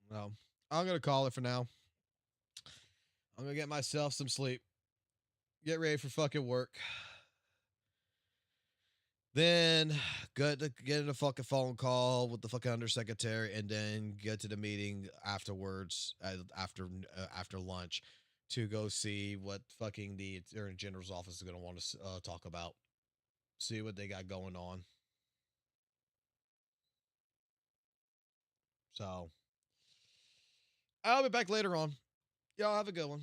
Well, I'm gonna call it for now. I'm gonna get myself some sleep. Get ready for fucking work. Then get in a fucking phone call with the fucking undersecretary, and then get to the meeting afterwards, after lunch, to go see what fucking the Attorney General's office is gonna want to talk about. See what they got going on. So I'll be back later on. Y'all have a good one.